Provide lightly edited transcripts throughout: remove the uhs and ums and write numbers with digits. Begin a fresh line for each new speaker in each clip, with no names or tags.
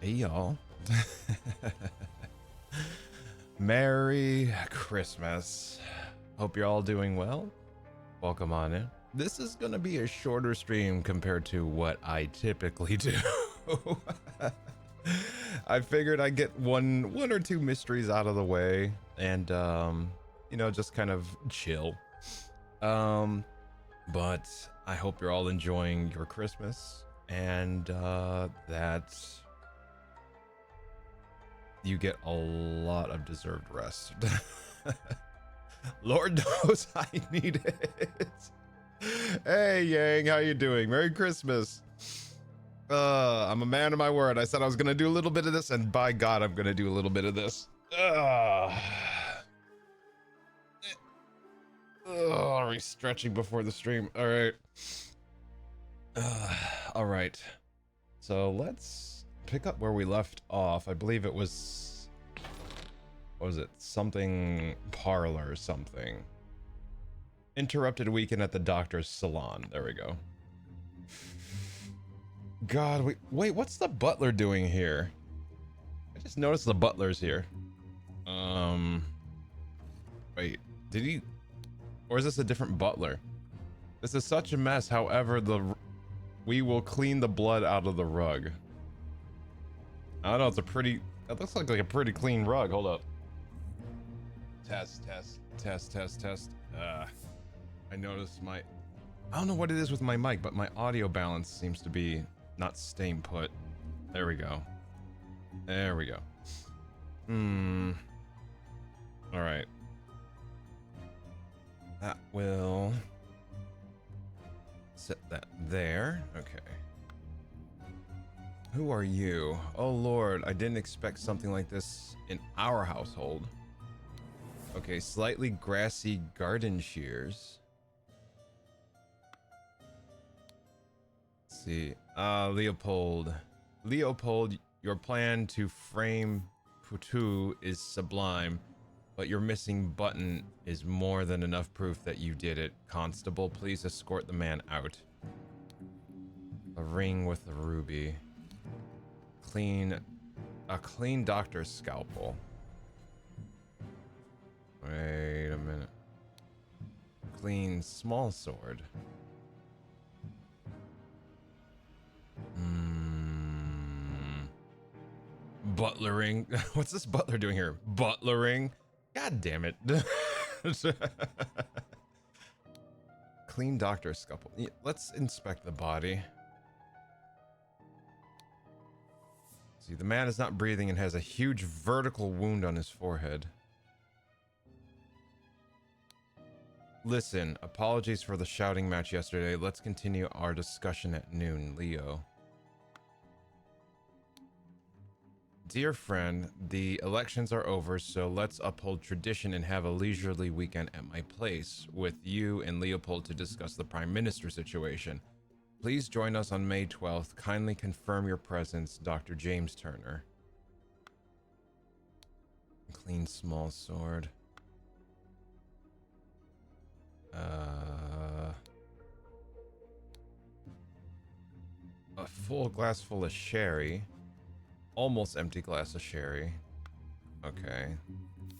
Hey y'all. Merry Christmas. Hope you're all doing well. Welcome on in. This is gonna be a shorter stream compared to what I typically do. I figured I'd get one or two mysteries out of the way and just kind of chill. But I hope you're all enjoying your Christmas and that you get a lot of deserved rest. Lord knows I need it. Hey Yang, how you doing? Merry Christmas. I'm a man of my word. I said I was gonna do a little bit of this, and by God, I'm gonna do a little bit of this. Stretching before the stream. All right. All right. So let's pick up where we left off. I believe it was, what was it? Something parlor or something. Interrupted weekend at the doctor's salon. There we go. God, wait, what's the butler doing here? I just noticed the butler's here. Wait, did he, or is this a different butler? This is such a mess. However, we will clean the blood out of the rug. I don't know, that looks like a pretty clean rug. Hold up. Test. I noticed I don't know what it is with my mic, but my audio balance seems to be not staying put. There we go. All right. That will set that there. Okay. Who are you? Oh Lord, I didn't expect something like this in our household. Okay, slightly grassy garden shears. Let's see. Leopold, your plan to frame Putu is sublime, but your missing button is more than enough proof that you did it. Constable, please escort the man out. A ring with a ruby. A clean doctor's scalpel. Wait a minute. Clean small sword. Butlering. What's this butler doing here? Butlering? God damn it. Clean doctor's scalpel. Let's inspect the body. See, the man is not breathing and has a huge vertical wound on his forehead. Listen, apologies for the shouting match yesterday. Let's continue our discussion at noon, Leo. Dear friend, the elections are over, so let's uphold tradition and have a leisurely weekend at my place with you and Leopold to discuss the Prime Minister situation. Please join us on May 12th. Kindly confirm your presence, Dr. James Turner. Clean small sword. A full glass full of sherry. Almost empty glass of sherry. Okay.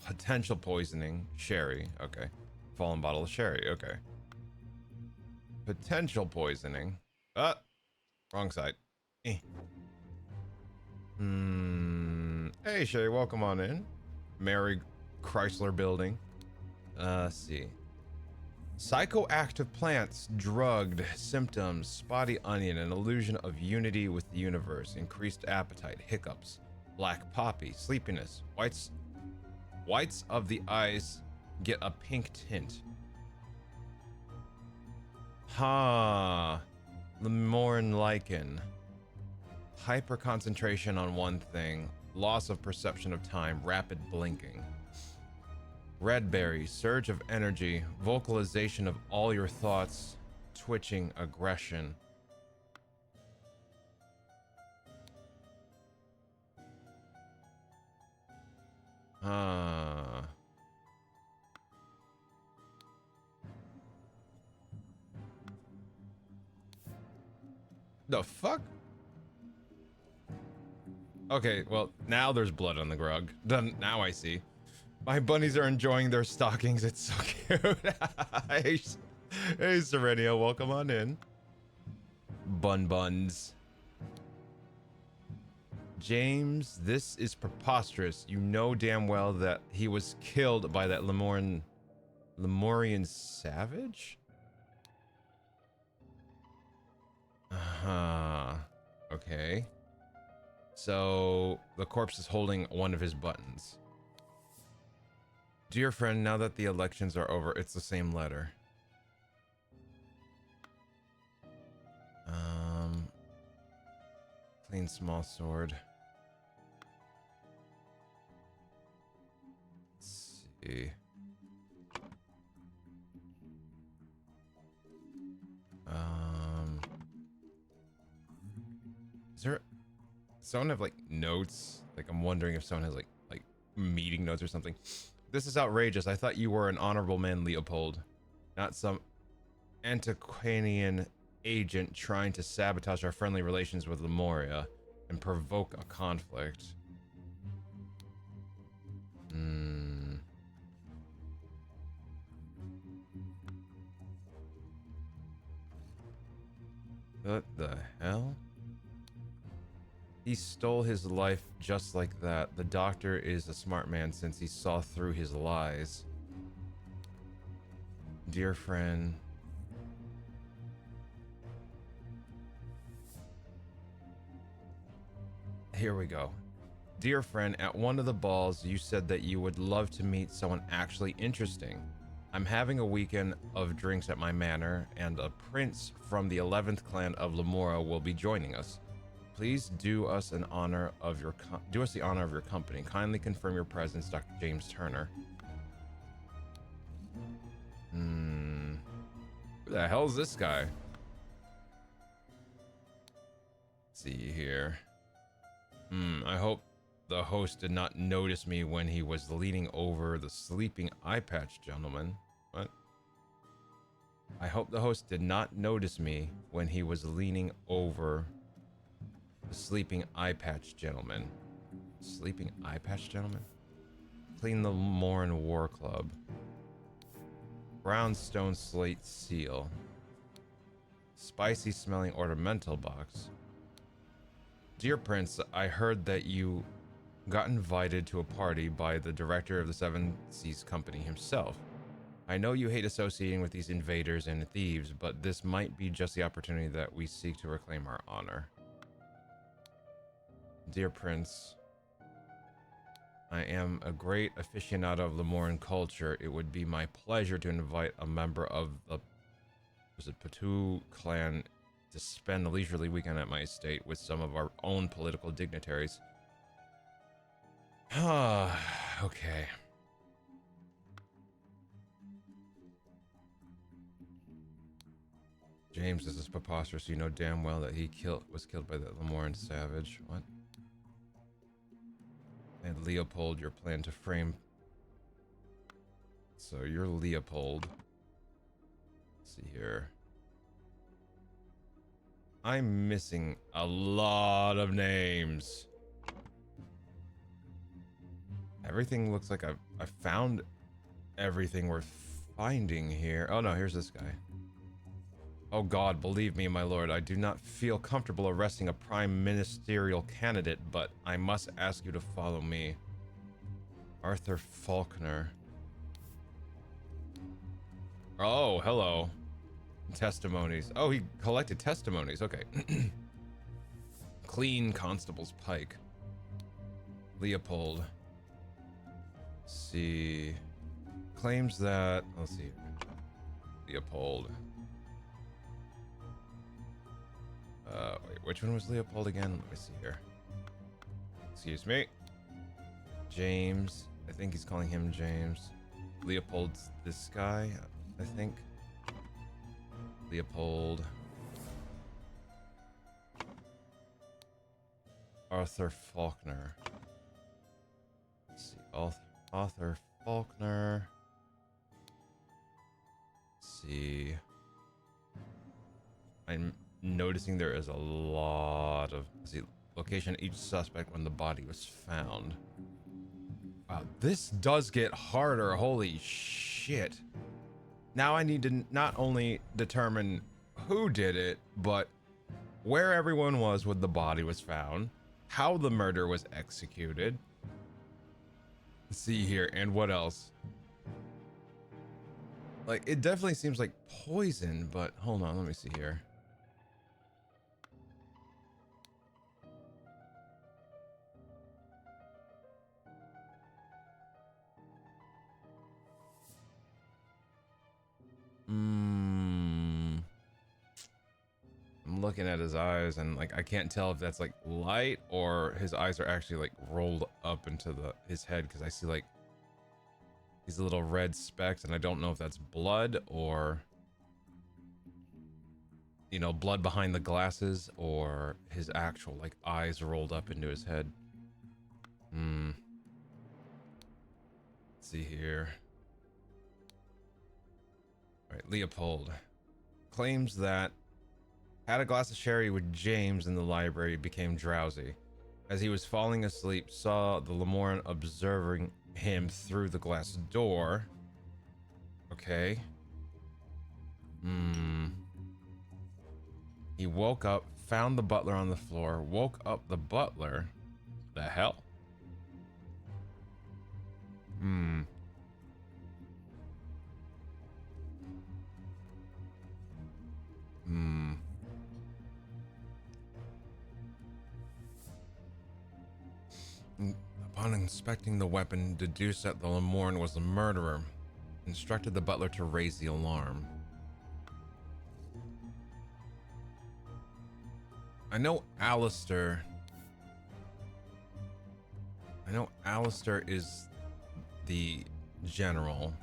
Potential poisoning. Sherry. Okay. Fallen bottle of sherry. Okay. Potential poisoning. Wrong side. Hey, Sherry, welcome on in. Mary Chrysler Building. Let's see. Psychoactive plants, drugged, symptoms, spotty onion, an illusion of unity with the universe, increased appetite, hiccups, black poppy, sleepiness, whites of the eyes get a pink tint. Lemorn lichen. Hyper concentration on one thing, loss of perception of time, rapid blinking. Red berry, surge of energy, vocalization of all your thoughts, twitching aggression. The fuck? Okay, well, now there's blood on the rug. Done. Now I see. My bunnies are enjoying their stockings. It's so cute. Hey, Serenia, welcome on in. Buns. James, this is preposterous. You know damn well that he was killed by that Lemurian savage? Uh-huh. Okay. So, the corpse is holding one of his buttons. Dear friend, now that the elections are over, it's the same letter. Clean small sword. Let's see. Is there someone have like notes? Like I'm wondering if someone has like meeting notes or something. This is outrageous. I thought you were an honorable man, Leopold, not some antiquarian agent trying to sabotage our friendly relations with Lemuria and provoke a conflict. What the hell? He stole his life just like that. The doctor is a smart man since he saw through his lies. Dear friend. Here we go. Dear friend, at one of the balls, you said that you would love to meet someone actually interesting. I'm having a weekend of drinks at my manor, and a prince from the 11th clan of Lemura will be joining us. Please do us the honor of your company. Kindly confirm your presence, Dr. James Turner. Who the hell is this guy? Let's see here. I hope the host did not notice me when he was leaning over the sleeping eye patch gentleman. What? I hope the host did not notice me when he was leaning over the sleeping eye patch gentleman. Sleeping eye patch gentleman? Clean the Morin War Club. Brown stone slate seal. Spicy smelling ornamental box. Dear Prince, I heard that you got invited to a party by the director of the Seven Seas Company himself. I know you hate associating with these invaders and thieves, but this might be just the opportunity that we seek to reclaim our honor. Dear Prince, I am a great aficionado of Lemuran culture. It would be my pleasure to invite a member of the Patu clan to spend a leisurely weekend at my estate with some of our own political dignitaries. Okay. James, this is preposterous. You know damn well that he was killed by that Lemuran savage. What? And Leopold, your plan to frame. So you're Leopold. Let's see here. I'm missing a lot of names. Everything looks like I found everything worth finding here. Oh no, here's this guy. Oh God, believe me, my lord, I do not feel comfortable arresting a prime ministerial candidate, but I must ask you to follow me. Arthur Faulkner. Oh, hello. Testimonies. Oh, he collected testimonies. Okay. Clean Constable's Pike. Leopold. Let's see. Claims that... Let's see. Leopold. Wait, which one was Leopold again? Let me see here. Excuse me. James. I think he's calling him James. Leopold's this guy, I think. Leopold. Arthur Faulkner. Let's see. Arthur Faulkner. Let's see. I'm noticing there is a lot of... Let's see. Location of each suspect when the body was found. Wow, this does get harder. Holy shit. Now I need to not only determine who did it, but where everyone was when the body was found, how the murder was executed. Let's see here, and what else? Like, it definitely seems like poison, but hold on, let me see here. I'm looking at his eyes and like I can't tell if that's like light or his eyes are actually like rolled up into his head, because I see like these little red specks and I don't know if that's blood or, you know, blood behind the glasses or his actual like eyes rolled up into his head. Let's see here. All right, Leopold claims that had a glass of sherry with James in the library, became drowsy. As he was falling asleep, saw the Lamorne observing him through the glass door. Okay. He woke up, found the butler on the floor, woke up the butler. The hell? Upon inspecting the weapon, deduced that the Lamorne was the murderer. Instructed the butler to raise the alarm. I know Alistair is the general.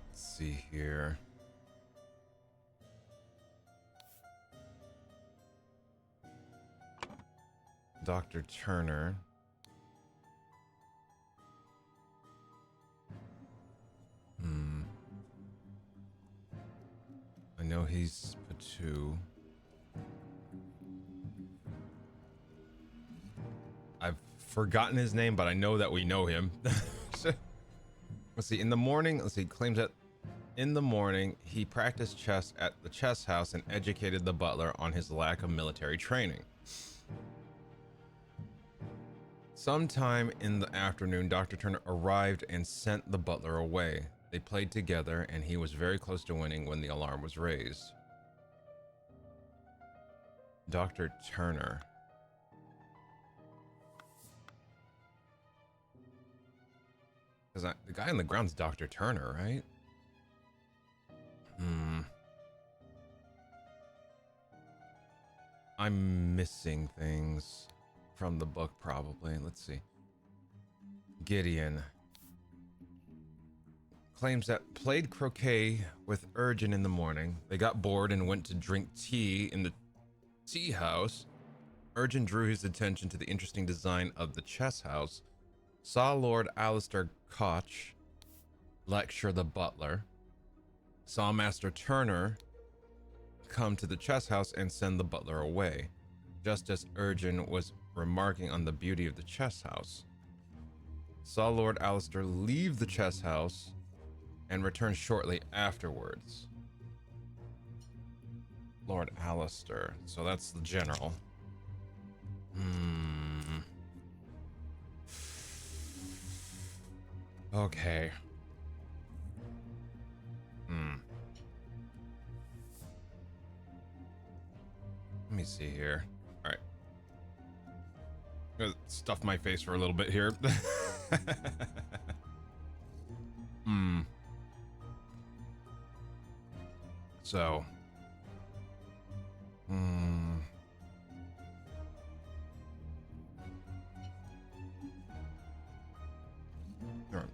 Let's see here. Dr. Turner. I know he's Patu. I've forgotten his name, but I know that we know him. Let's see, in the morning, claims that in the morning, he practiced chess at the chess house and educated the butler on his lack of military training. Sometime in the afternoon, Dr. Turner arrived and sent the butler away. They played together, and he was very close to winning when the alarm was raised. Dr. Turner. Because the guy on the ground's Dr. Turner, right? I'm missing things from the book, probably. Let's see. Gideon claims that played croquet with Urgen in the morning. They got bored and went to drink tea in the tea house. Urgen drew his attention to the interesting design of the chess house, saw Lord Alistair Koch lecture the butler, saw Master Turner come to the chess house and send the butler away, just as Urgen was remarking on the beauty of the chess house. Saw Lord Alistair leave the chess house and return shortly afterwards. Lord Alistair, so that's the general. Okay. Let me see here. All right. I'm gonna stuff my face for a little bit here. So.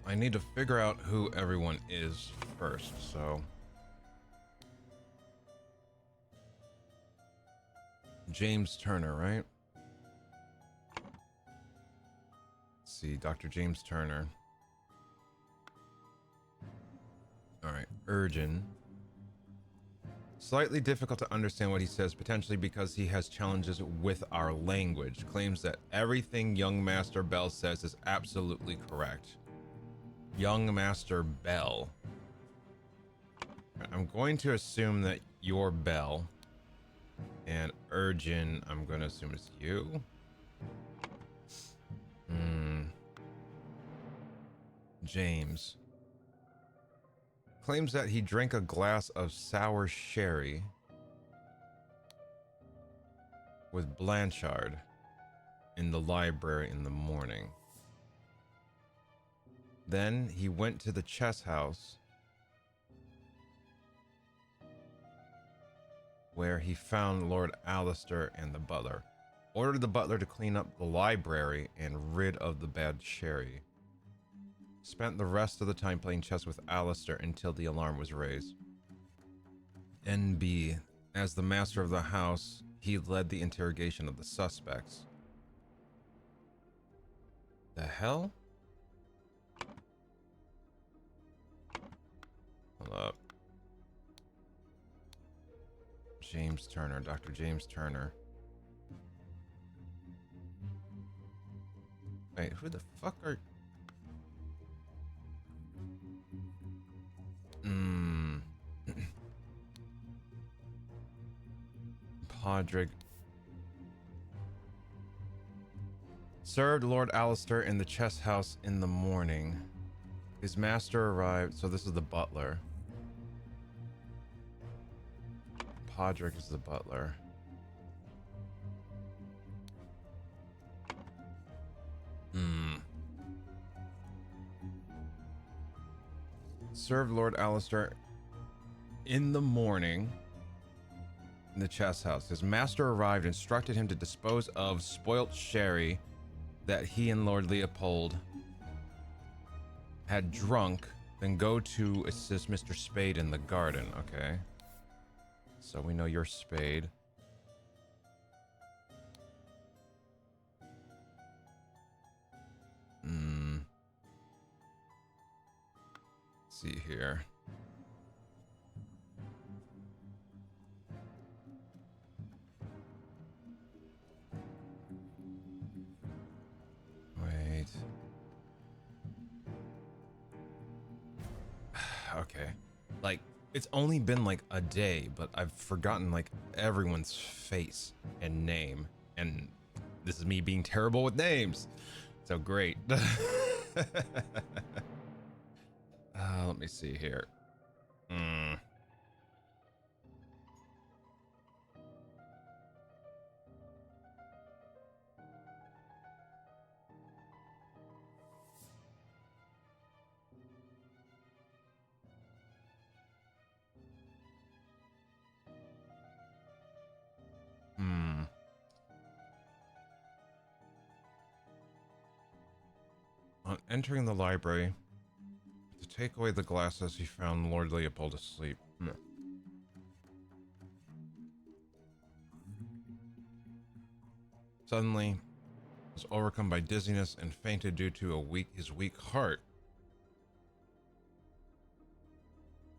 I need to figure out who everyone is first, so. James Turner, right? Let's see, Dr. James Turner. All right, Urgen. Slightly difficult to understand what he says, potentially because he has challenges with our language. Claims that everything young Master Bell says is absolutely correct. Young Master Bell. I'm going to assume that you're Bell. And Urgin, I'm going to assume it's you. James. Claims that he drank a glass of sour sherry with Blanchard in the library in the morning. Then he went to the chess house where he found Lord Alistair and the butler. Ordered the butler to clean up the library and rid of the bad sherry. Spent the rest of the time playing chess with Alistair until the alarm was raised. NB, as the master of the house, he led the interrogation of the suspects. The hell? Hold up. James Turner, Dr. James Turner. Wait, who the fuck are... Podrick. Served Lord Alistair in the chess house in the morning. His master arrived, so this is the butler. Podrick is the butler. Served Lord Alistair in the morning in the chess house. His master arrived, instructed him to dispose of spoilt sherry that he and Lord Leopold had drunk, then go to assist Mr. Spade in the garden. Okay. So we know you're Spade. Let's see here. Wait. Okay. Like, it's only been like a day, but I've forgotten like everyone's face and name. And this is me being terrible with names. So great. Let me see here. On entering the library, to take away the glasses, he found Lord Leopold asleep. Suddenly, was overcome by dizziness and fainted due to his weak heart.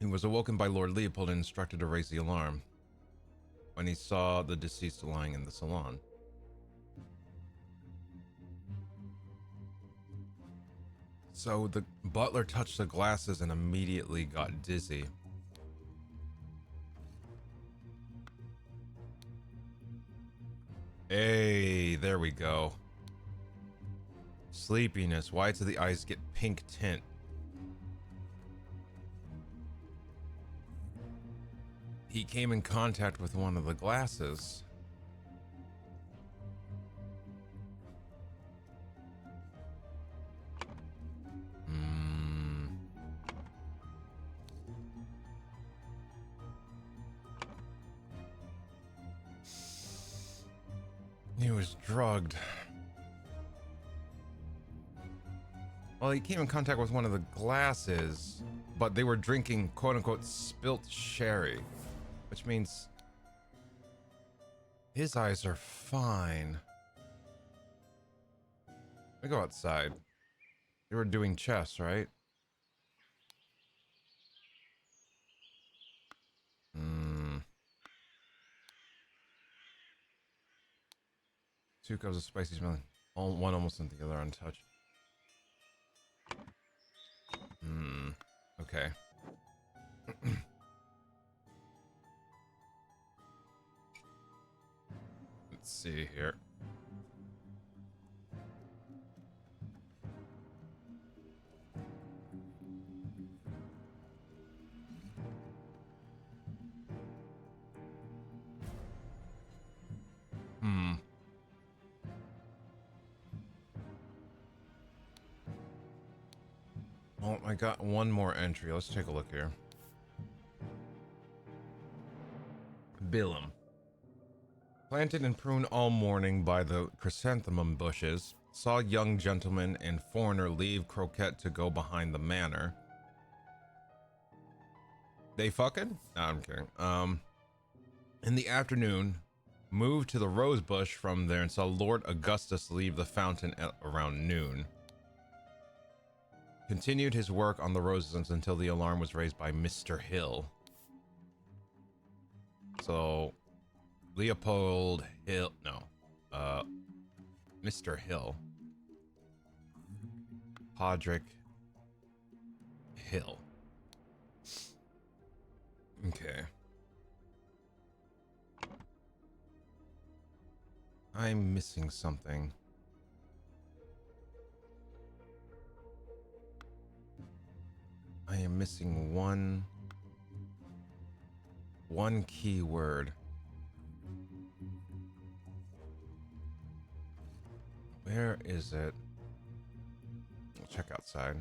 He was awoken by Lord Leopold and instructed to raise the alarm when he saw the deceased lying in the salon. So the butler touched the glasses and immediately got dizzy. Hey, there we go. Sleepiness. Whites of the eyes get pink tint. He came in contact with one of the glasses. He was drugged. Well, he came in contact with one of the glasses, but they were drinking quote-unquote spilt sherry, which means his eyes are fine. Let me go outside. They were doing chess, right? 2 cups of spicy smelling. One almost and the other untouched. Okay. Let's see here. Oh, I got one more entry. Let's take a look here. Billum. Planted and pruned all morning by the chrysanthemum bushes, saw young gentleman and foreigner leave Croquette to go behind the manor. They fucking? No, I'm kidding. In the afternoon, moved to the rose bush from there and saw Lord Augustus leave the fountain at around noon. Continued his work on the roses until the alarm was raised by Mr. Hill. So, Leopold Hill, no, Mr. Hill. Podrick Hill. Okay. I'm missing something. I am missing one key word. Where is it? I'll check outside.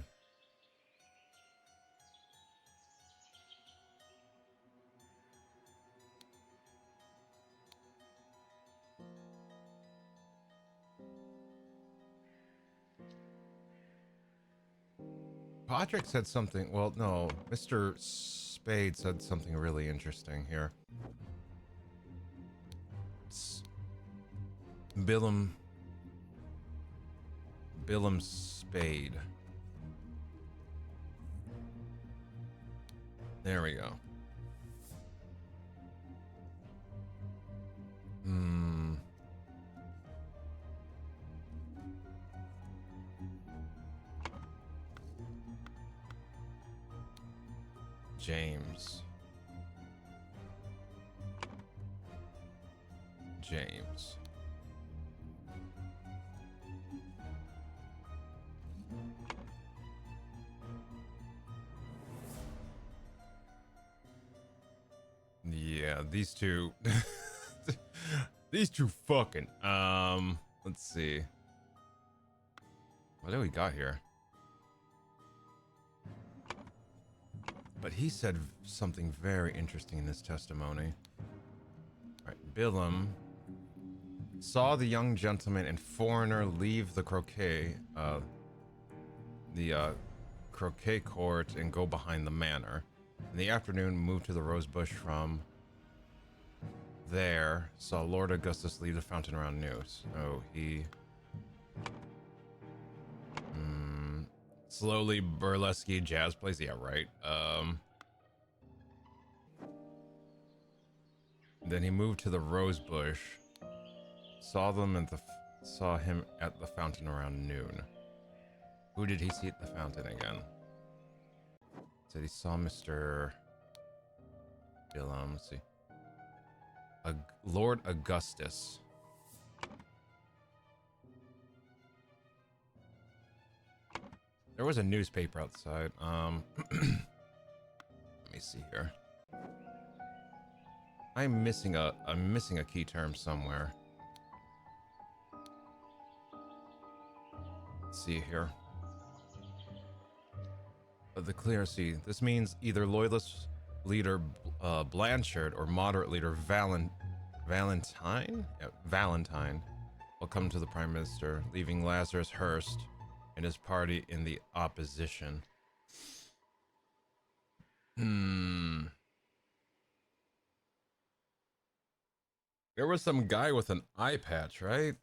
Patrick said something. Well, no, Mr. Spade said something really interesting here. Billum Spade. There we go. James. Yeah, these two. These two fucking. Let's see. What do we got here? But he said something very interesting in his testimony. All right, Billum saw the young gentleman and foreigner leave the croquet court and go behind the manor. In the afternoon, moved to the rose bush from there, saw Lord Augustus leave the fountain around noon. So he slowly burlesque jazz plays. Yeah, right. Then he moved to the rose bush, saw him at the fountain around noon. Who did he see at the fountain again? Said he saw Mr. Billum. Let's see. Lord Augustus. There was a newspaper outside. Let me see here. I'm missing a key term somewhere. Let's see here. The clearance. This means either loyalist leader Blanchard or moderate leader Valentine? Yeah, Valentine will come to the Prime Minister, leaving Lazarus Hearst and his party in the opposition. There was some guy with an eye patch, right?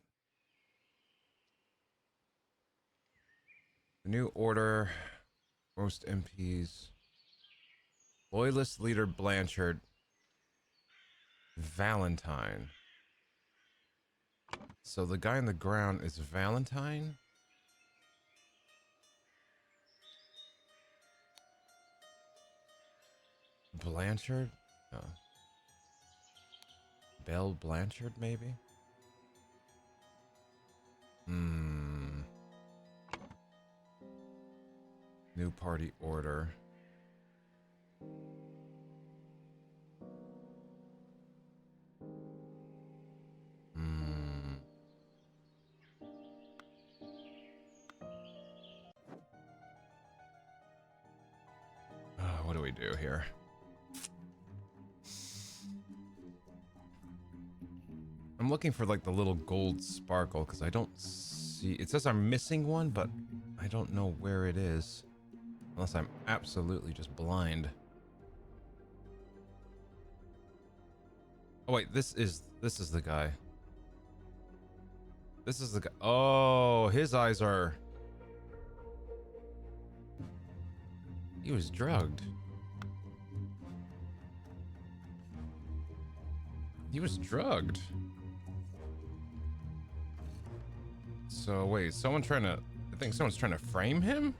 The new order, most MPs, loyalist leader Blanchard, Valentine. So the guy on the ground is Valentine? Blanchard? No. Belle Blanchard, maybe? New party order. What do we do here? I'm looking for like the little gold sparkle because I don't see. It says I'm missing one, but I don't know where it is. Unless I'm absolutely just blind. Oh wait, this is the guy. This is the guy. Oh, his eyes are. He was drugged. He was drugged. So wait, someone trying to. I think someone's trying to frame him.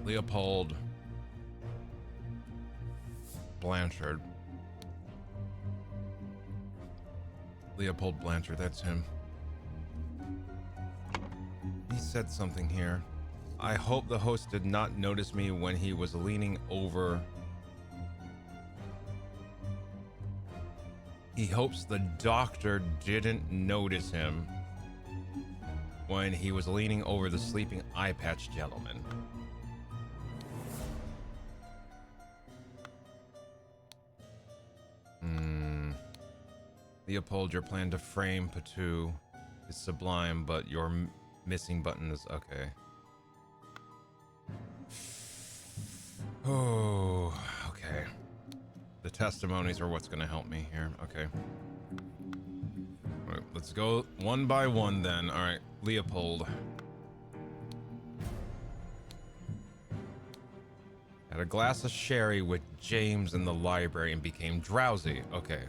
Leopold Blanchard. Leopold Blanchard, that's him. He said something here. I hope the host did not notice me when he was leaning over. He hopes the doctor didn't notice him when he was leaning over the sleeping eye patch gentleman. Leopold, your plan to frame Patu is sublime, but your missing button is okay. Oh, okay. The testimonies are what's going to help me here. Okay. All right, let's go one by one then. All right, Leopold. Had a glass of sherry with James in the library and became drowsy. Okay.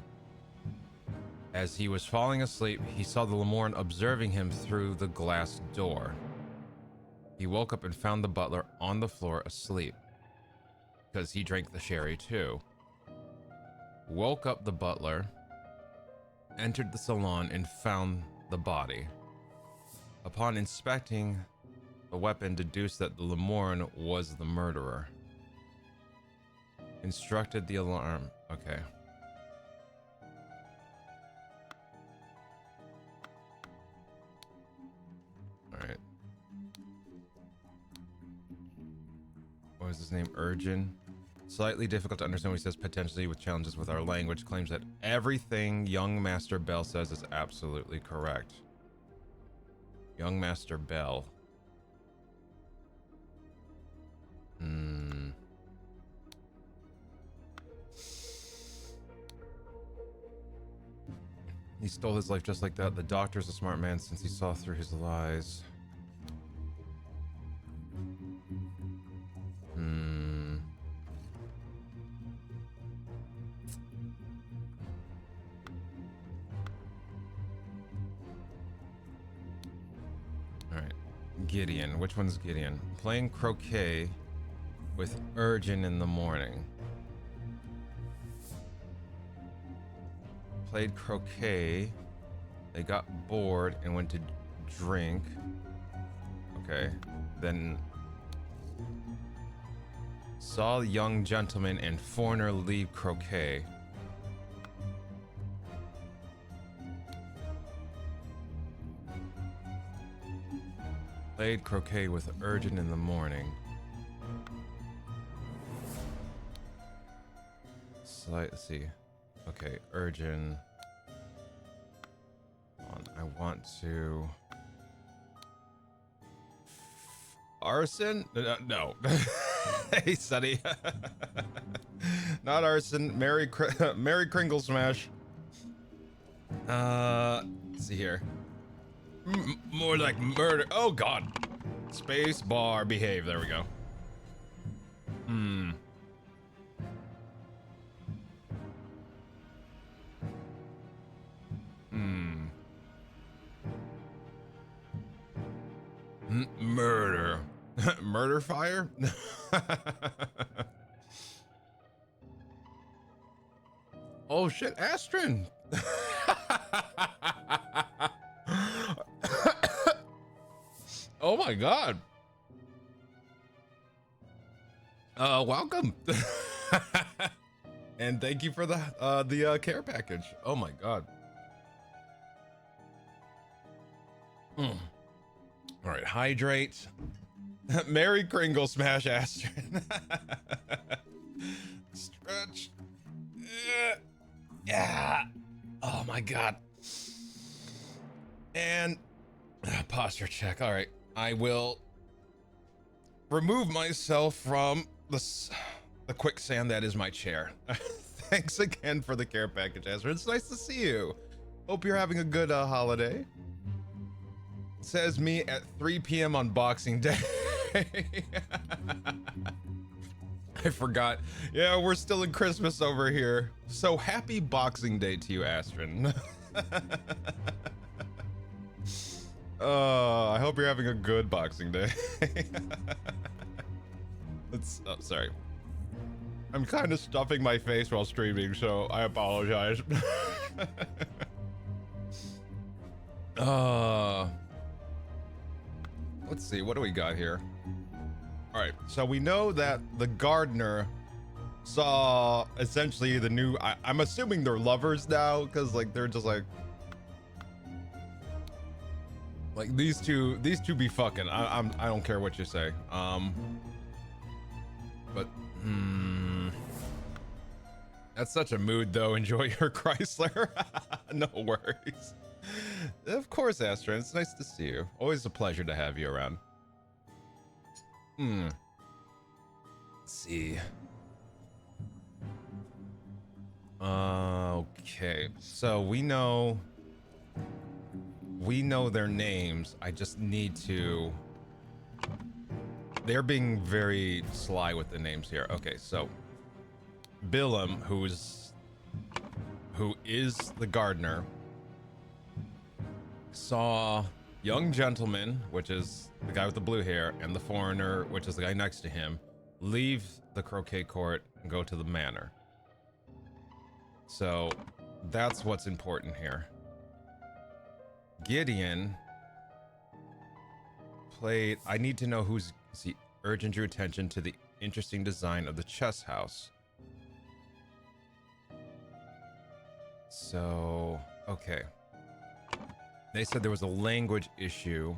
As he was falling asleep, he saw the Lamorne observing him through the glass door. He woke up and found the butler on the floor asleep, because he drank the sherry too. Woke up the butler, entered the salon, and found the body. Upon inspecting the weapon, deduced that the Lamorne was the murderer. Instructed the alarm. Okay. Alright. What was his name? Urgin. Slightly difficult to understand what he says, potentially with challenges with our language. Claims that everything young Master Bell says is absolutely correct. Young Master Bell. He stole his life just like that. The doctor's a smart man since he saw through his lies. Alright. Gideon. Which one's Gideon? Playing croquet with Urgin in the morning. Played croquet. They got bored and went to drink. Okay. Then saw young gentleman and foreigner leave croquet. Played croquet with Urgent in the morning. Let's see. Okay, Urgent. I want to. Arson? No. Hey, Sonny. Not arson. Merry Kringle Smash. Let's see here. More like murder. Oh, God. Space bar behave. There we go. Hmm. Hmm. Murder. Murder fire? Oh shit, Astrid. Oh my god. Welcome. And thank you for the care package. Oh my god. Mm. All right, hydrate. Merry Kringle smash Astrid. Stretch. Yeah. Oh my god. And posture check. All right, I will remove myself from the quicksand that is my chair. Thanks again for the care package, Astrid. It's nice to see you. Hope you're having a good holiday. Says me at 3 p.m. on Boxing Day. I forgot. Yeah, we're still in Christmas over here. So happy Boxing Day to you, Astrid. I hope you're having a good Boxing Day. Oh, sorry. I'm kind of stuffing my face while streaming, so I apologize. Let's see, what do we got here? All right, so we know that the gardener saw essentially the new. I'm assuming they're lovers now, because like they're just like these two be fucking. I don't care what you say. But that's such a mood though. Enjoy your Chrysler. No worries. Of course, Astrid. It's nice to see you. Always a pleasure to have you around. Let's see. Okay. So we know their names. I just need to. They're being very sly with the names here. Okay, so Billum, who is the gardener, saw young gentleman, which is the guy with the blue hair, and the foreigner, which is the guy next to him, leave the croquet court and go to the manor. So that's what's important here. Gideon played. I need to know who's. See, urgent drew attention to the interesting design of the chess house. So, okay. They said there was a language issue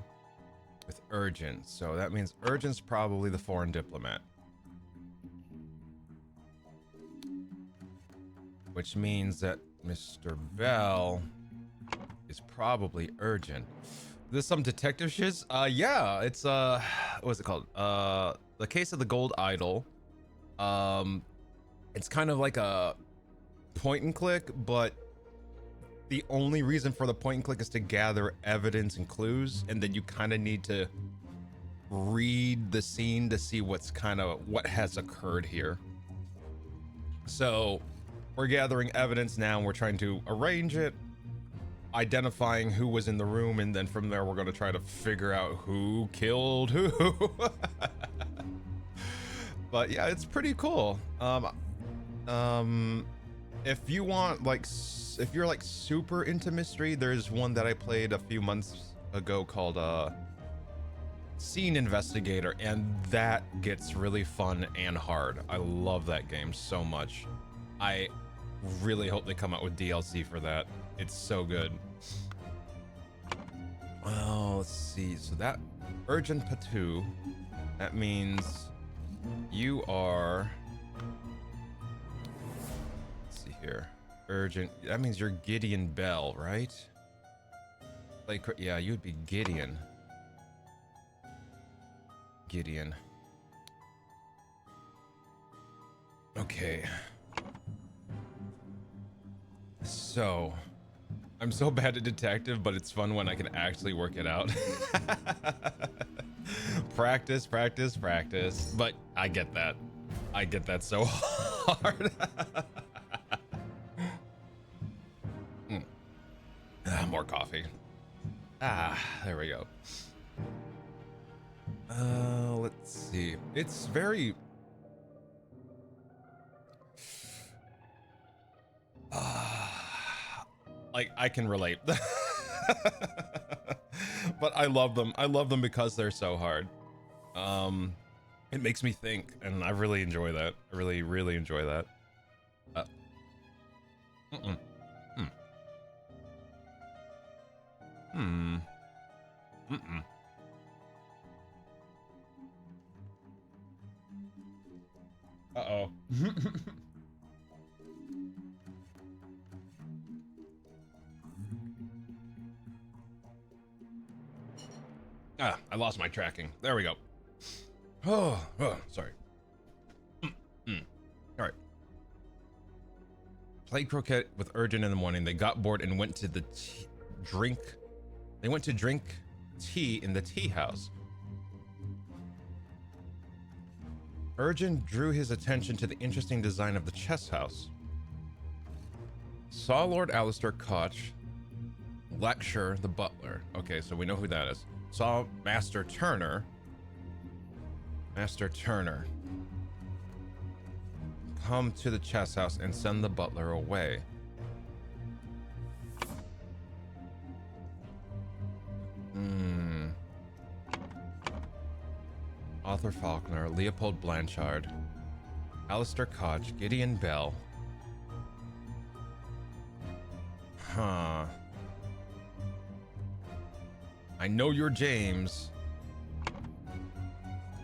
with urgent, so that means urgent's probably the foreign diplomat. Which means that Mr. Bell is probably urgent. This some detective shiz? Yeah, it's what's it called? The Case of the Gold Idol. It's kind of like a point and click, but the only reason for the point and click is to gather evidence and clues, and then you kind of need to read the scene to see what has occurred here. So we're gathering evidence now, and we're trying to arrange it, identifying who was in the room, and then from there we're going to try to figure out who killed who. But yeah, it's pretty cool. If you want, like, if you're like super into mystery, there's one that I played a few months ago called Scene Investigator, and that gets really fun and hard. I love that game so much. I really hope they come out with DLC for that. It's so good. Oh, let's see. So that Urgent Patu, that means you are. Let's see here. Urgent. That means you're Gideon Bell, right? Like, yeah, you'd be Gideon. Gideon. Okay. So, I'm so bad at detective, but it's fun when I can actually work it out. Practice, practice, practice. But I get that. I get that so hard. More coffee. There we go. Let's see. It's very like I can relate. But I love them. I love them because they're so hard. It makes me think, and I really enjoy that. I really, really enjoy that. Uh-oh. I lost my tracking. There we go. Oh, sorry. All right. Played croquet with Urgent in the morning. They got bored and went to the drink. They went to drink tea in the tea house. Urgent drew his attention to the interesting design of the chess house. Saw Lord Alistair Koch lecture the butler. Okay, so we know who that is. Saw Master Turner. Come to the chess house and send the butler away. Arthur Faulkner, Leopold Blanchard, Alistair Koch, Gideon Bell. Huh. I know you're James.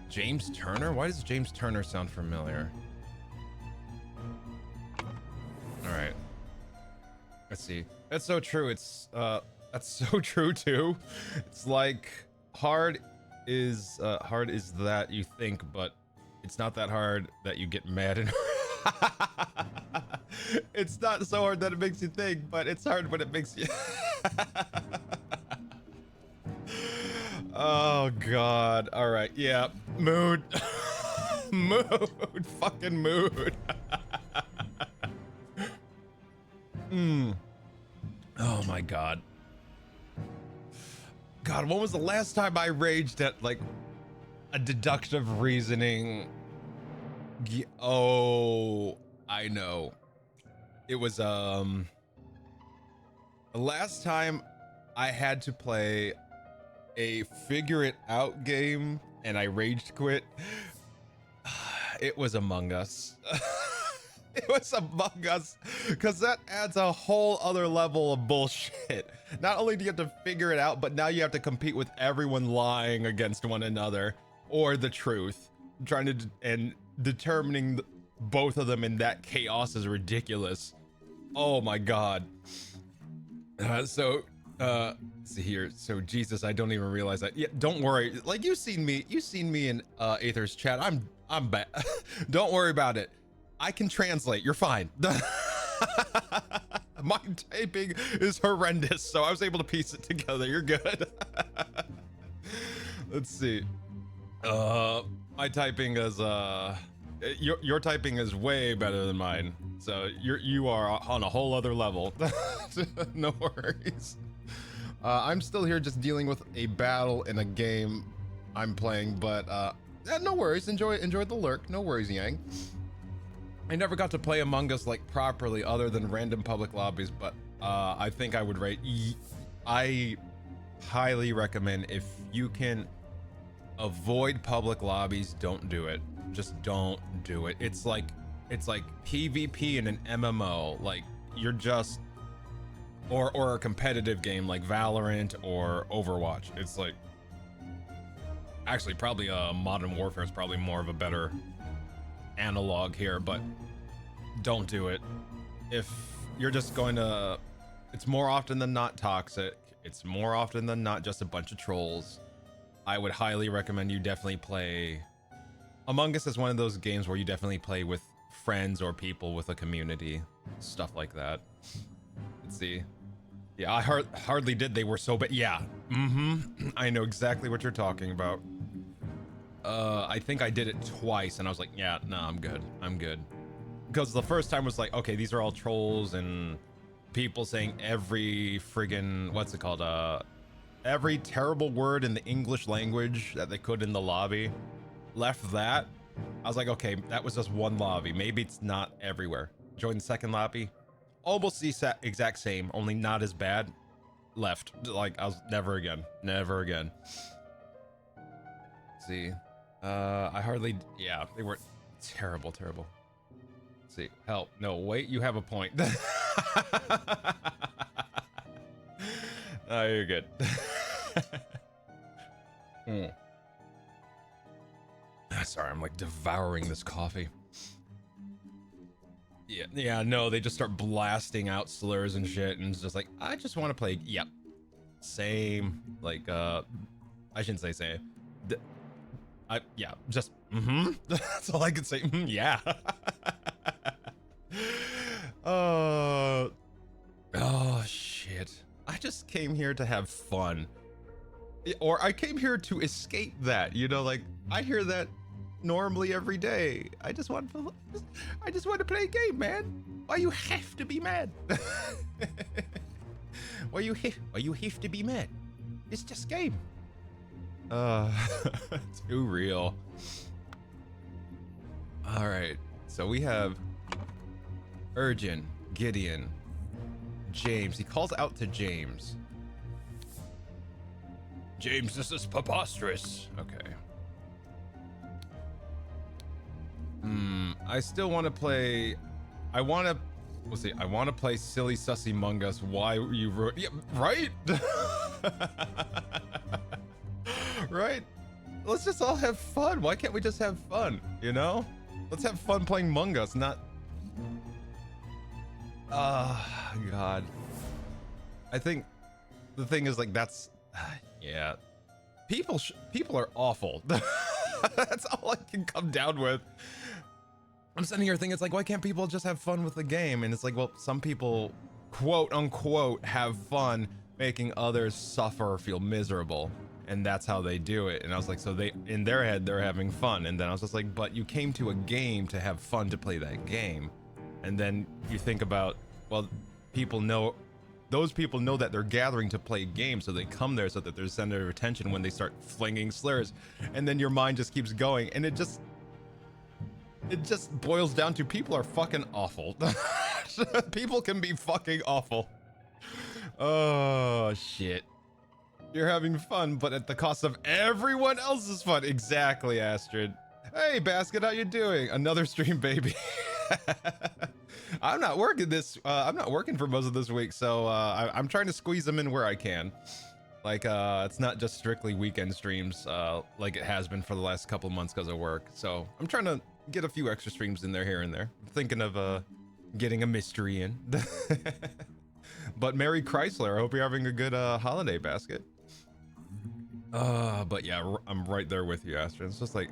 James Turner? Why does James Turner sound familiar? All right. Let's see. That's so true. It's that's so true too. It's like hard is that you think, but it's not that hard that you get mad and it's not so hard that it makes you think, but it's hard when it makes you Oh god. All right. Yeah. Mood. Mood. Fucking mood. Oh my god. God, when was the last time I raged at like a deductive reasoning? Oh, I know. It was the last time I had to play a figure it out game and I raged quit. It was Among Us. It was Among Us, because that adds a whole other level of bullshit. Not only do you have to figure it out, but now you have to compete with everyone lying against one another or the truth, trying to and determining both of them in that chaos is ridiculous. Oh my god. See here. So Jesus, I don't even realize that. Yeah, don't worry. Like you've seen me in Aether's chat. I'm bad. Don't worry about it. I can translate. You're fine. My typing is horrendous, so I was able to piece it together. You're good. Let's see. My typing is your typing is way better than mine. So you are on a whole other level. No worries. I'm still here just dealing with a battle in a game I'm playing, but yeah, no worries. Enjoy the lurk. No worries, Yang. I never got to play Among Us like properly other than random public lobbies, but I think I would rate. I highly recommend, if you can avoid public lobbies, don't do it. Just don't do it. It's like PvP in an MMO. Like you're just or a competitive game like Valorant or Overwatch. It's like actually probably Modern Warfare is probably more of a better analog here, but don't do it. If you're just going to, it's more often than not toxic. It's more often than not just a bunch of trolls. I would highly recommend you definitely play Among Us. Is one of those games where you definitely play with friends or people with a community, stuff like that. Let's see. Yeah, I hardly did. They were so bad. Yeah. I know exactly what you're talking about. I think I did it twice, and I was like, yeah, no, I'm good. I'm good. Because the first time was like, okay, these are all trolls and people saying every friggin', what's it called? Every terrible word in the English language that they could in the lobby. Left that. I was like, okay, that was just one lobby. Maybe it's not everywhere. Join the second lobby. Almost the exact same, only not as bad. Left. Like, I was never again. Never again. Let's see. I hardly, yeah, they were terrible, terrible. Let's see. Help. No, wait, you have a point. Oh, you're good. Sorry, I'm like devouring this coffee. Yeah, no, they just start blasting out slurs and shit, and it's just like, I just want to play. Yep, same. Like, I shouldn't say same. Yeah, just That's all I can say. Yeah. Oh shit. I just came here to have fun. Or I came here to escape that, you know, like I hear that normally every day. I just want to play a game, man. Why you have to be mad? Why you have to be mad? It's just game. Too real. All right. So we have Urgent, Gideon, James. He calls out to James. James, this is preposterous. Okay. I still want to play. We'll see. I want to play Silly Sussy Mungus. Why you yeah, right? Right? Let's just all have fun. Why can't we just have fun? You know? Let's have fun playing Mungus, not. God. I think the thing is like that's. Yeah. People are awful. That's all I can come down with. I'm sitting here thinking, it's like, why can't people just have fun with the game? And it's like, well, some people, quote unquote, have fun making others suffer or feel miserable. And that's how they do it. And I was like, so they, in their head, they're having fun. And then I was just like, but you came to a game to have fun to play that game. And then you think about, well, those people know that they're gathering to play games, so they come there so that they're center of attention when they start flinging slurs. And then your mind just keeps going. And it just boils down to people are fucking awful. People can be fucking awful. Oh, shit. You're having fun, but at the cost of everyone else's fun. Exactly, Astrid. Hey, Basket, how you doing? Another stream, baby. I'm not working for most of this week, so I'm trying to squeeze them in where I can. Like, it's not just strictly weekend streams, like it has been for the last couple of months because of work. So I'm trying to get a few extra streams in there here and there. I'm thinking of getting a mystery in. But Merry Chrysler, I hope you're having a good holiday, Basket. But yeah, I'm right there with you, Astrid. It's just like,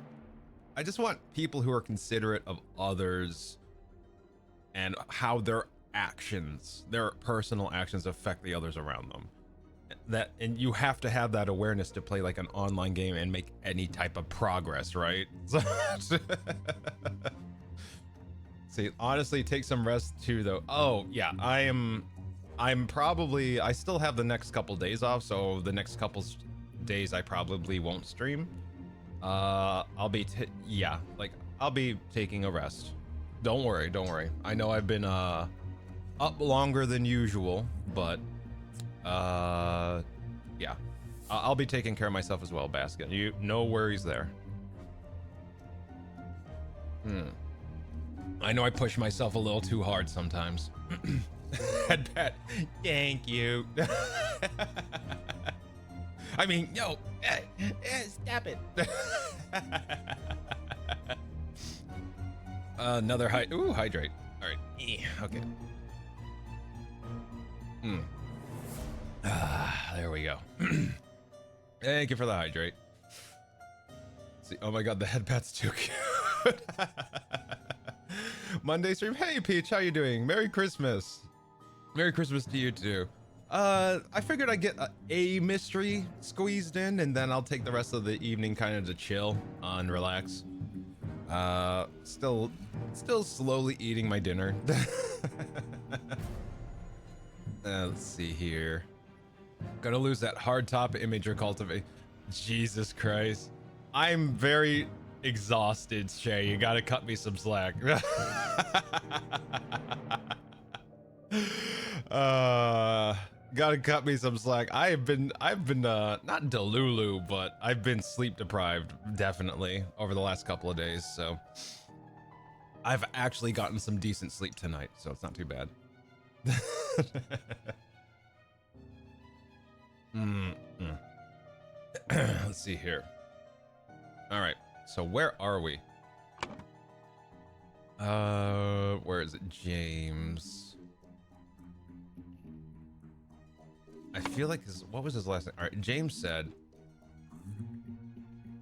I just want people who are considerate of others and how their personal actions affect the others around them. And you have to have that awareness to play like an online game and make any type of progress, right? See, honestly, take some rest too, though. Oh yeah, I still have the next couple days off, so the next couple days I probably won't stream. I'll be taking a rest. Don't worry. I know I've been up longer than usual, but yeah, I'll be taking care of myself as well, Basket. No worries there. I know I push myself a little too hard sometimes. Headpat, thank you. I mean, yo, stop it. Another hydrate. All right, okay. There we go. Thank you for the hydrate. See, oh my god, the headpat's too cute. Monday stream. Hey Peach, how you doing? Merry Christmas. Merry Christmas to you too. I figured I'd get a mystery squeezed in, and then I'll take the rest of the evening kind of to chill and relax. Still slowly eating my dinner. Let's see here. Gonna lose that hard top imager cultivate. Jesus Christ. I'm very exhausted, Shay. You gotta cut me some slack. Gotta cut me some slack. I've been not delulu, but I've been sleep deprived definitely over the last couple of days. So I've actually gotten some decent sleep tonight, so it's not too bad. Let's see here. All right, so where are we? Where is it? James. I feel like what was his last name? All right, James said,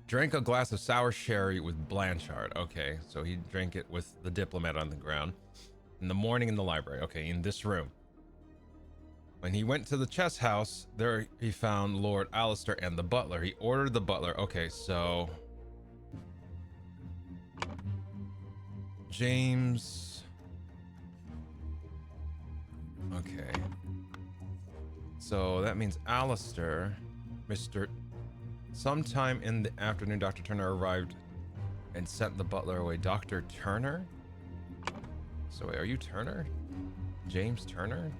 drank a glass of sour sherry with Blanchard. Okay, so he drank it with the diplomat on the ground. In the morning in the library. Okay, in this room. When he went to the chess house, there he found Lord Alistair and the butler. He ordered the butler. Okay, so James. Okay. So that means Alistair, Mr. Sometime in the afternoon, Dr. Turner arrived and sent the butler away. Dr. Turner? So wait, are you Turner? James Turner?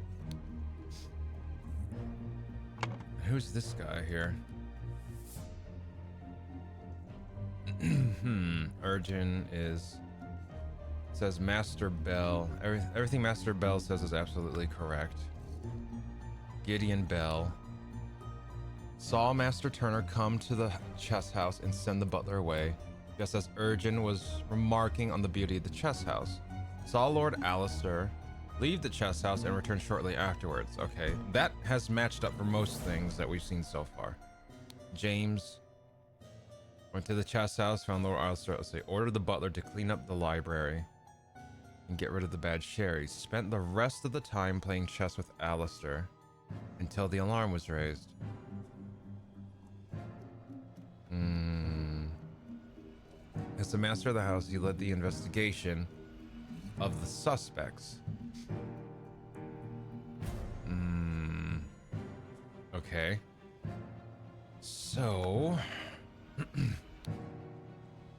Who's this guy here? Urgent is... Says Master Bell. Everything Master Bell says is absolutely correct. Gideon Bell saw Master Turner come to the chess house and send the butler away, just as Urgent was remarking on the beauty of the chess house. Saw Lord Alistair leave the chess house and return shortly afterwards. Okay, that has matched up for most things that we've seen so far. James went to the chess house, found Lord Alistair. They ordered the butler to clean up the library and get rid of the bad sherry. Spent the rest of the time playing chess with Alistair until the alarm was raised. As the master of the house, he led the investigation of the suspects. Okay. So,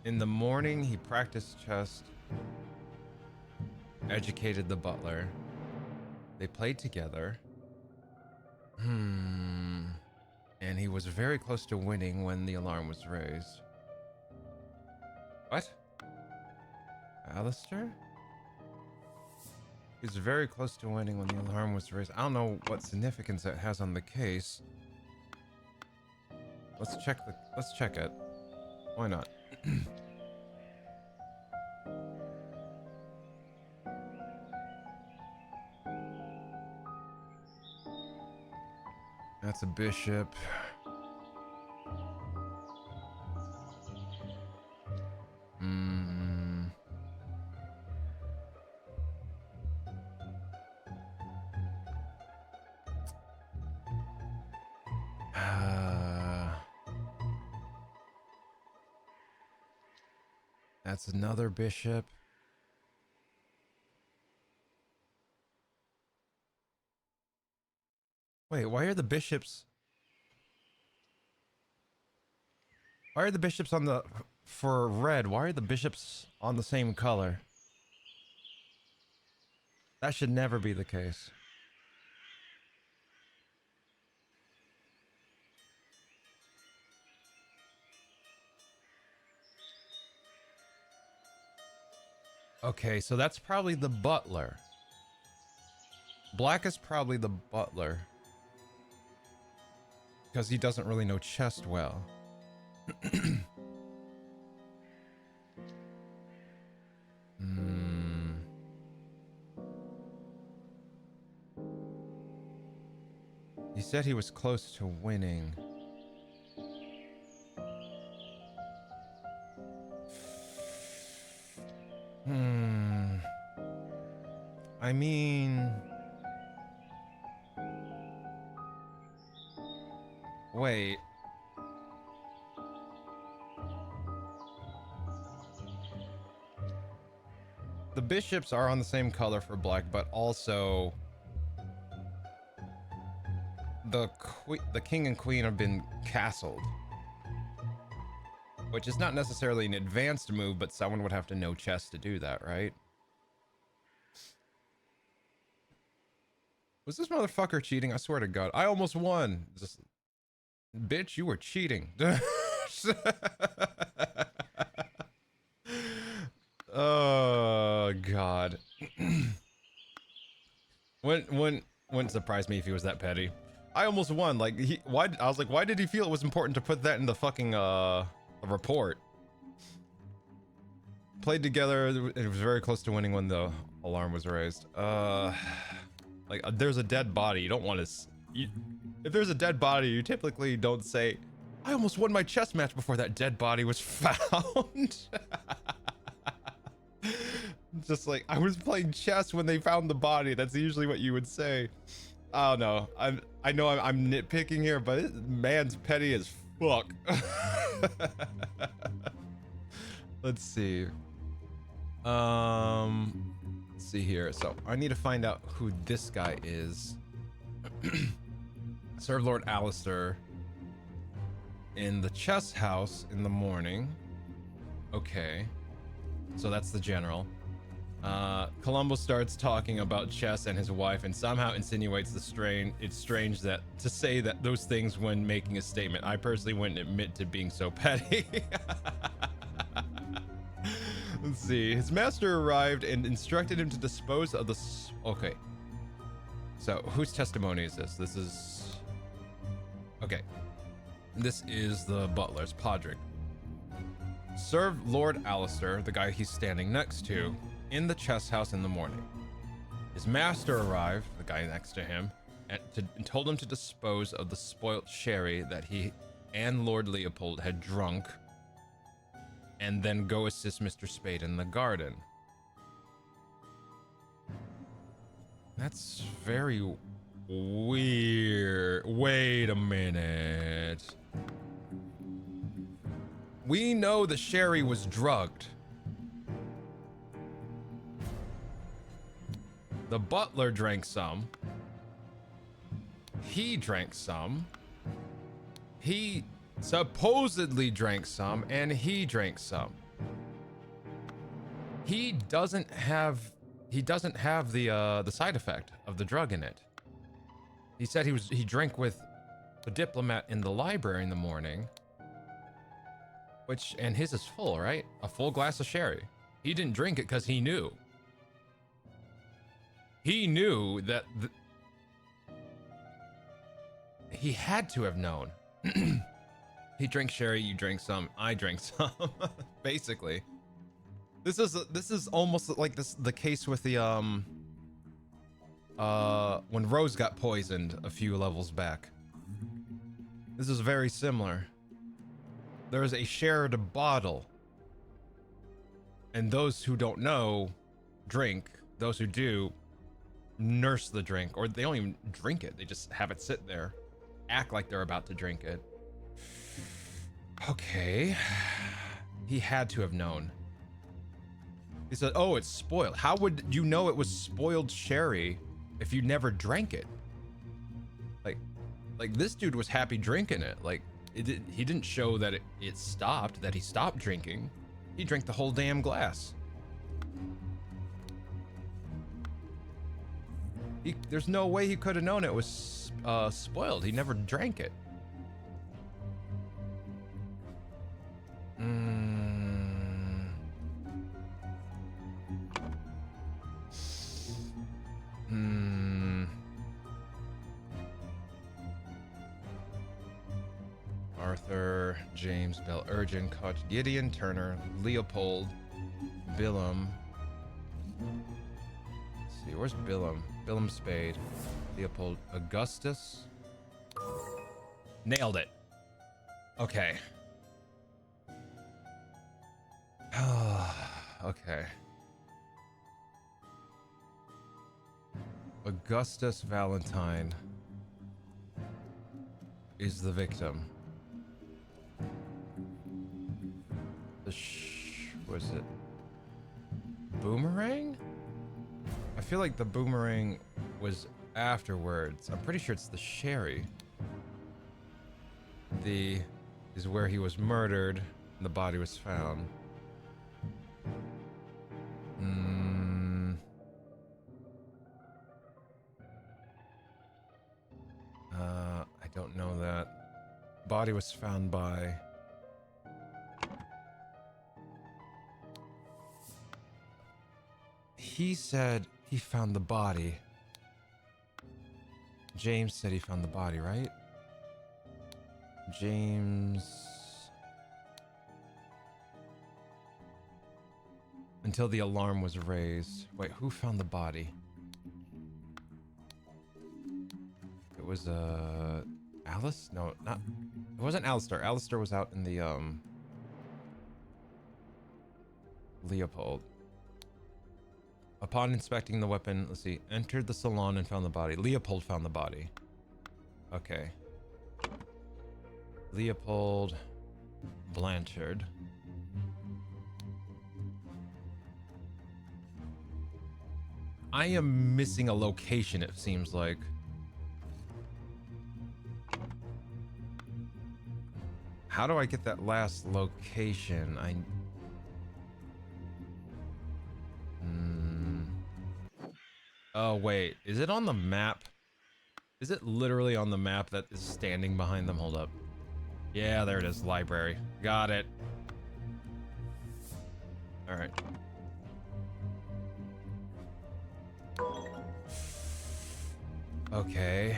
in the morning, he practiced chess, educated the butler. They played together. And he was very close to winning when the alarm was raised. What? Alistair? He was very close to winning when the alarm was raised. I don't know what significance that has on the case. Let's check it. Why not? That's a bishop. That's another bishop. Wait, why are the bishops on the... For red, why are the bishops on the same color? That should never be the case. Okay, so that's probably the butler. Black is probably the butler. Because he doesn't really know chess well. He said he was close to winning. I mean... Wait. The bishops are on the same color for black, but also the king and queen have been castled, which is not necessarily an advanced move, but someone would have to know chess to do that, right? Was this motherfucker cheating? I swear to God, I almost won. Just, bitch, you were cheating. Oh God. Wouldn't surprise me if he was that petty. I almost won. Like I was like, why did he feel it was important to put that in the fucking report? Played together. It was very close to winning when the alarm was raised. Like there's a dead body. You don't want to. If there's a dead body, you typically don't say, "I almost won my chess match before that dead body was found." Just like, I was playing chess when they found the body. That's usually what you would say. I don't know. I know I'm nitpicking here, but man's petty as fuck. Let's see. Let's see here. So I need to find out who this guy is. Serve Lord Alistair in the chess house in the morning. Okay. So that's the general. Columbo starts talking about chess and his wife and somehow insinuates it's strange that to say that those things when making a statement. I personally wouldn't admit to being so petty. Let's see. His master arrived and instructed him to dispose of the... Okay. So, whose testimony is this? This is... Okay. This is the butler's, Podrick. Serve Lord Alistair, the guy he's standing next to, in the chess house in the morning. His master arrived, the guy next to him, and told him to dispose of the spoilt sherry that he and Lord Leopold had drunk, and then go assist Mr. Spade in the garden. That's very weird. Wait a minute. We know that Sherry was drugged. The butler drank some. He drank some. He supposedly drank some, and he drank some. He doesn't have the side effect of the drug in it. He said he drank with the diplomat in the library in the morning. And his is full, right? A full glass of sherry. He didn't drink it because he knew. He knew that he had to have known. He drank sherry, you drank some, I drank some. Basically. This is almost like the case with the when Rose got poisoned a few levels back. This is very similar. There is a shared bottle. And those who don't know drink. Those who do nurse the drink, or they don't even drink it. They just have it sit there, act like they're about to drink it. Okay. He had to have known. He said, oh, it's spoiled. How would you know it was spoiled sherry if you never drank it? Like this dude was happy drinking it. Like he didn't show that it stopped, that he stopped drinking. He drank the whole damn glass. There's no way he could have known it was spoiled. He never drank it. Arthur, James, Bell, Urgent, Koch, Gideon, Turner, Leopold, Billum. Let's see, where's Billum? Billum Spade, Leopold, Augustus. Nailed it. Okay. Okay. Augustus Valentine is the victim? Was it Boomerang? I feel like the Boomerang was afterwards. I'm pretty sure it's the Sherry. Is where he was murdered and the body was found. I don't know that. Body was found by... He said he found the body. James said he found the body, right? James... Until the alarm was raised. Wait, who found the body? It was, Alice? No, not... It wasn't Alistair. Alistair was out in the, Leopold. Upon inspecting the weapon, let's see, entered the salon and found the body. Leopold found the body. Okay. Leopold Blanchard. I am missing a location, it seems like. How do I get that last location? Oh, wait. Is it on the map? Is it literally on the map that is standing behind them? Hold up. Yeah, there it is. Library. Got it. All right. Okay.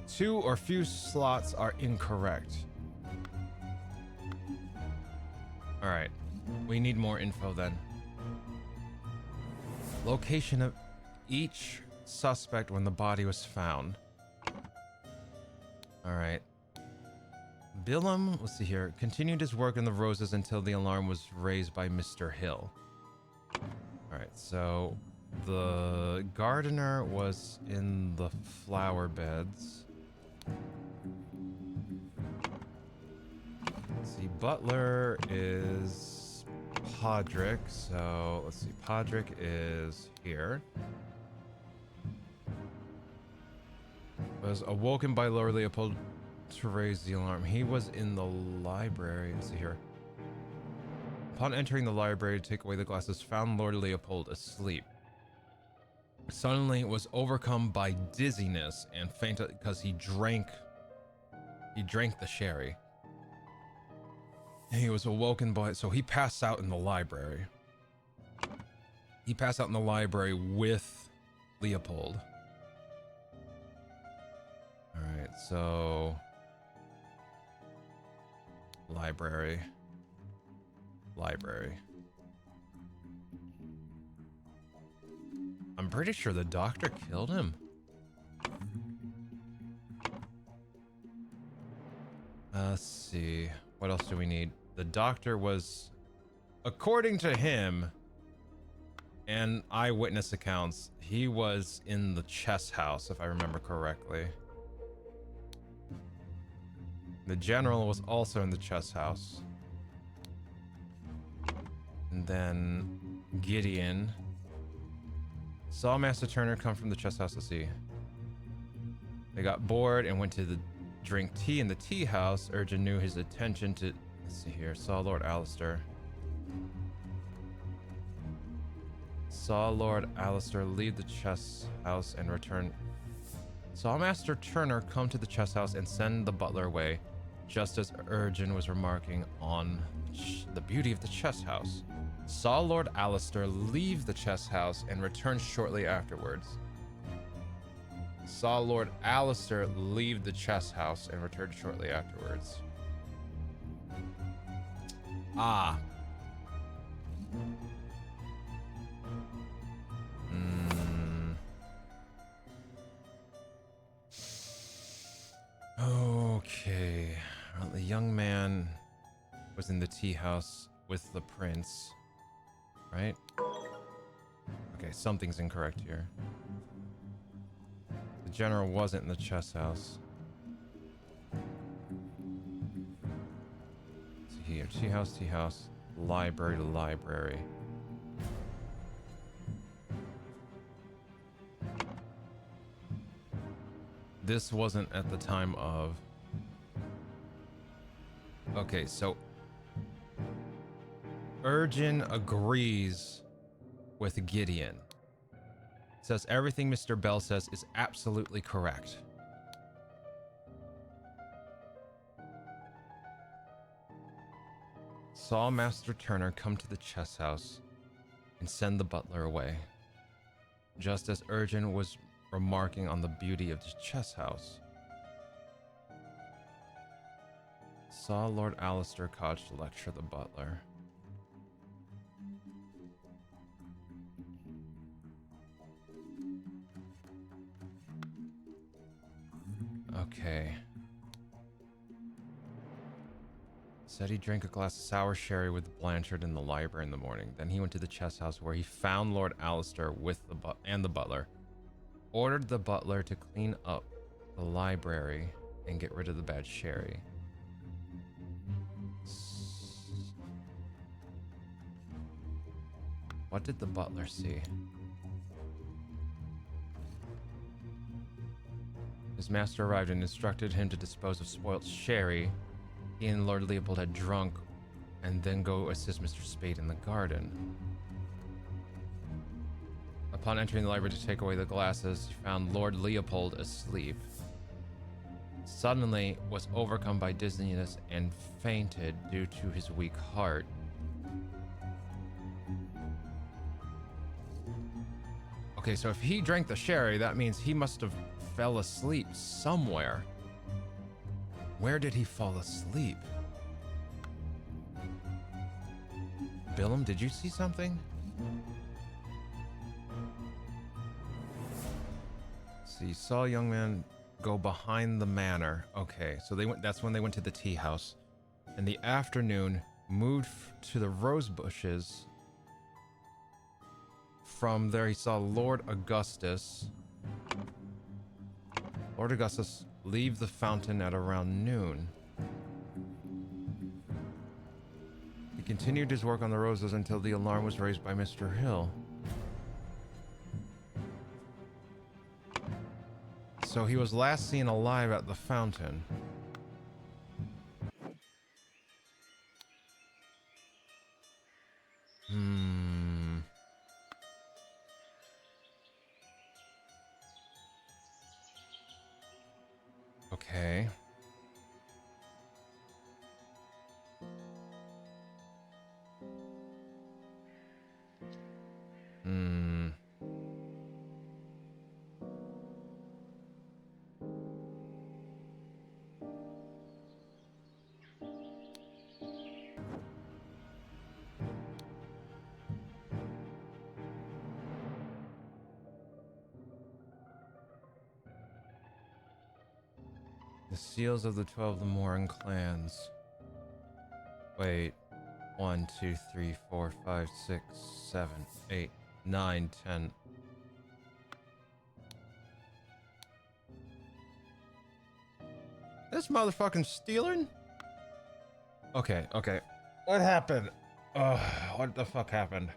Two or few slots are incorrect. All right. We need more info then. Location of each suspect when the body was found. All right. Billum, let's see here, continued his work in the roses until the alarm was raised by Mr. Hill. All right, so the gardener was in the flower beds. Let's see, Butler is Podrick, so let's see, Podrick is here. Was awoken by Lord Leopold to raise the alarm. He was in the library. Let's see here. Upon entering the library to take away the glasses, found Lord Leopold asleep. Suddenly was overcome by dizziness and fainted because he drank the sherry. He was awoken by it, so he passed out in the library. He passed out in the library with Leopold. All right, so library. I'm pretty sure the doctor killed him. Let's see. What else do we need? The doctor was, according to him and eyewitness accounts, he was in the chess house, if I remember correctly. The general was also in the chess house. And then Gideon saw Master Turner come from the chess house to see. They got bored and went to drink tea in the tea house. Urgent knew his attention to, let's see here, saw Lord Alistair leave the chess house and return. Saw Master Turner come to the chess house and send the butler away, just as Urgent was remarking on the beauty of the chess house. Saw Lord Alistair leave the chess house and return shortly afterwards. Saw Lord Alistair leave the chess house and return shortly afterwards. Ah. Okay. Well, the young man was in the tea house with the prince. right? Okay, something's incorrect here. The general wasn't in the chess house. Let's see here. Tea house, library to library. This wasn't at the time of... Okay, so Urgin agrees with Gideon. Says everything Mr. Bell says is absolutely correct. Saw Master Turner come to the chess house and send the butler away, just as Urgin was remarking on the beauty of the chess house. Saw Lord Alistair Koch lecture the butler. Okay. Said he drank a glass of sour sherry with Blanchard in the library in the morning. Then he went to the chess house where he found Lord Alistair with the butler. Ordered the butler to clean up the library and get rid of the bad sherry. What did the butler see? His master arrived and instructed him to dispose of spoilt sherry he and Lord Leopold had drunk, and then go assist Mr. Spade in the garden. Upon entering the library to take away the glasses, he found Lord Leopold asleep. Suddenly was overcome by dizziness and fainted due to his weak heart. Okay, so if he drank the sherry, that means he must have fell asleep somewhere. Where did he fall asleep? Billum, did you see something? See, saw a young man go behind the manor. Okay, so they went. That's when they went to the tea house. In the afternoon, moved to the rose bushes. From there, he saw Lord Augustus. Lord Augustus leave the fountain at around noon. He continued his work on the roses until the alarm was raised by Mr. Hill. So he was last seen alive at the fountain. Okay. The seals of the 12 Lemoran clans. Wait. 1, 2, 3, 4, 5, 6, 7, 8, 9, 10. This motherfucking stealing? Okay, okay. What happened? What the fuck happened?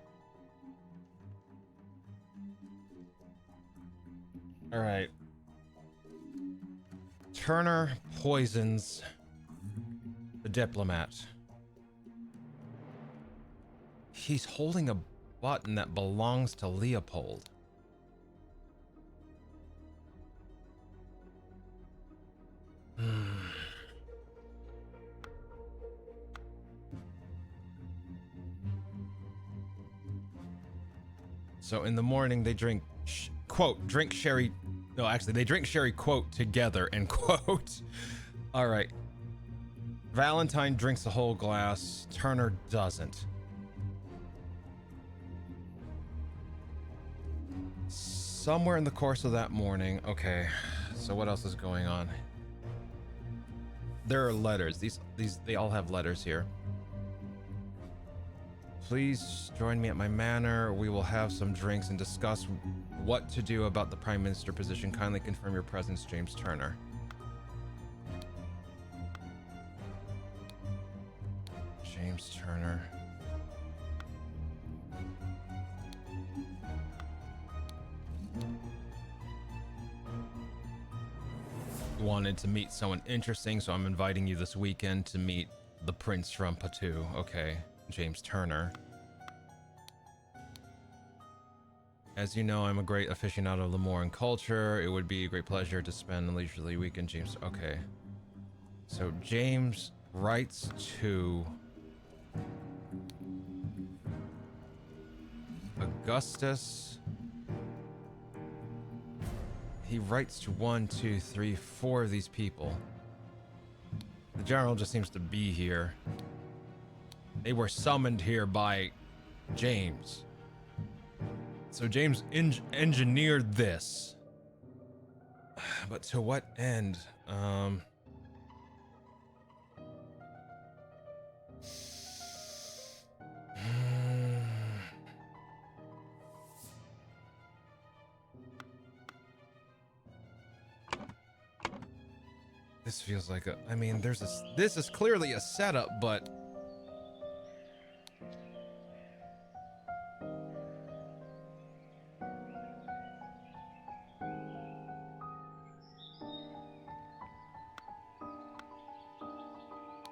Alright. Turner poisons the diplomat. He's holding a button that belongs to Leopold. So in the morning they drink, quote, drink sherry. No, actually they drink sherry, quote, together, end quote. All right. Valentine drinks a whole glass. Turner doesn't. Somewhere in the course of that morning. Okay. So what else is going on? There are letters. These they all have letters here. Please join me at my manor. We will have some drinks and discuss what to do about the Prime Minister position. Kindly confirm your presence, James Turner. James Turner. Wanted to meet someone interesting, so I'm inviting you this weekend to meet the Prince from Patu. Okay, James Turner. As you know, I'm a great aficionado of Lemoran culture. It would be a great pleasure to spend a leisurely weekend, James. Okay. So James writes to Augustus. He writes to 1, 2, 3, 4 of these people. The general just seems to be here. They were summoned here by James. So James engineered this. But to what end? This feels like a, I mean, this is clearly a setup, but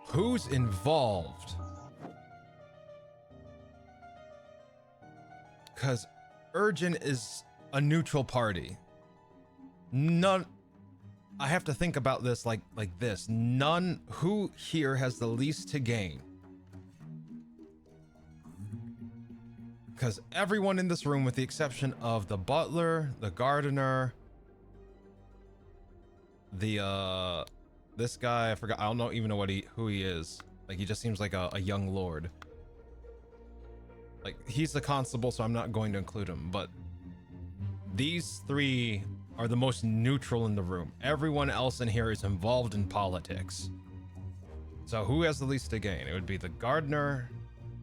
who's involved? Because Urgent is a neutral party. None, I have to think about this like this. None, who here has the least to gain? Because everyone in this room, with the exception of the butler, the gardener, the this guy, I forgot, I don't know even know who he is. Like, he just seems like a young lord. Like, he's the constable, so I'm not going to include him, but these three are the most neutral in the room. Everyone else in here is involved in politics. So who has the least to gain? It would be the gardener,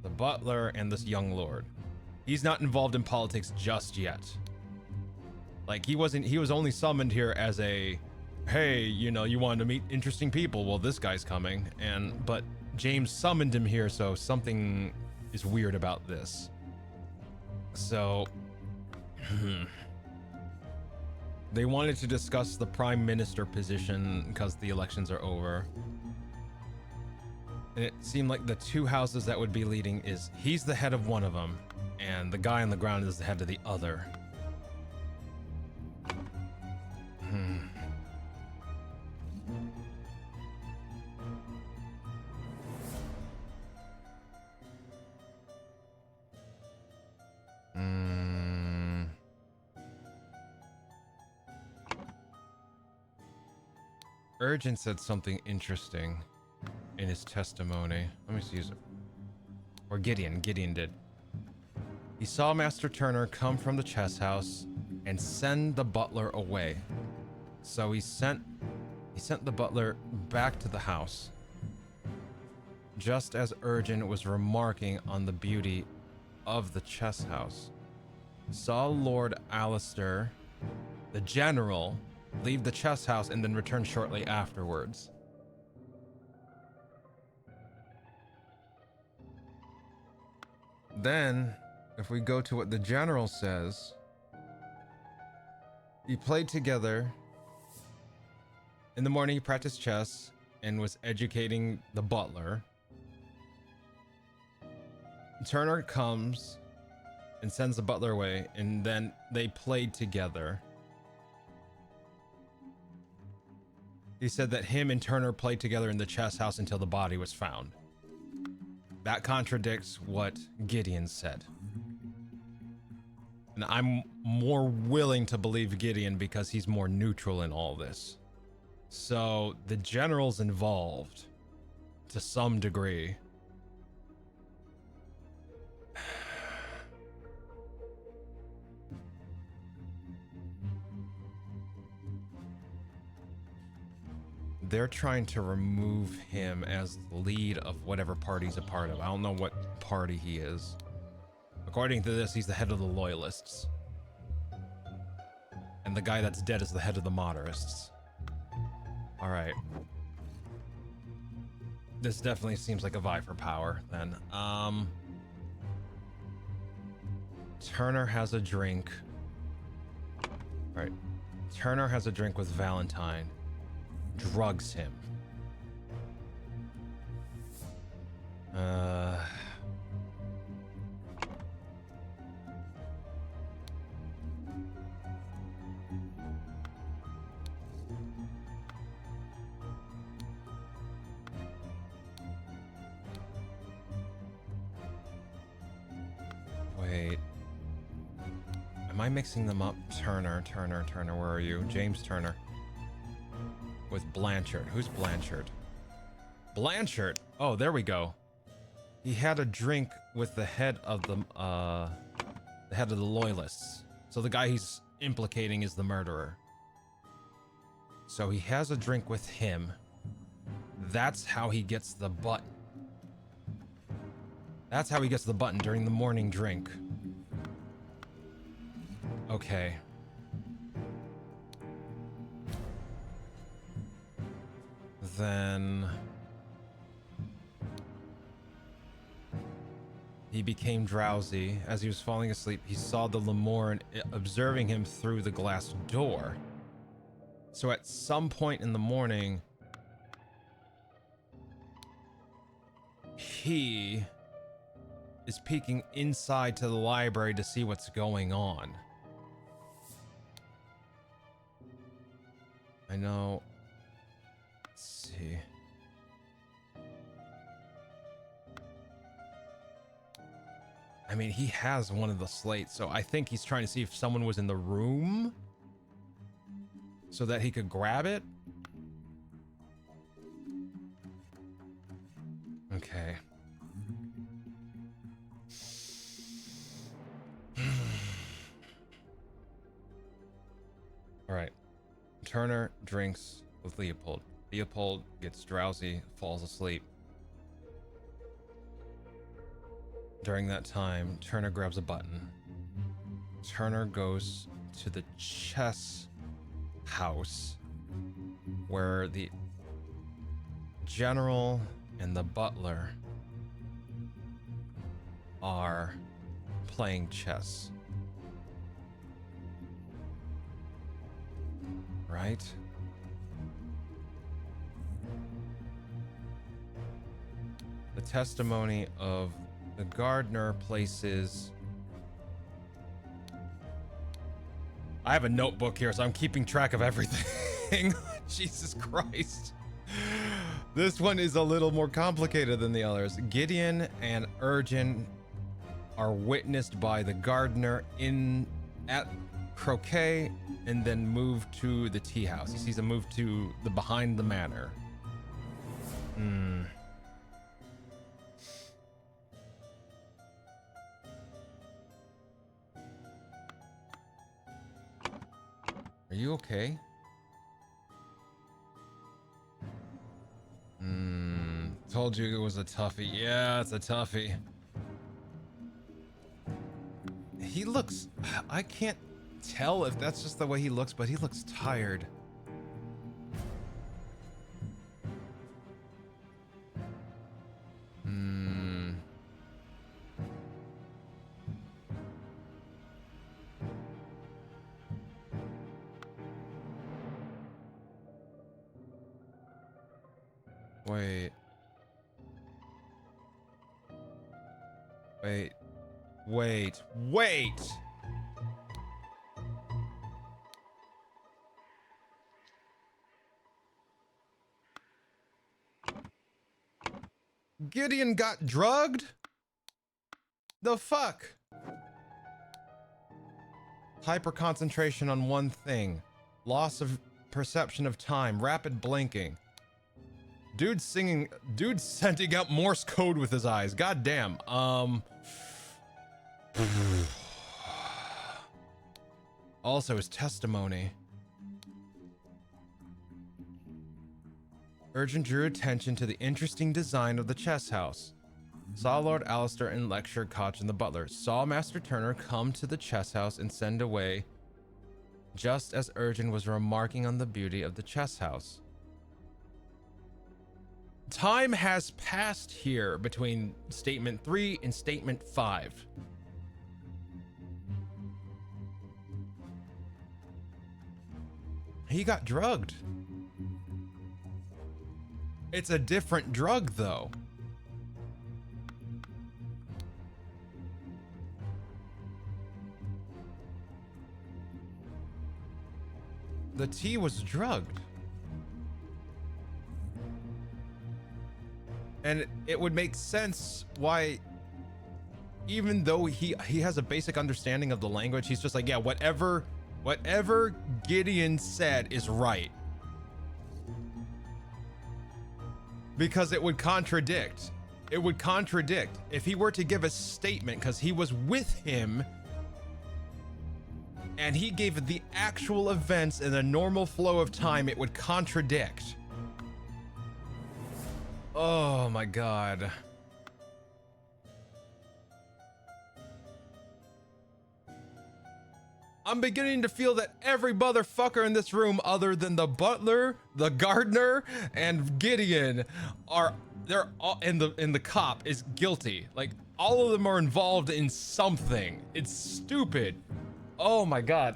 the butler, and this young lord. He's not involved in politics just yet. Like, he was only summoned here as a, hey, you know, you wanted to meet interesting people. Well, this guy's coming. But James summoned him here, so something is weird about this. So, they wanted to discuss the prime minister position because the elections are over. And it seemed like the two houses that would be leading is, he's the head of one of them, and the guy on the ground is the head of the other. Urgent said something interesting in his testimony. Let me see. Or Gideon did. He saw Master Turner come from the chess house and send the butler away. So he sent the butler back to the house. Just as Urgent was remarking on the beauty of the chess house, saw Lord Alistair, the general, leave the chess house and then return shortly afterwards. Then, if we go to what the general says, he played together. In the morning, he practiced chess and was educating the butler. Turner comes and sends the butler away, and then they played together. He said that him and Turner played together in the chess house until the body was found. That contradicts what Gideon said. And I'm more willing to believe Gideon because he's more neutral in all this. So the general's involved to some degree. they're trying to remove him as the lead of whatever party he's a part of. I don't know what party he is. According to this, he's the head of the Loyalists. And the guy that's dead is the head of the Moderists. Alright. This definitely seems like a vie for power, then. Turner has a drink. Alright. Turner has a drink with Valentine. Drugs him. Wait. Am I mixing them up? Turner, where are you? James Turner. With Blanchard. Who's Blanchard? Blanchard! Oh, there we go. He had a drink with the head of the Loyalists. So the guy he's implicating is the murderer. So he has a drink with him. That's how he gets the button. That's how he gets the button during the morning drink. Okay. Then he became drowsy. As he was falling asleep, he saw the Lemorren observing him through the glass door. So at some point in the morning, he is peeking inside to the library to see what's going on. I know. Let's see. I mean, he has one of the slates, so I think he's trying to see if someone was in the room so that he could grab it. Okay. All right. Turner drinks with Leopold. Leopold gets drowsy, falls asleep. During that time, Turner grabs a button. Turner goes to the chess house where the general and the butler are playing chess. Right? The testimony of the gardener places... I have a notebook here, so I'm keeping track of everything. Jesus Christ. This one is a little more complicated than the others. Gideon and Urgin are witnessed by the gardener at croquet and then move to the tea house. He sees a move to the behind the manor. Are you okay? Told you it was a toughie. Yeah, it's a toughie. He looks... I can't tell if that's just the way he looks, but he looks tired. Wait. Wait. Wait. Wait! Gideon got drugged? The fuck? Hyper concentration on one thing. Loss of perception of time. Rapid blinking. Dude's sending out Morse code with his eyes. God damn. Also his testimony. Urgent drew attention to the interesting design of the chess house. Saw Lord Alistair and lecture Koch and the butler. Saw Master Turner come to the chess house and send away just as Urgent was remarking on the beauty of the chess house. Time has passed here between statement 3 and statement 5. He got drugged. It's a different drug, though. The tea was drugged. And it would make sense why, even though he has a basic understanding of the language, he's just like, yeah, whatever Gideon said is right. Because it would contradict. It would contradict if he were to give a statement, because he was with him and he gave the actual events in a normal flow of time, it would contradict. Oh my God. I'm beginning to feel that every motherfucker in this room, other than the butler, the gardener, and Gideon, they're all, and the cop is guilty. Like, all of them are involved in something. It's stupid. Oh my God.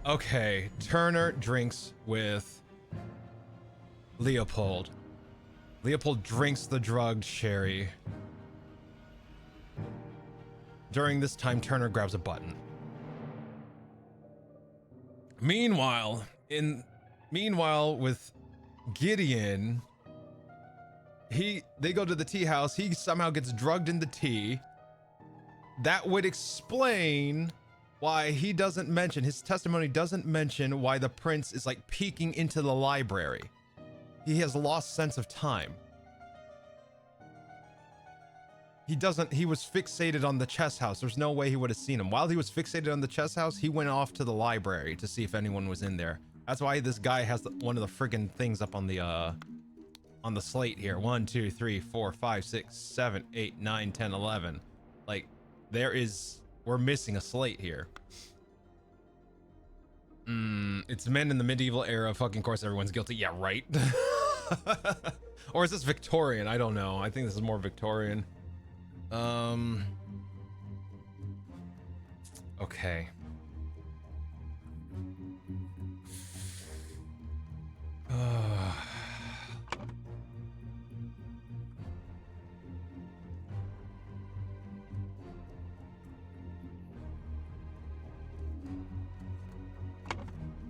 Okay, Turner drinks with Leopold. Leopold drinks the drugged sherry. During this time, Turner grabs a button. Meanwhile, with Gideon, they go to the tea house. He somehow gets drugged in the tea. That would explain why he doesn't mention, his testimony doesn't mention why the prince is like peeking into the library. He has lost sense of time. He was fixated on the chess house. There's no way he would have seen him. While he was fixated on the chess house, he went off to the library to see if anyone was in there. That's why this guy has one of the friggin' things up on the slate here. 1, 2, 3, 4, 5, 6, 7, 8, 9, 10, 11. Like, we're missing a slate here. It's men in the medieval era. Fucking course everyone's guilty. Yeah, right. Or is this Victorian? I don't know. I think this is more Victorian. Okay.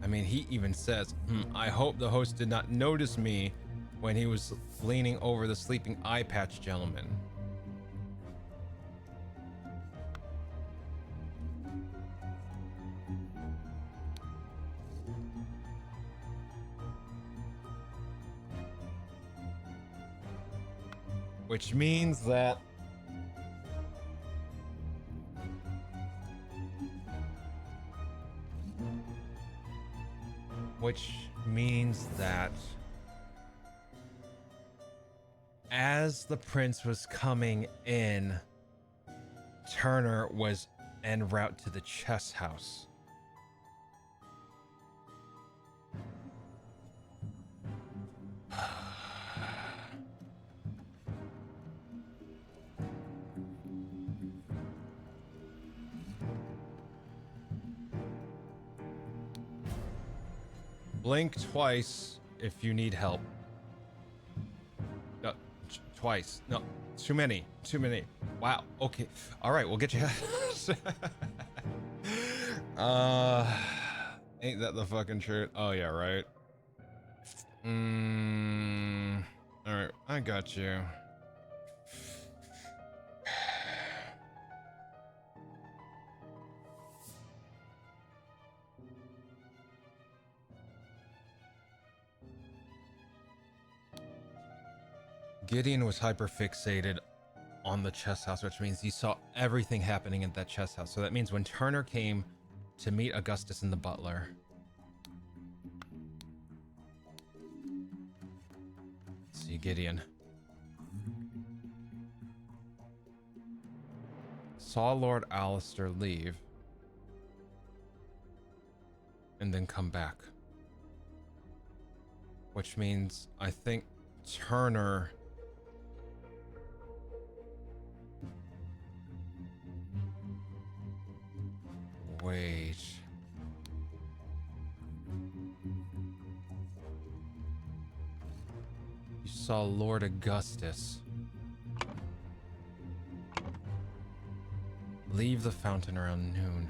I mean, he even says, I hope the host did not notice me when he was leaning over the sleeping eye patch gentleman. Which means that as the prince was coming in, Turner was en route to the chess house. Blink twice if you need help. No, twice. No, too many. Too many. Wow. Okay. All right, we'll get you. Ain't that the fucking truth? Oh yeah, right. All right, I got you. Gideon was hyperfixated on the chess house, which means he saw everything happening at that chess house. So that means when Turner came to meet Augustus and the butler, see Gideon. Saw Lord Alistair leave. And then come back. Which means I think Turner... Wait... You saw Lord Augustus leave the fountain around noon.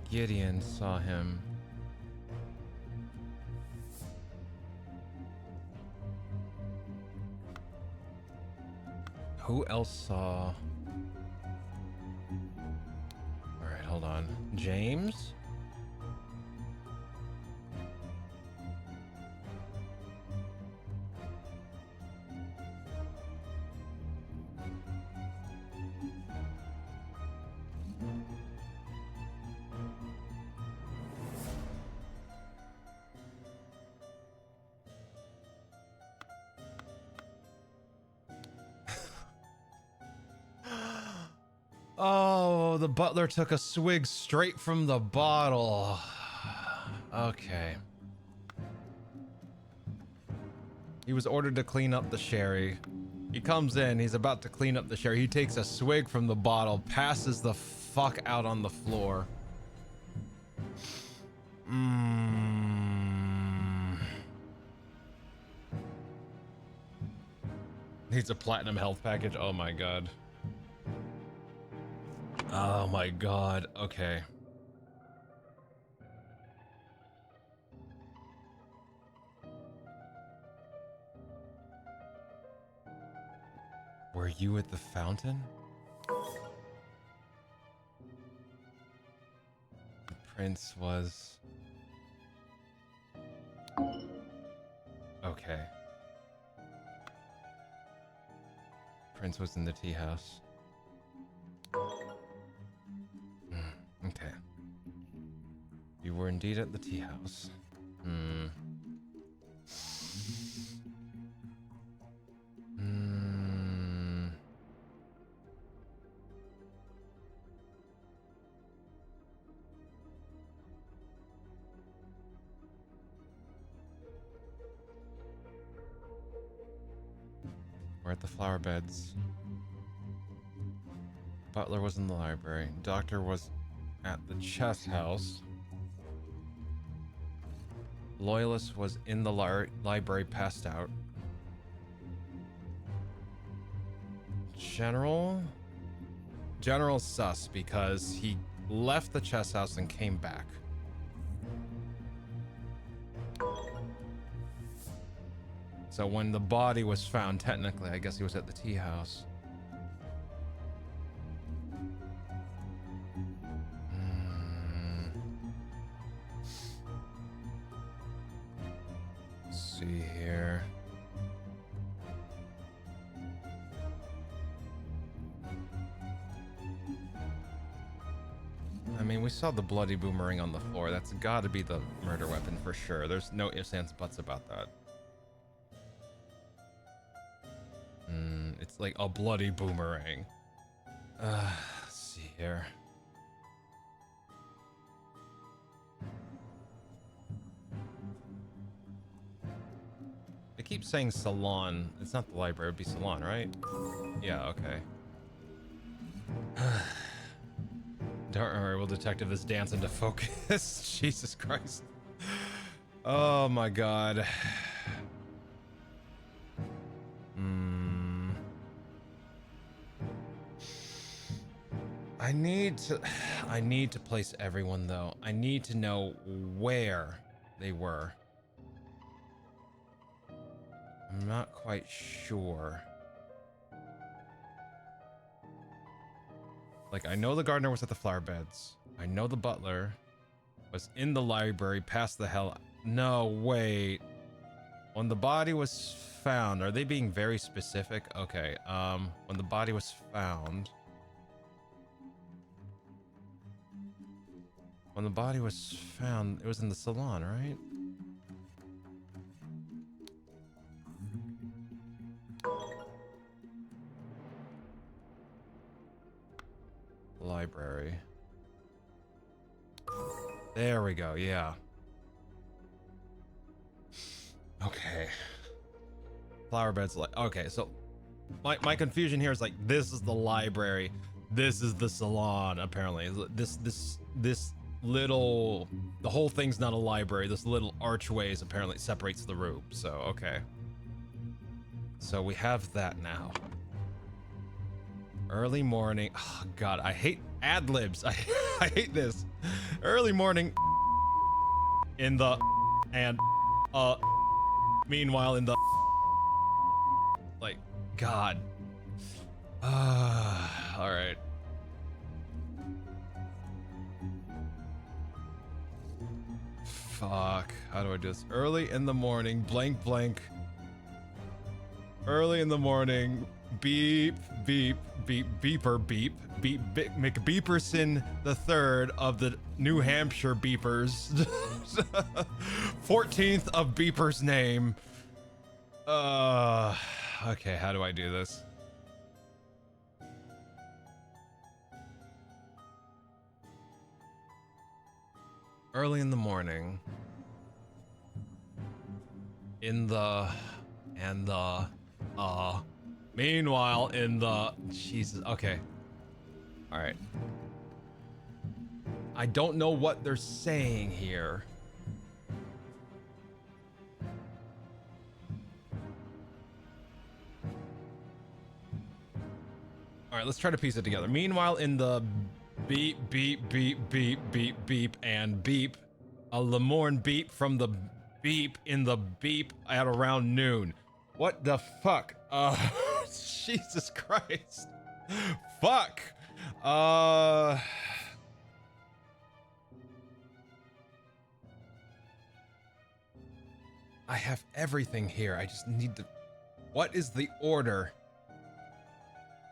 Gideon saw him. Who else saw? All right, hold on. James? Oh, the butler took a swig straight from the bottle. Okay. He was ordered to clean up the sherry. He comes in, he's about to clean up the sherry. He takes a swig from the bottle, passes the fuck out on the floor. Needs a platinum health package. Oh my god. Oh my god. Okay. Were you at the fountain? The prince was... Okay. Prince was in the tea house. Okay. You were indeed at the tea house. We're at the flower beds. Butler was in the library. Doctor was at the chess house. Loyalist was in the library, passed out. General's sus because he left the chess house and came back. So when the body was found, technically, I guess he was at the tea house. Let's see here. I mean, we saw the bloody boomerang on the floor. That's got to be the murder weapon for sure. There's no ifs, ands, buts about that. It's like a bloody boomerang. Let's see here. They keep saying salon. It's not the library, it'd be salon, right? Yeah, okay. Don't worry, we'll detective this dance into focus. Jesus Christ. Oh my god. I need to place everyone though. I need to know where they were. I'm not quite sure. Like, I know the gardener was at the flower beds. I know the butler was in the library, passed the hell. No, wait. When the body was found, are they being very specific? Okay, when the body was found. When the body was found, it was in the salon, right? library. There we go, yeah. Okay. Flower beds, like, okay, so my confusion here is like, this is the library, this is the salon, apparently. This little, the whole thing's not a library. This little archways apparently separates the room, so okay. So we have that now. Early morning, oh god, I hate ad-libs. I hate this. Early morning in the, and meanwhile in the, like, god. All right. Fuck, how do I do this? Early in the morning, blank blank. Early in the morning, beep beep beep beeper beep beep McBeeperson the third of the New Hampshire Beepers. 14th of Beeper's name. Okay, how do I do this? Early in the morning. In the, and the, meanwhile in the, Jesus, okay. All right. I don't know what they're saying here. All right, let's try to piece it together. Meanwhile, in the beep, beep, beep, beep, beep, beep, and beep, a Lemorne beep from the beep in the beep at around noon. What the fuck? Jesus Christ. Fuck. I have everything here. I just need to. What is the order?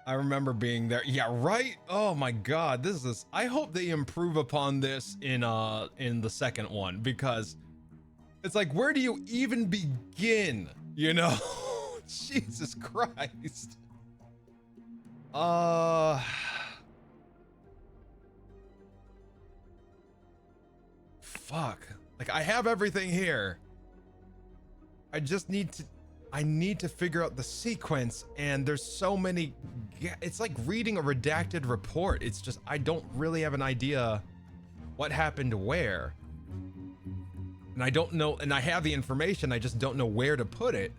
I remember being there. Yeah, right? Oh my god, this is, I hope they improve upon this in the second one, because it's like, where do you even begin? You know? Jesus Christ. Fuck. Like, I have everything here. I just need to, I need to figure out the sequence, and there's so many, it's like reading a redacted report. It's just, I don't really have an idea what happened where. And I don't know, and I have the information, I just don't know where to put it.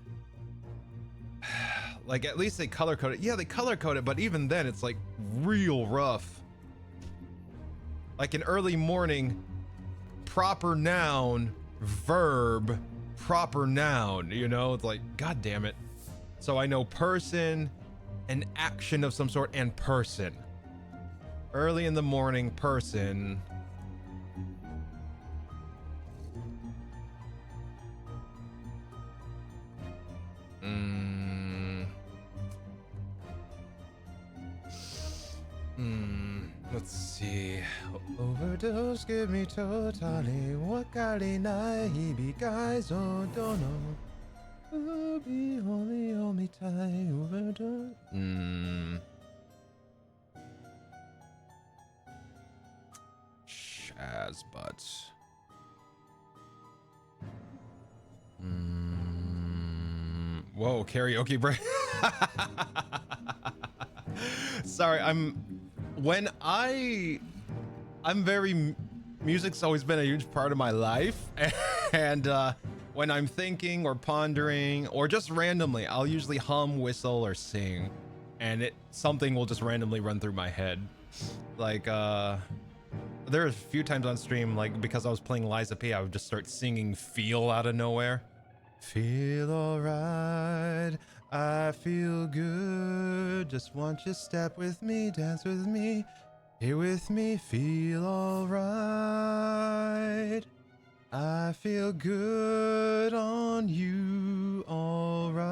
Like, at least they color code it. Yeah, they color code it, but even then it's like real rough. Like an early morning, proper noun, verb, proper noun, you know? It's like, god damn it. So I know person, an action of some sort, and person. Early in the morning, person. Let's see. Overdose, give me totally. Wakari nai hibikai zo dono. Ubi homi homi tai overdose. Shaz butts. Whoa, karaoke break. Sorry, I'm very, music's always been a huge part of my life. And when I'm thinking or pondering or just randomly, I'll usually hum, whistle, or sing. And something will just randomly run through my head. Like, there are a few times on stream, like, because I was playing Liza P, I would just start singing Feel out of nowhere. Feel alright, I feel good. Just want you to step with me, dance with me, here with me. Feel alright, I feel good on you, alright.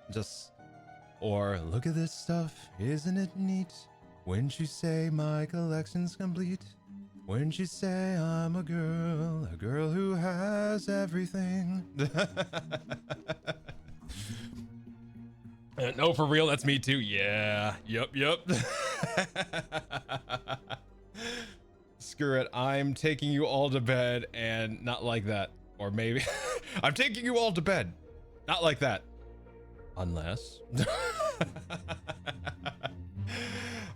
Just, or look at this stuff, isn't it neat? Wouldn't you say my collection's complete? Wouldn't you say I'm a girl who has everything? No, for real, that's me too. Yeah. Yep. Screw it. I'm taking you all to bed and not like that. Or maybe I'm taking you all to bed. Not like that. Unless.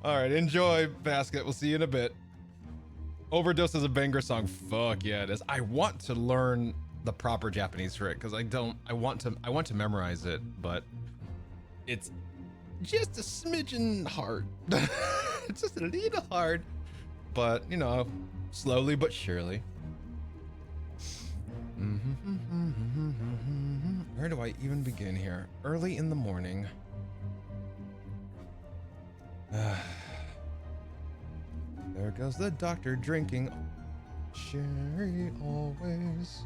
All right, enjoy, Basket. We'll see you in a bit. Overdose is a banger song. Fuck yeah, it is. I want to learn the proper Japanese for it because I want to memorize it, but it's just a smidgen hard. It's just a little hard, but you know, slowly but surely. Where do I even begin here? Early in the morning. There goes the doctor drinking sherry always.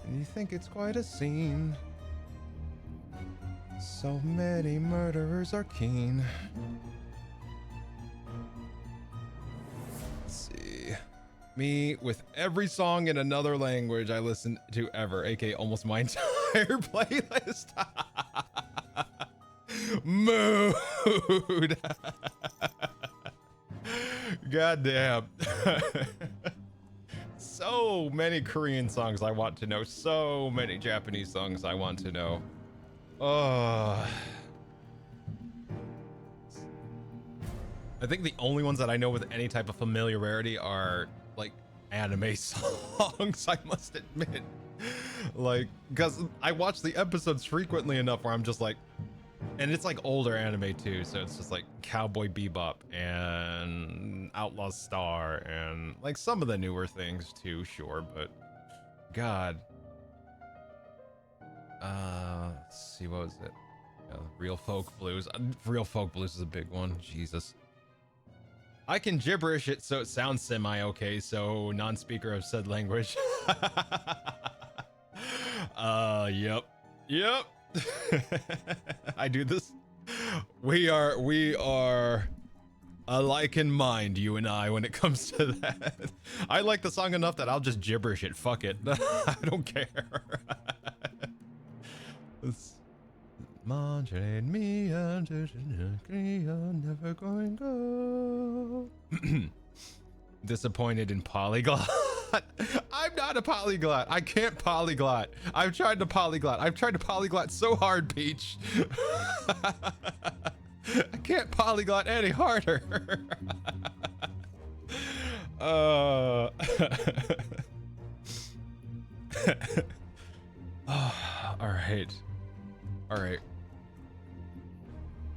And you think it's quite a scene. So many murderers are keen. Let's see. Me with every song in another language I listen to ever, aka almost my entire playlist. Mood. God damn. So many Korean songs I want to know. So many Japanese songs I want to know. Oh. I think the only ones that I know with any type of familiarity are like anime songs, I must admit. Like, because I watch the episodes frequently enough where I'm just like, and it's like older anime too, so it's just like Cowboy Bebop and Outlaw Star and like some of the newer things too, sure, but God. Let's see, what was it? Real Folk Blues. Real Folk Blues is a big one. Jesus. I can gibberish it so it sounds semi-okay, so non-speaker of said language. Yep. I do this. We are alike in mind, you and I, when it comes to that. I like the song enough that I'll just gibberish it. Fuck it. I don't care. Me never going go. Disappointed in polyglot. I'm not a polyglot. I can't polyglot. I've tried to polyglot. I've tried to polyglot so hard, Peach. I can't polyglot any harder. All right.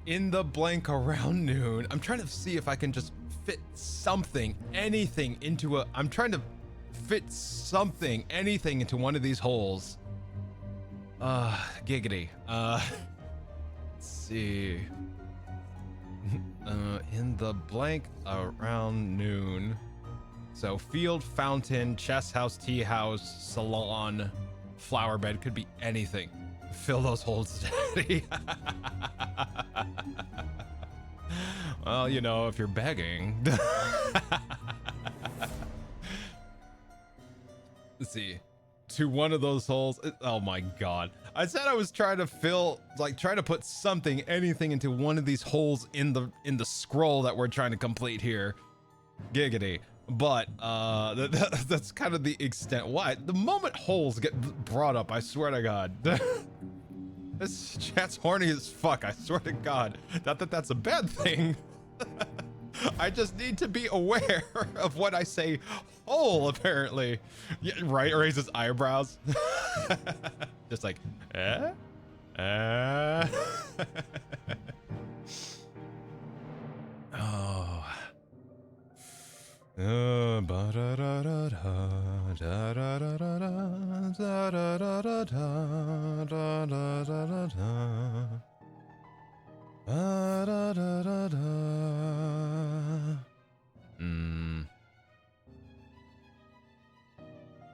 In the blank around noon, I'm trying to see if I can just fit something, anything into a, I'm trying to fit something, anything into one of these holes. Giggity. Let's see. In the blank around noon. So field, fountain, chest house, tea house, salon, flower bed, could be anything. Fill those holes, Daddy. Well, you know, if you're begging. Let's see. To one of those holes. Oh my God. I said I was trying to fill, like trying to put something, anything into one of these holes in the scroll that we're trying to complete here. Giggity. But that's kind of the extent. Why? The moment holes get brought up, I swear to God. This chat's horny as fuck, I swear to God. Not that that's a bad thing. I just need to be aware of what I say hole, apparently. Yeah, right, raises eyebrows. Just like, Oh.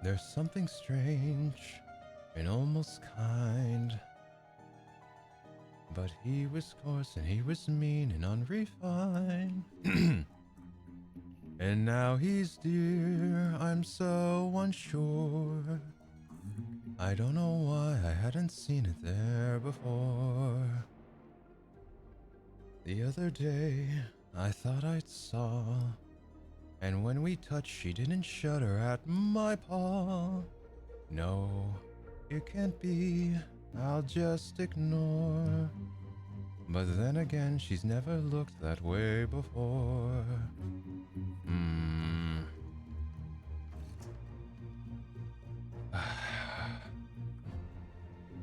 There's something strange and almost kind, but he was coarse and he was mean and unrefined. And now he's dear, I'm so unsure. I don't know why I hadn't seen it there before. The other day, I thought I saw, and when we touched, she didn't shudder at my paw. No, it can't be, I'll just ignore. But then again, she's never looked that way before.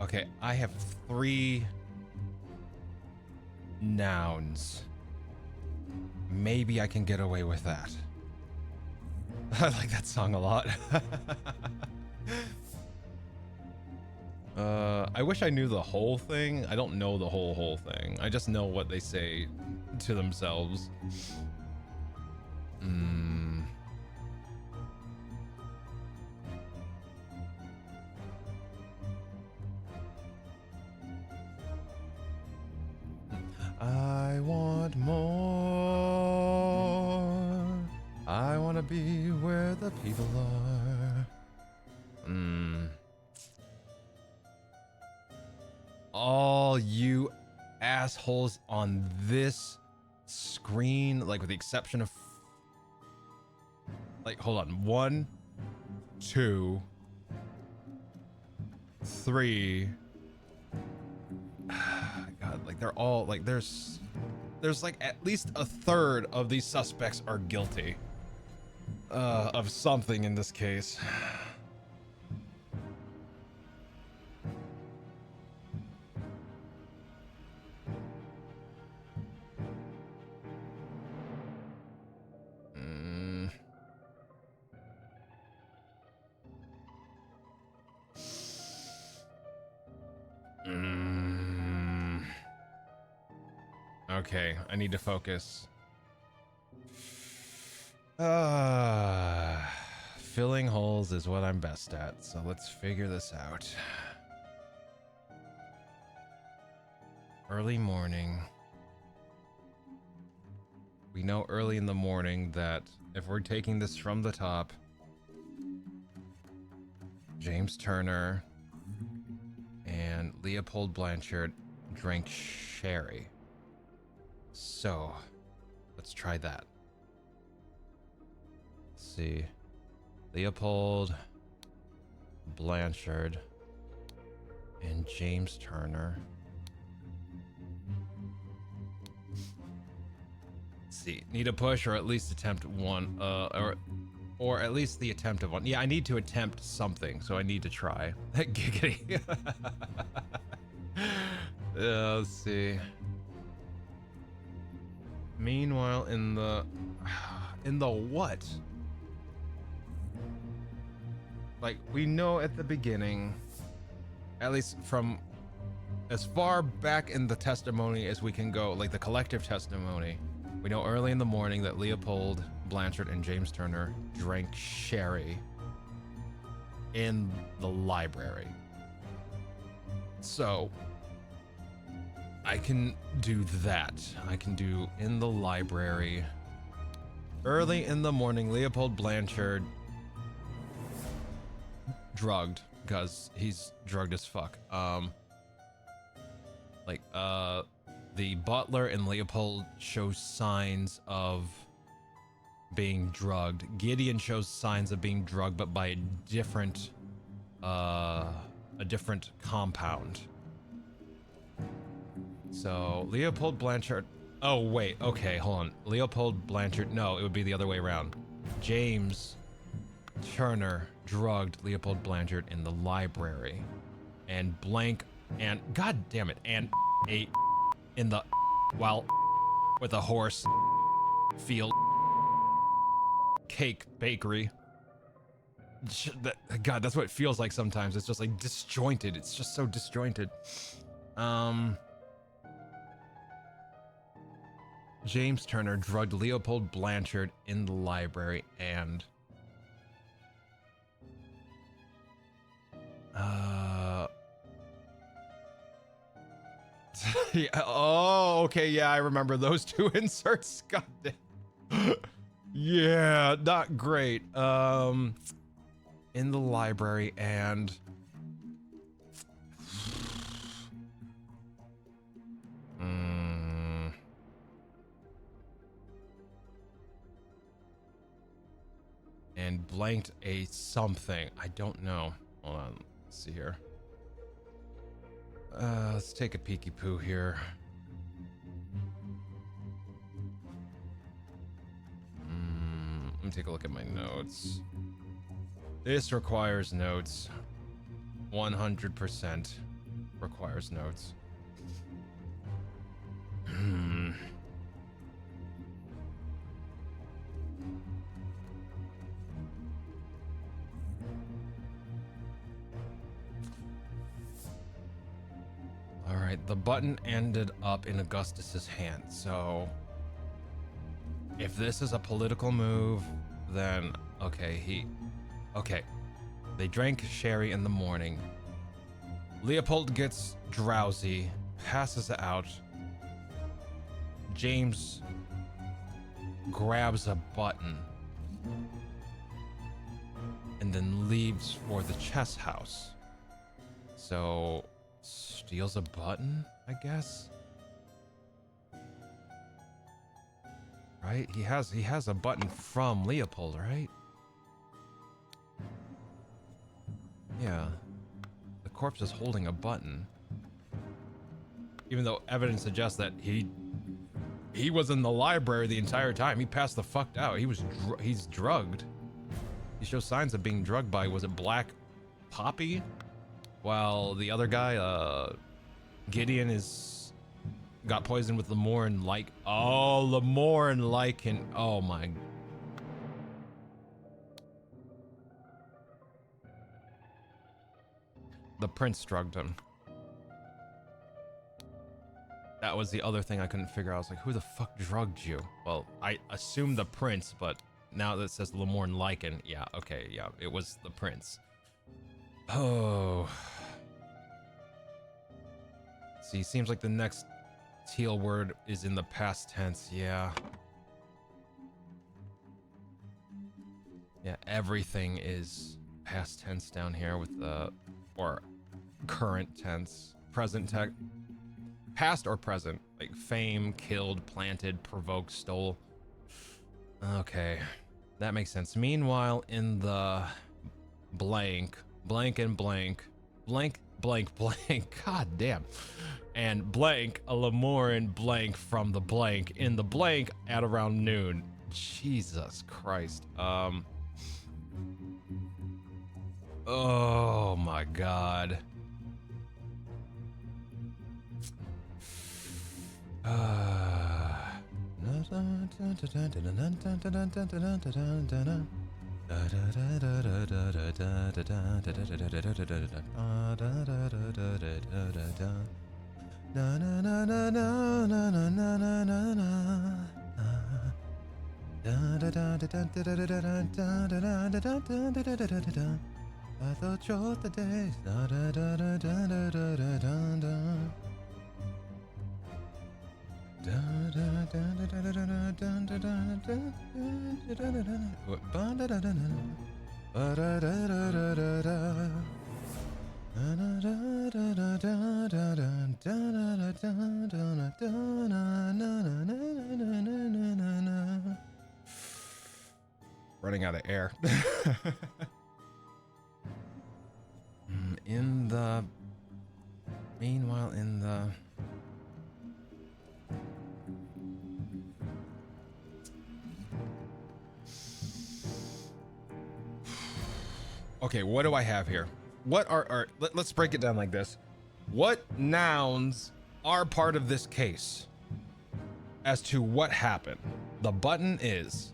Okay, I have 3 nouns. Maybe I can get away with that. I like that song a lot. I wish I knew the whole thing. I don't know the whole thing. I just know what they say to themselves. I want more. I want to be where the people are. All you assholes on this screen, like with the exception of, like, hold on, 1, 2, 3. God, like they're all like there's like at least a third of these suspects are guilty of something in this case. Okay, I need to focus. Filling holes is what I'm best at, so let's figure this out. Early morning. We know early in the morning that if we're taking this from the top, James Turner and Leopold Blanchard drank sherry. So, let's try that. Let's see. Leopold Blanchard and James Turner. Let's see. Need a push or at least attempt one, or at least the attempt of one. Yeah, I need to attempt something, so I need to try. Giggity. Let's see. Meanwhile, in the what? Like, we know at the beginning, at least from as far back in the testimony as we can go, like the collective testimony, we know early in the morning that Leopold Blanchard and James Turner drank sherry in the library. So I can do that. I can do in the library. Early in the morning, Leopold Blanchard drugged, because he's drugged as fuck. The butler and Leopold shows signs of being drugged. Gideon shows signs of being drugged, but by a different compound. So Leopold Blanchard. Oh wait, okay, hold on. Leopold Blanchard. No, it would be the other way around. James Turner drugged Leopold Blanchard in the library, and god damn it, and ate in the while with a horse field cake bakery. God, that's what it feels like sometimes. It's just like disjointed. It's just so disjointed. James Turner drugged Leopold Blanchard in the library and yeah, oh, okay, yeah, I remember those two inserts. God damn. Yeah, not great. In the library and and blanked a something. I don't know. Hold on. Let's see here. Let's take a peeky poo here. Let me take a look at my notes. This requires notes. 100% requires notes. All right, the button ended up in Augustus's hand. So if this is a political move, then okay, they drank sherry in the morning. Leopold gets drowsy, passes out. James grabs a button and then leaves for the chess house. So steals a button, I guess. Right? He has a button from Leopold, right? Yeah. The corpse is holding a button. Even though evidence suggests that he was in the library the entire time. He passed the fuck out. He's drugged. He shows signs of being drugged by, was it Black Poppy? While the other guy, Gideon, got poisoned with Lemorne like. Oh, Lemorne lichen. Oh my. The prince drugged him. That was the other thing I couldn't figure out. I was like, who the fuck drugged you? Well, I assumed the prince, but now that it says Lemorne lichen, yeah, okay, yeah, it was the prince. Oh. See, seems like the next teal word is in the past tense, yeah. Yeah, everything is past tense down here with the, or current tense, present tense. Past or present, like fame, killed, planted, provoked, stole. Okay, that makes sense. Meanwhile, in the blank, and blank, god damn, and blank, a Lemorne blank from the blank, in the blank at around noon. Jesus Christ. Oh my god. Running out of air. Meanwhile, in the okay, what do I have here? What are let's break it down like this. What nouns are part of this case as to what happened? The button is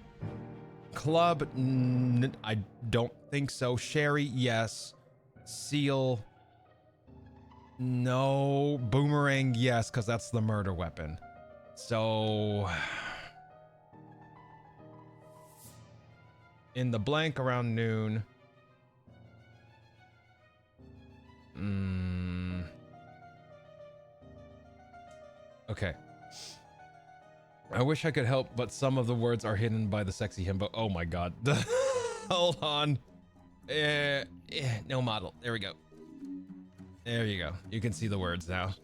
club, I don't think so. Sherry, yes. Seal, no. Boomerang, yes, because that's the murder weapon. So in the blank around noon. Okay. I wish I could help, but some of the words are hidden by the sexy himbo. Oh my god. Hold on. No model. There we go. There you go. You can see the words now.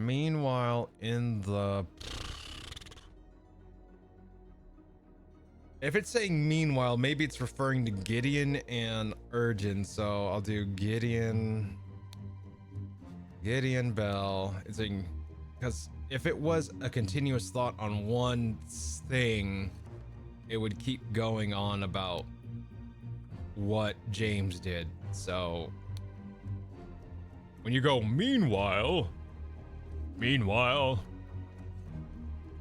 Meanwhile, in the... If it's saying meanwhile, maybe it's referring to Gideon and Urgent. So I'll do Gideon Bell. It's saying, because if it was a continuous thought on one thing, it would keep going on about what James did. So when you go meanwhile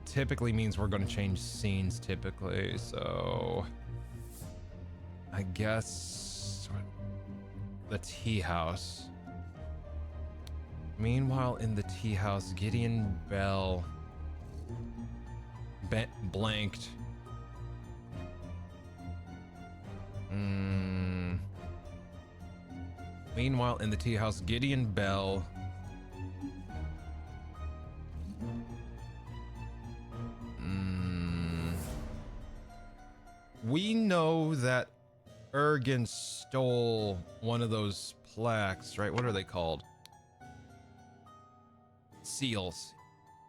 typically means we're going to change scenes typically. So I guess the tea house. Meanwhile in the tea house, Gideon Bell blanked. Meanwhile in the tea house, Gideon Bell we know that Ergen stole one of those plaques, right? What are they called? Seals.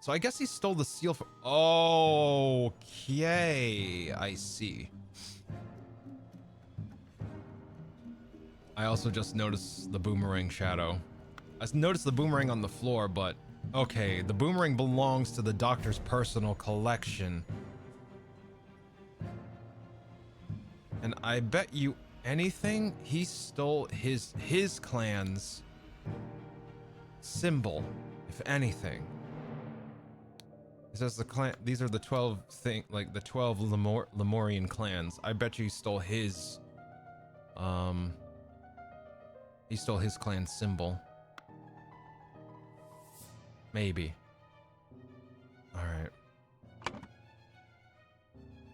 So I guess he stole the seal from... Okay, I see. I also just noticed the boomerang shadow. I noticed the boomerang on the floor, but... Okay, the boomerang belongs to the doctor's personal collection. And I bet you anything, he stole his clan's symbol, if anything. It says the clan, these are the 12 like the 12 Lemurian clans. I bet you he stole his clan's symbol. Maybe. All right.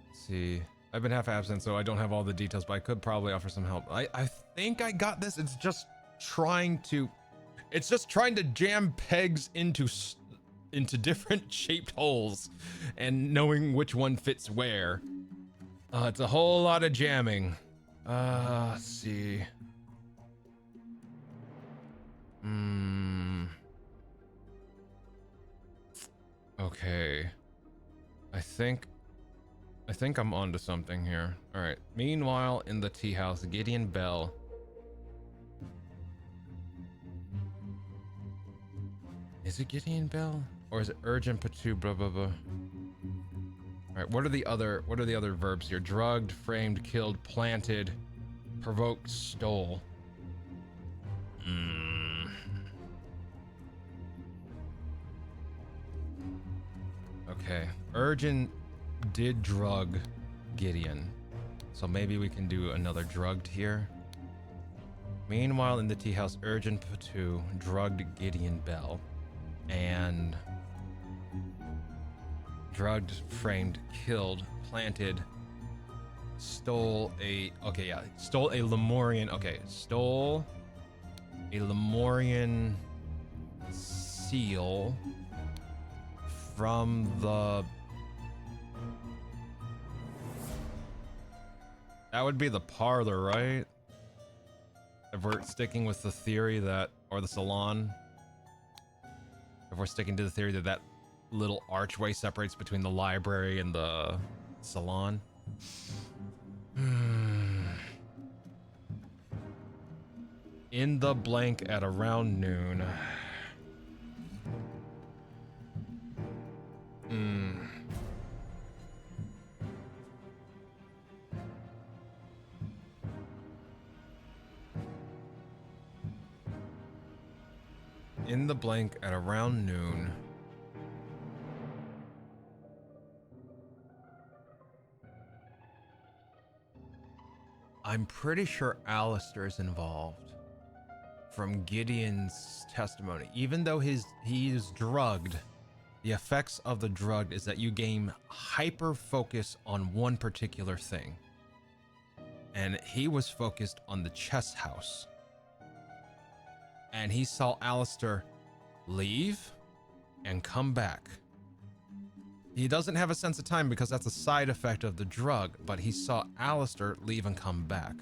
Let's see. I've been half absent, so I don't have all the details, but I could probably offer some help. I think I got this. It's just trying to jam pegs into different shaped holes and knowing which one fits where. It's a whole lot of jamming. Let's see. Okay. I think I'm onto something here. All right. Meanwhile, in the tea house, Gideon Bell. Is it Gideon Bell or is it Urgent Patu? Blah blah blah. All right. What are the other verbs here? Drugged, framed, killed, planted, provoked, stole. Okay. Urgent did drug Gideon, so maybe we can do another drugged here. Meanwhile in the tea house, Urgent Patu drugged Gideon Bell and drugged, framed, killed, planted, stole a Lemurian. Okay, stole a Lemurian seal from the... That would be the parlor, right? If we're sticking with the theory that, or the salon. If we're sticking to the theory that that little archway separates between the library and the salon. In the blank at around noon. In the blank at around noon. I'm pretty sure Alistair is involved from Gideon's testimony. Even though he is drugged, the effects of the drug is that you gain hyper focus on one particular thing. And he was focused on the chess house. And he saw Alistair leave and come back. He doesn't have a sense of time because that's a side effect of the drug, but he saw Alistair leave and come back.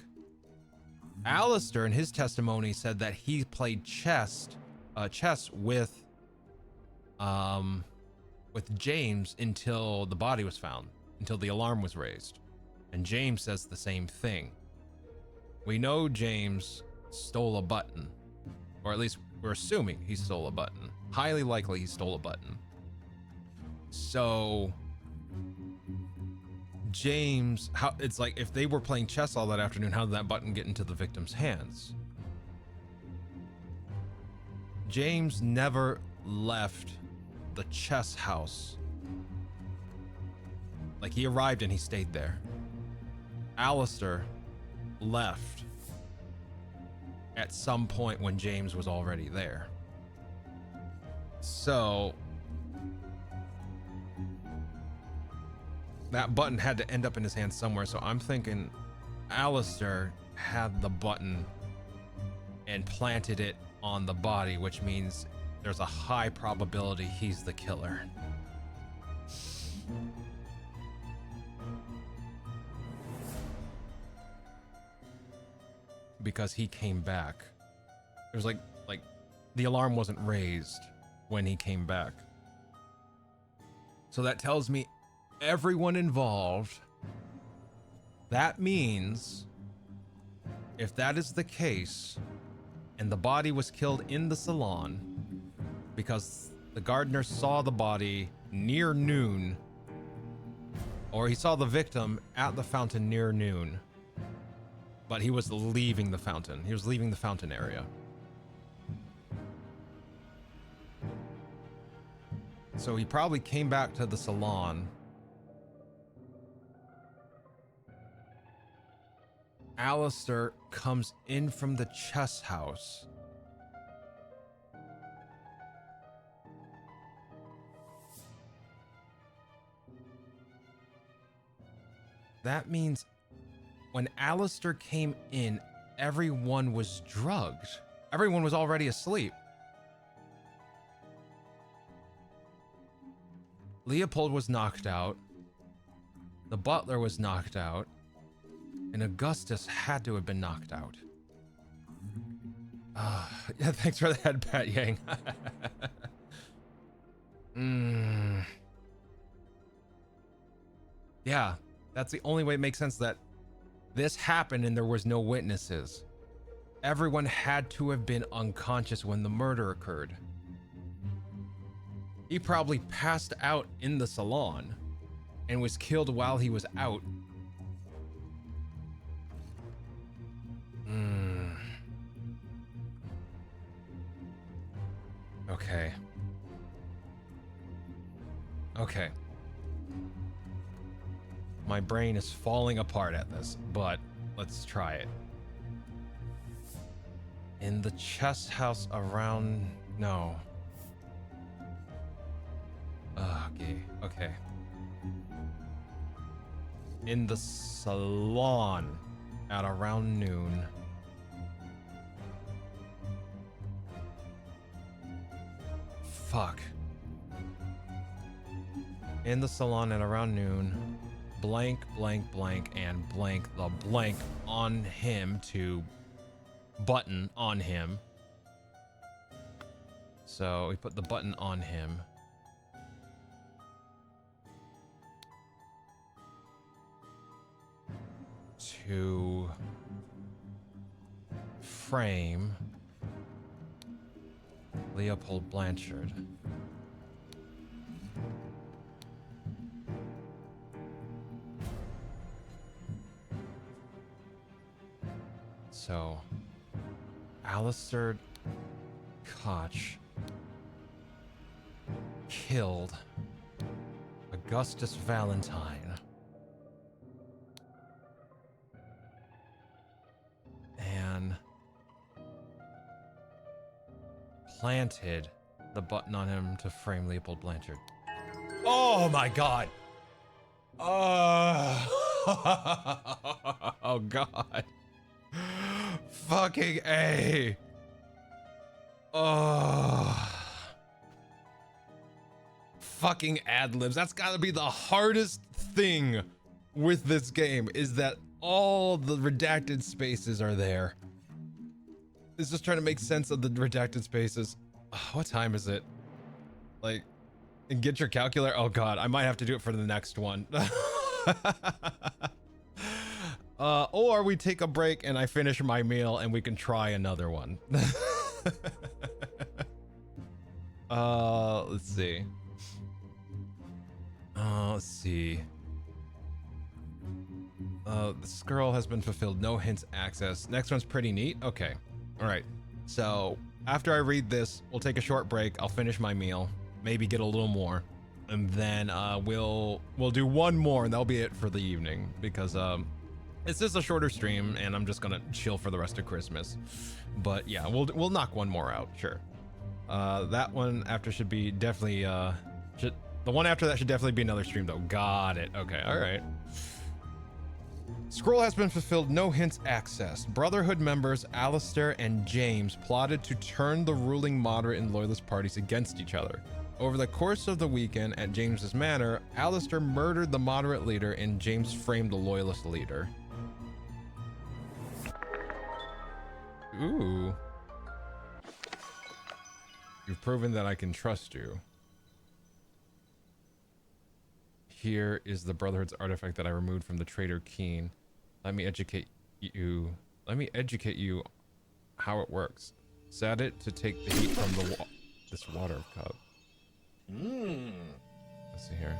Alistair, in his testimony, said that he played chess with with James until the body was found, until the alarm was raised. And James says the same thing. We know James stole a button, or at least we're assuming he stole a button. Highly likely he stole a button. So James, it's like if they were playing chess all that afternoon, how did that button get into the victim's hands? James never left the chess house. Like, he arrived and he stayed there. Alistair left at some point when James was already there. So that button had to end up in his hand somewhere. So I'm thinking Alistair had the button and planted it on the body, which means there's a high probability he's the killer. Because he came back. It was like the alarm wasn't raised when he came back. So that tells me everyone involved. That means if that is the case, and the body was killed in the salon because the gardener saw the body near noon, or he saw the victim at the fountain near noon, but he was leaving the fountain. He was leaving the fountain area. So he probably came back to the salon. Alistair comes in from the chess house. That means when Alistair came in, everyone was drugged. Everyone was already asleep. Leopold was knocked out. The butler was knocked out. And Augustus had to have been knocked out. Yeah, thanks for the head pat, Yang. Yeah, that's the only way it makes sense that this happened and there was no witnesses. Everyone had to have been unconscious when the murder occurred. He probably passed out in the salon and was killed while he was out. Okay. Okay. My brain is falling apart at this, but let's try it. In the chess house around... No. Okay. Okay. In the salon at around noon. Fuck. In the salon at around noon. Blank, blank, blank, and blank the blank on him to button on him. So we put the button on him. To frame Leopold Blanchard. So, Alistair Koch killed Augustus Valentine. And planted the button on him to frame Leopold Blanchard. Oh my god. Oh god. Fucking A. Oh. Fucking ad-libs. That's gotta be the hardest thing with this game, is that all the redacted spaces are there. It's just trying to make sense of the redacted spaces. What time is it? Like, and get your calculator. Oh god, I might have to do it for the next one. Or we take a break and I finish my meal and we can try another one. Let's see. Let's see. The scroll has been fulfilled. No hints access. Next one's pretty neat. Okay. All right. So after I read this, we'll take a short break. I'll finish my meal, maybe get a little more, and then we'll do one more, and that'll be it for the evening because it's just a shorter stream, and I'm just gonna chill for the rest of Christmas. But yeah, we'll knock one more out, sure. That one after should be definitely the one after that should definitely be another stream though. Got it. Okay. All right. Scroll has been fulfilled. No hints accessed. Brotherhood members Alistair and James plotted to turn the ruling moderate and loyalist parties against each other. Over the course of the weekend at James's manor, Alistair murdered the moderate leader and James framed the loyalist leader. Ooh. You've proven that I can trust you. Here is the Brotherhood's artifact that I removed from the traitor Keen. Let me educate you how it works. Set it to take the heat from this water cup. Let's see here.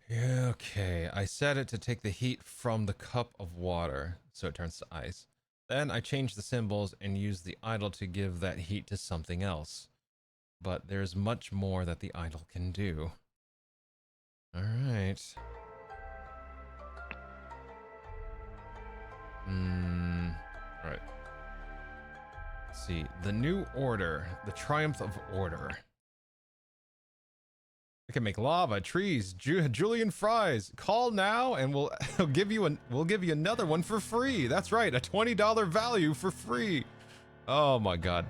Yeah, okay. I set it to take the heat from the cup of water, so it turns to ice. Then I changed the symbols and used the idol to give that heat to something else. But there's much more that the idol can do. Alright. Alright. Let's see. The new order. The triumph of order. I can make lava, trees, Julian fries. Call now and we'll give you another one for free. That's right, a $20 value for free. Oh my god.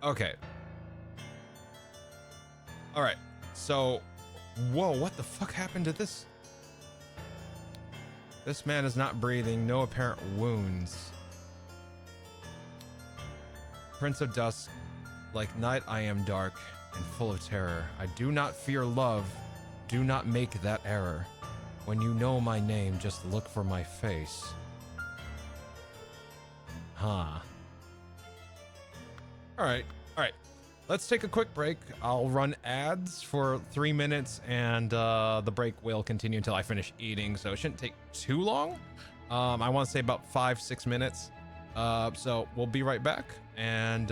Okay. All right. So, whoa, what the fuck happened to this? This man is not breathing, no apparent wounds. Prince of Dusk, like night I am dark and full of terror. I do not fear love. Do not make that error. When you know my name, just look for my face. Huh. All right. Let's take a quick break. I'll run ads for 3 minutes, and the break will continue until I finish eating, so it shouldn't take too long. I want to say about 5-6 minutes. So we'll be right back, and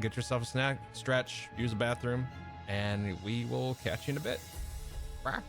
get yourself a snack, stretch, use the bathroom, and we will catch you in a bit. Bye.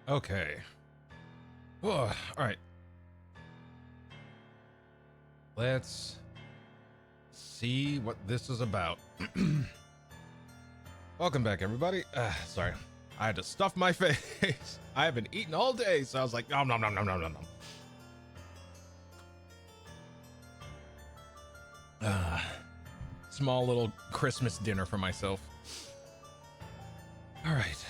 Okay. Whoa. All right. Let's see what this is about. Welcome back, everybody. Sorry. I had to stuff my face. I haven't eaten all day, so I was like, nom nom nom nom nom nom nom. Small little Christmas dinner for myself. All right.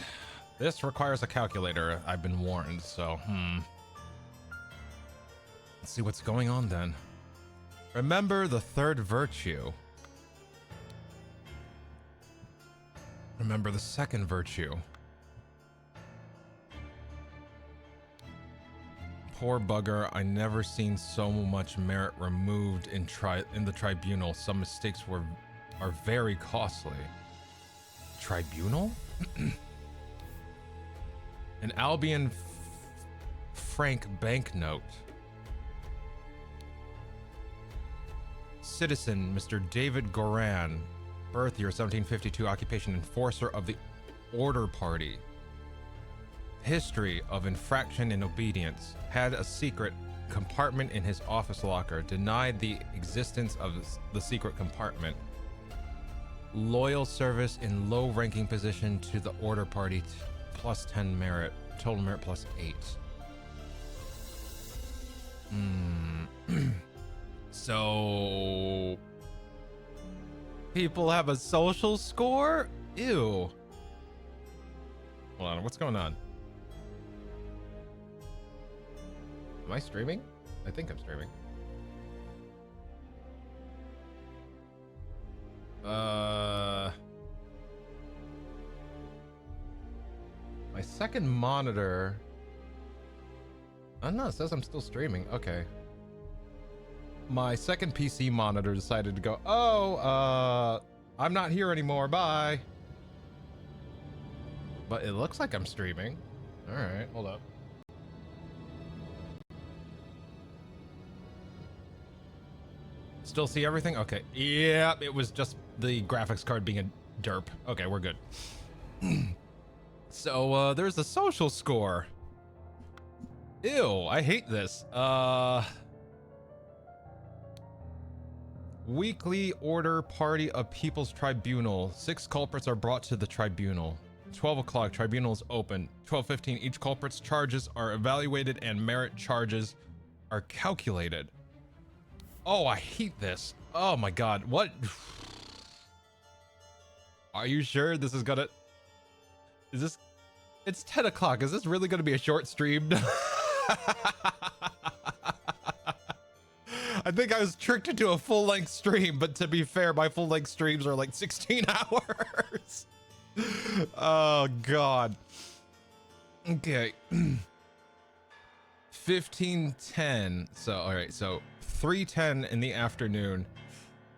This requires a calculator, I've been warned, so, Let's see what's going on then. Remember the third virtue. Remember the second virtue. Poor bugger, I never seen so much merit removed in the tribunal. Some mistakes are very costly. Tribunal? An Albion franc banknote. Citizen Mr. David Goran, birth year 1752, occupation enforcer of the Order Party. History of infraction and obedience. Had a secret compartment in his office locker. Denied the existence of the secret compartment. Loyal service in low ranking position to the Order Party. Plus 10 merit. Total merit plus 8. So people have a social score? Ew. Hold on, what's going on? Am I streaming? I think I'm streaming. My second monitor. Oh no, it says I'm still streaming. Okay. My second PC monitor decided to go, I'm not here anymore, bye. But it looks like I'm streaming. All right, hold up. Still see everything? Okay. Yeah, it was just the graphics card being a derp. Okay, we're good. So, there's the social score. Ew, I hate this. Weekly Order Party of People's Tribunal. 6 culprits are brought to the tribunal. 12 o'clock, tribunal is open. 12:15, each culprit's charges are evaluated and merit charges are calculated. Oh, I hate this. Oh my god, what? Are you sure this is gonna... Is this... It's 10 o'clock. Is this really gonna be a short stream? I think I was tricked into a full-length stream, but to be fair, my full-length streams are like 16 hours. Oh, God. Okay. 15:10. So, all right. So 3:10 in the afternoon.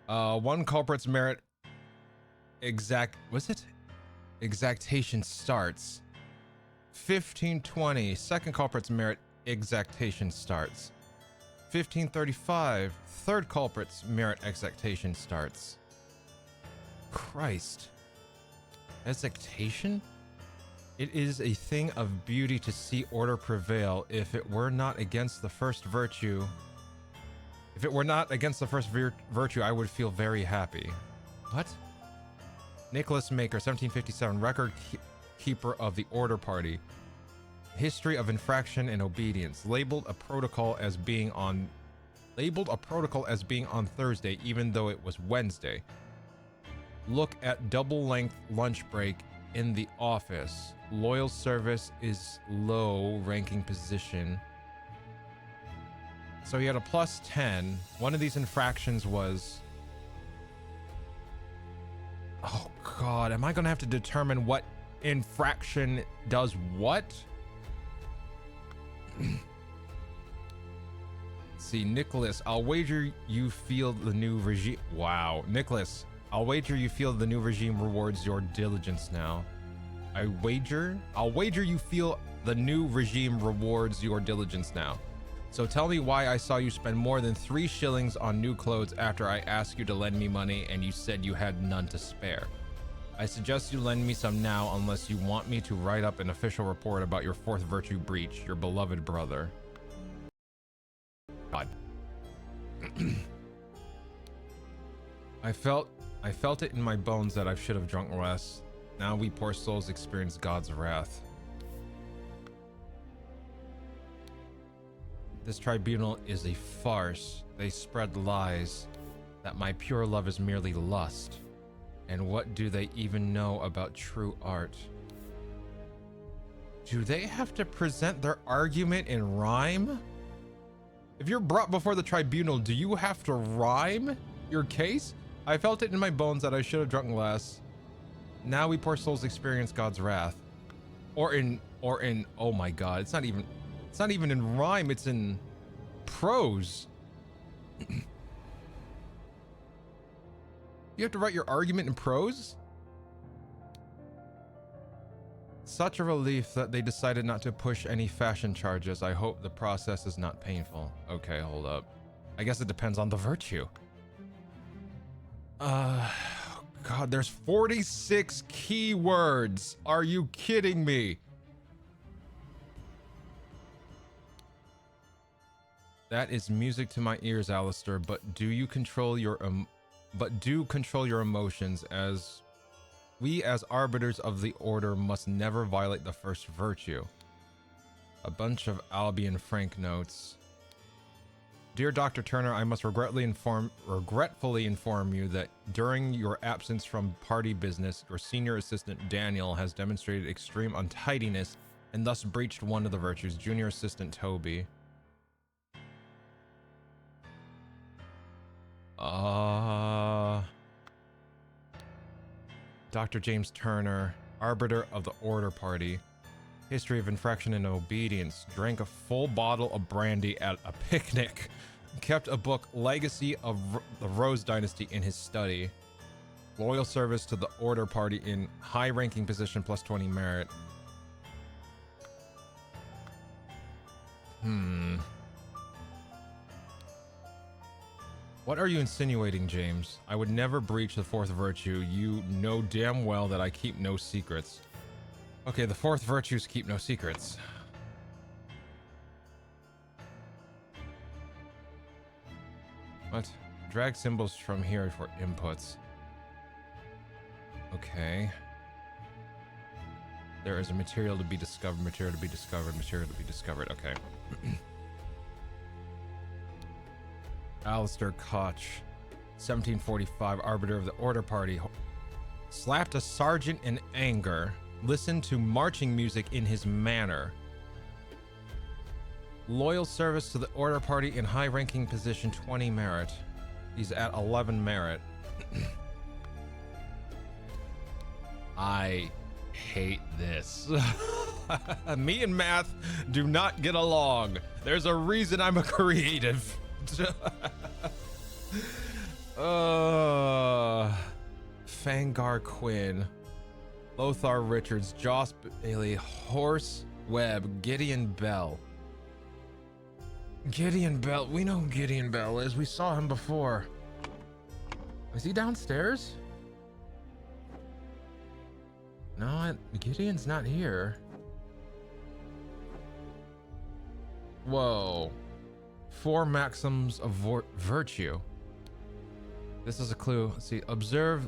One culprit's merit exactation starts. 15:20. Second culprit's merit exactation starts. 15:35. Third culprit's merit exactation starts. Christ. Exactation? It is a thing of beauty to see order prevail. If it were not against the first virtue, virtue, I would feel very happy. What? Nicholas Maker, 1757, record keeper of the Order Party. History of infraction and obedience. Labeled a protocol as being on Thursday, even though it was Wednesday. Look at double-length lunch break in the office. Loyal service is low ranking position. So he had a plus 10. One of these infractions was... Oh God, am I gonna have to determine what infraction does what? See, Nicholas, I'll wager you feel the new regime. Wow, Nicholas, I'll wager you feel the new regime rewards your diligence now. I'll wager you feel the new regime rewards your diligence now. So tell me why I saw you spend more than 3 shillings on new clothes after I asked you to lend me money and you said you had none to spare. I suggest you lend me some now unless you want me to write up an official report about your fourth virtue breach, your beloved brother. God. I felt it in my bones that I should have drunk less. Now we poor souls experience God's wrath. This tribunal is a farce. They spread lies that my pure love is merely lust. And what do they even know about true art? Do they have to present their argument in rhyme? If you're brought before the tribunal, do you have to rhyme your case? I felt it in my bones that I should have drunk less. Now we poor souls experience God's wrath. Or in, oh my God, it's not even in rhyme, it's in prose. You have to write your argument in prose? Such a relief that they decided not to push any fashion charges. I hope the process is not painful. Okay, hold up. I guess it depends on the virtue. God, there's 46 keywords. Are you kidding me? That is music to my ears, Alistair, but do control your emotions, as we as arbiters of the order must never violate the first virtue. A bunch of Albion Frank notes. Dear Dr. Turner, I must regretfully inform you that during your absence from party business, your senior assistant Daniel has demonstrated extreme untidiness and thus breached one of the virtues. Junior assistant Toby. Dr. James Turner, arbiter of the order party. History of infraction and obedience. Drank a full bottle of brandy at a picnic. Kept a book, Legacy of the Rose Dynasty, in his study. Loyal service to the order party in high-ranking position plus 20 merit. What are you insinuating, James? I would never breach the fourth virtue. You know damn well that I keep no secrets. Okay, the fourth virtues keep no secrets. What? Drag symbols from here for inputs. Okay. There is a material to be discovered, material to be discovered, material to be discovered. Okay. Alistair Koch, 1745, arbiter of the order party, slapped a sergeant in anger, listened to marching music in his manor. Loyal service to the order party in high-ranking position, 20 merit. He's at 11 merit. I hate this. Me and math do not get along. There's a reason I'm a creative. Fangar Quinn, Lothar Richards, Joss Bailey, Horse Webb, Gideon Bell. Gideon Bell, we know who Gideon Bell is. We saw him before. Is he downstairs? No, Gideon's not here. Whoa. 4 maxims of virtue. This is a clue. Let's see. Observe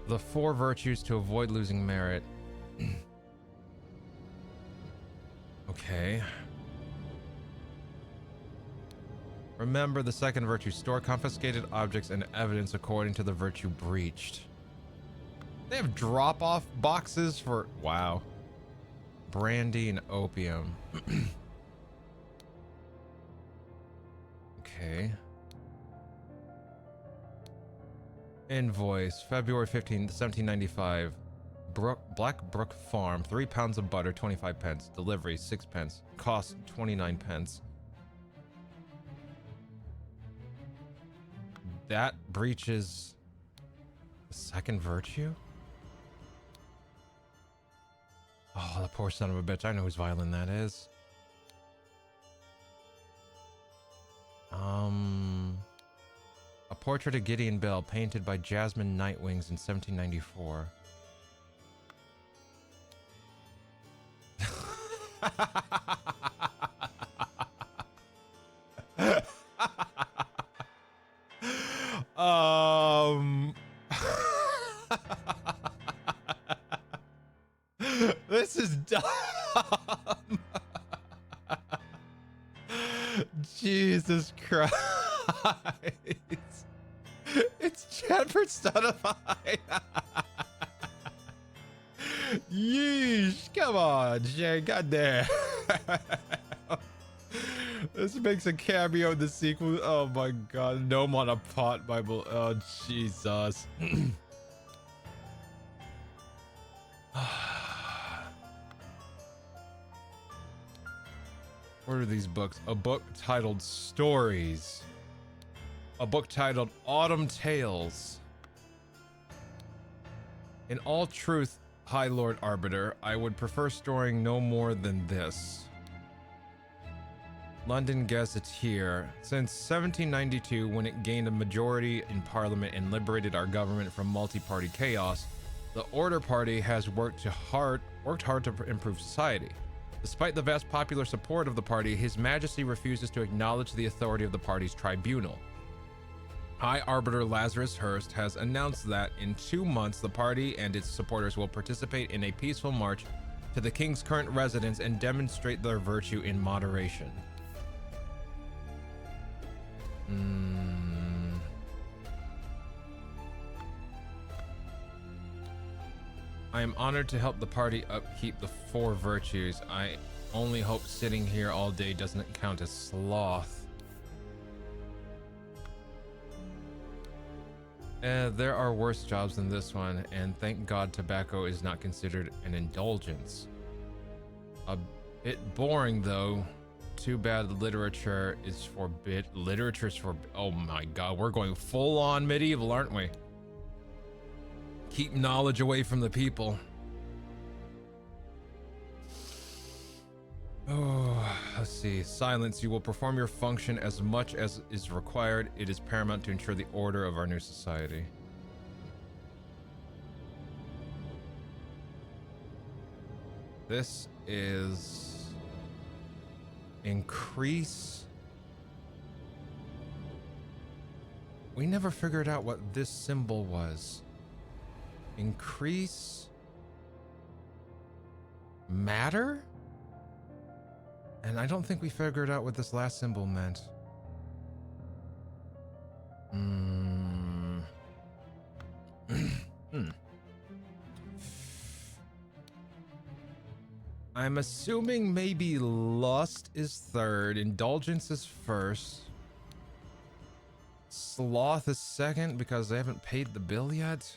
the 4 virtues to avoid losing merit. Okay. Remember the second virtue. Store confiscated objects and evidence according to the virtue breached. They have drop-off boxes for... Wow. Brandy and opium. Okay. Invoice, February 15th, 1795. Black Brook Farm, 3 pounds of butter, 25 pence. Delivery, 6 pence. Cost, 29 pence. That breaches the second virtue? Oh, the poor son of a bitch. I know whose violin that is. A portrait of Gideon Bell painted by Jasmine Nightwings in 1794. um This is dumb. Jesus Christ. It's Chadford Stunify. Yeesh. Come on, Shane. Goddamn. This makes a cameo in the sequel. Oh my god. Gnome on a pot Bible. Oh, Jesus. What are these books? A book titled Stories. A book titled Autumn Tales. In all truth, High Lord Arbiter, I would prefer storing no more than this. London Gazetteer. Since 1792, when it gained a majority in Parliament and liberated our government from multi-party chaos, the Order Party has worked hard to improve society. Despite the vast popular support of the party, His Majesty refuses to acknowledge the authority of the party's tribunal. High Arbiter Lazarus Hurst has announced that in 2 months the party and its supporters will participate in a peaceful march to the king's current residence and demonstrate their virtue in moderation. I am honored to help the party upkeep the 4 virtues. I only hope sitting here all day doesn't count as sloth. There are worse jobs than this one, and thank God tobacco is not considered an indulgence. A bit boring though. Too bad literature is forbid. Literature's for. Oh my God, we're going full on medieval, aren't we? Keep knowledge away from the people. Oh, let's see. Silence. You will perform your function as much as is required. It is paramount to ensure the order of our new society. This is increase. We never figured out what this symbol was. Increase matter? And I don't think we figured out what this last symbol meant. I'm assuming maybe lust is third, indulgence is first, sloth is second because they haven't paid the bill yet.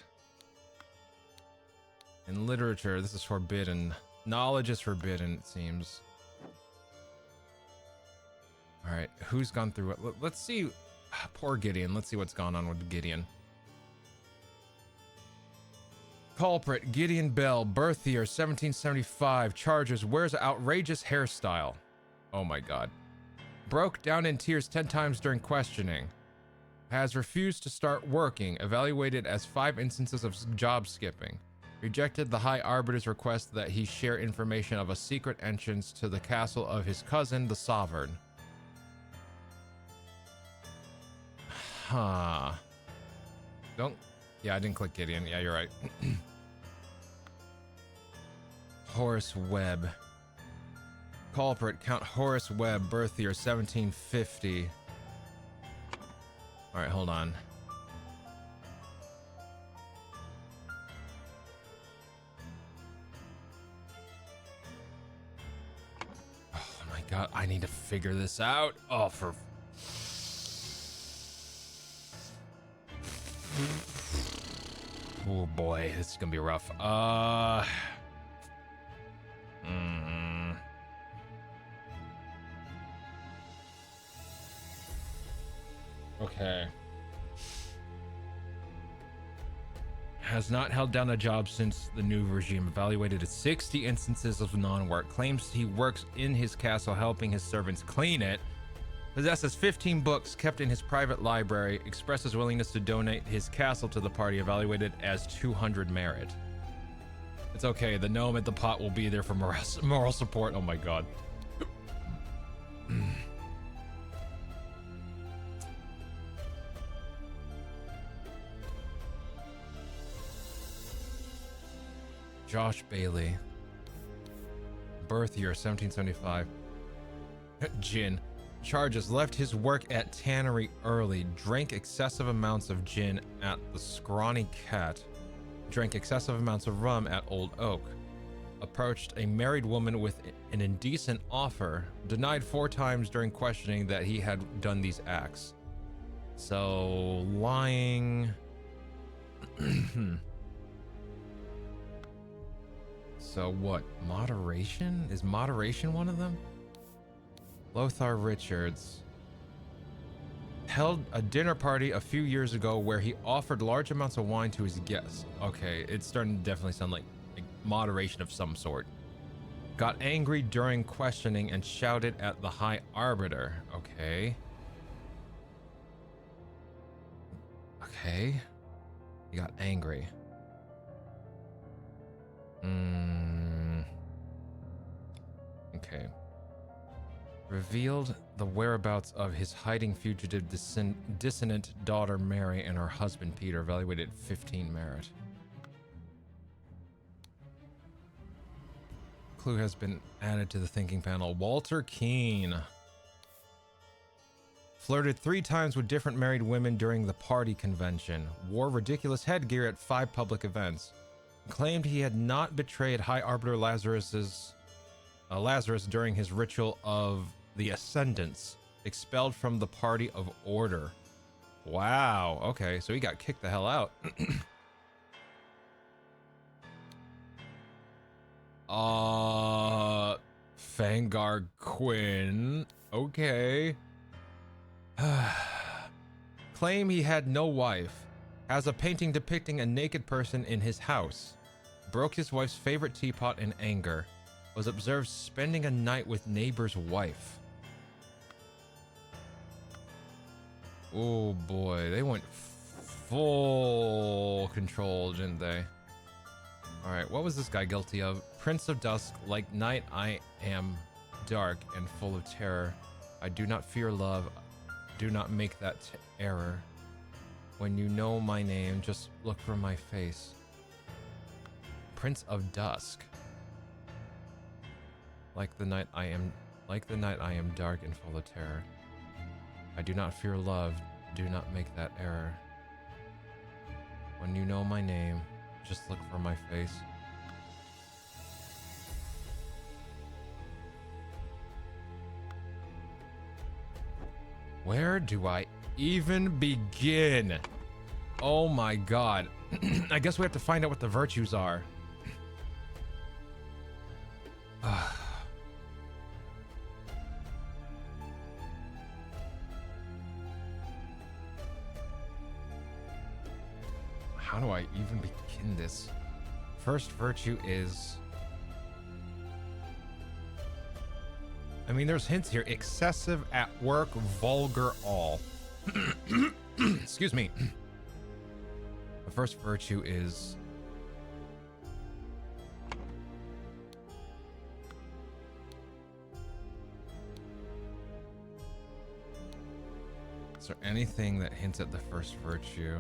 In literature, this is forbidden. Knowledge is forbidden, it seems. All right, who's gone through it? Let's see. Poor Gideon. Let's see what's gone on with Gideon. Culprit, Gideon Bell, birth year 1775, charges, wears outrageous hairstyle. Oh my God. Broke down in tears 10 times during questioning. Has refused to start working, evaluated as 5 instances of job skipping. Rejected the High Arbiter's request that he share information of a secret entrance to the castle of his cousin, the Sovereign. Huh. Don't. Yeah, I didn't click Gideon. Yeah, you're right. Horace Webb. Culprit, Count Horace Webb, birth year 1750. All right, hold on. Oh my God, I need to figure this out. Oh, for... Oh boy, this is gonna be rough. Okay. Has not held down a job since the new regime. Evaluated at 60 instances of non-work. Claims he works in his castle helping his servants clean it. Possesses 15 books kept in his private library. Expresses willingness to donate his castle to the party. Evaluated as 200 merit. It's okay. The gnome at the pot will be there for moral support. Oh my god. Josh Bailey. Birth year 1775. Gin. Charges: left his work at tannery early, drank excessive amounts of gin at the Scrawny Cat, drank excessive amounts of rum at Old Oak, approached a married woman with an indecent offer, denied 4 times during questioning that he had done these acts. So, lying. So what? Moderation? Is moderation one of them? Lothar Richards held a dinner party a few years ago where he offered large amounts of wine to his guests. Okay, it's starting to definitely sound like moderation of some sort. Got angry during questioning and shouted at the High Arbiter. Okay. Okay. He got angry. Okay. Revealed the whereabouts of his hiding fugitive dissonant daughter Mary and her husband Peter, evaluated 15 merit. Clue has been added to the thinking panel. Walter Keane. Flirted 3 times with different married women during the party convention. Wore ridiculous headgear at 5 public events. Claimed he had not betrayed High Arbiter Lazarus during his ritual of the Ascendance. Expelled from the Party of Order. Wow. Okay, so he got kicked the hell out. Fangar Quinn. Okay. Claim he had no wife. Has a painting depicting a naked person in his house. Broke his wife's favorite teapot in anger. Was observed spending a night with neighbor's wife. Oh boy, they went full control, didn't they? Alright, what was this guy guilty of? Prince of Dusk, like night I am dark and full of terror. I do not fear love. Do not make that error. When you know my name, just look for my face. Prince of Dusk. Like the night I am dark and full of terror. I do not fear love. Do not make that error. When you know my name, just look for my face. Where do I even begin? Oh my god. I guess we have to find out what the virtues are. How do I even begin this? First virtue is... I mean, there's hints here. Excessive at work, vulgar all. Excuse me. The first virtue is... Is there anything that hints at the first virtue?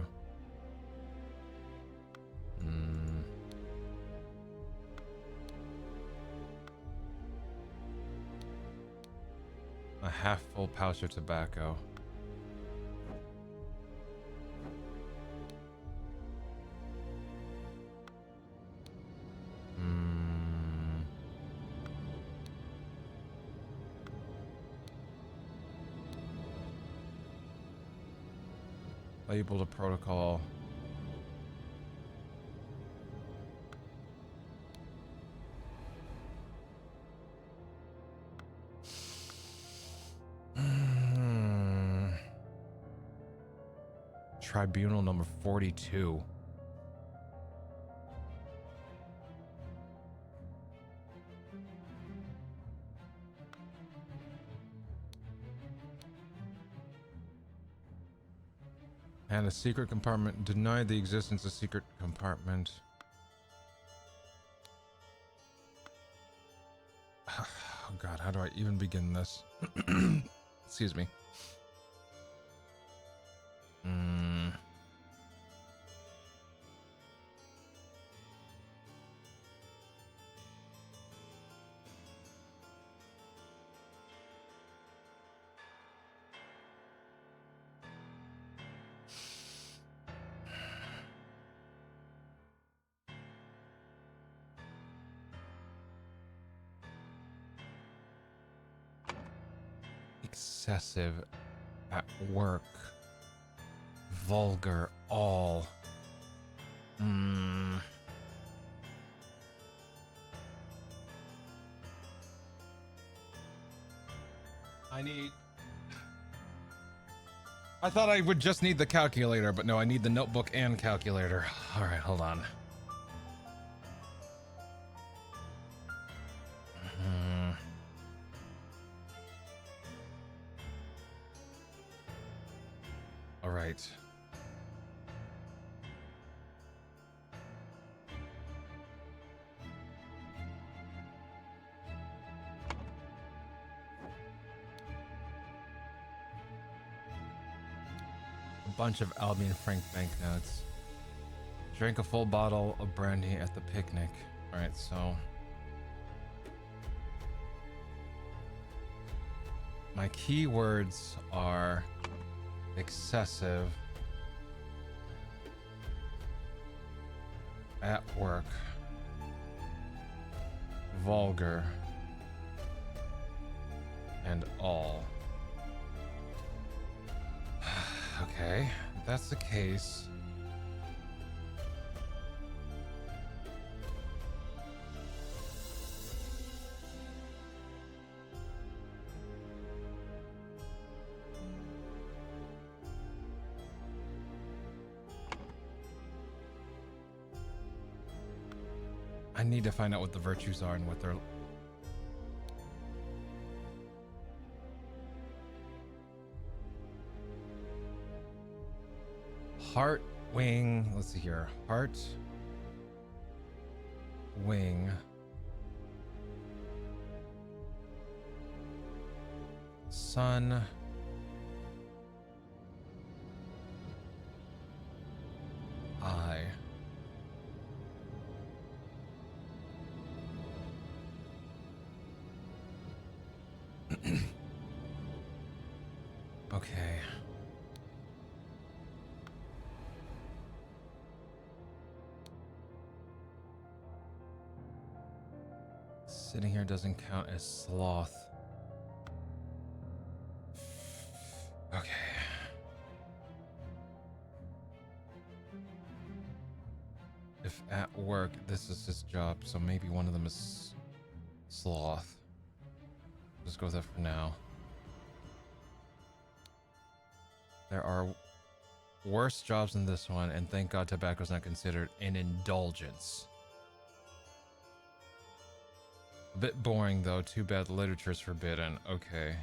A half-full pouch of tobacco. Label to protocol. Tribunal number 42. And a secret compartment. Denied the existence of secret compartment. God, how do I even begin this? Excuse me. Excessive at work. Vulgar all. I thought I would just need the calculator, but no, I need the notebook and calculator. All right, hold on. All right. Bunch of Albion Frank banknotes. Drank a full bottle of brandy at the picnic. Alright, so my keywords are excessive, at work, vulgar, and all. Okay, if that's the case. I need to find out what the virtues are and what they're... Heart, wing, let's see here. Heart, wing, sun, eye. Okay. Sitting here doesn't count as sloth. Okay. If at work, this is his job, so maybe one of them is sloth. Just go with that for now. There are worse jobs than this one, and thank God tobacco's not considered an indulgence. A bit boring though, too bad literature's forbidden. Okay.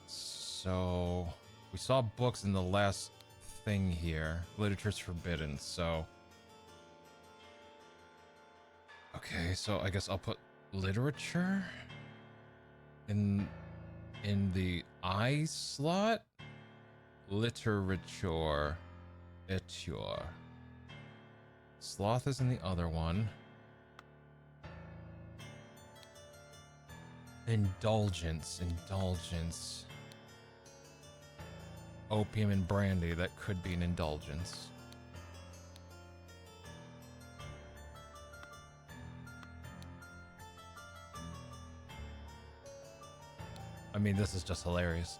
So, we saw books in the last thing here. Literature's forbidden, so... Okay, so I guess I'll put literature in the I slot. Literature. Eture. Sloth is in the other one. Indulgence. Opium and brandy, that could be an indulgence. I mean, this is just hilarious.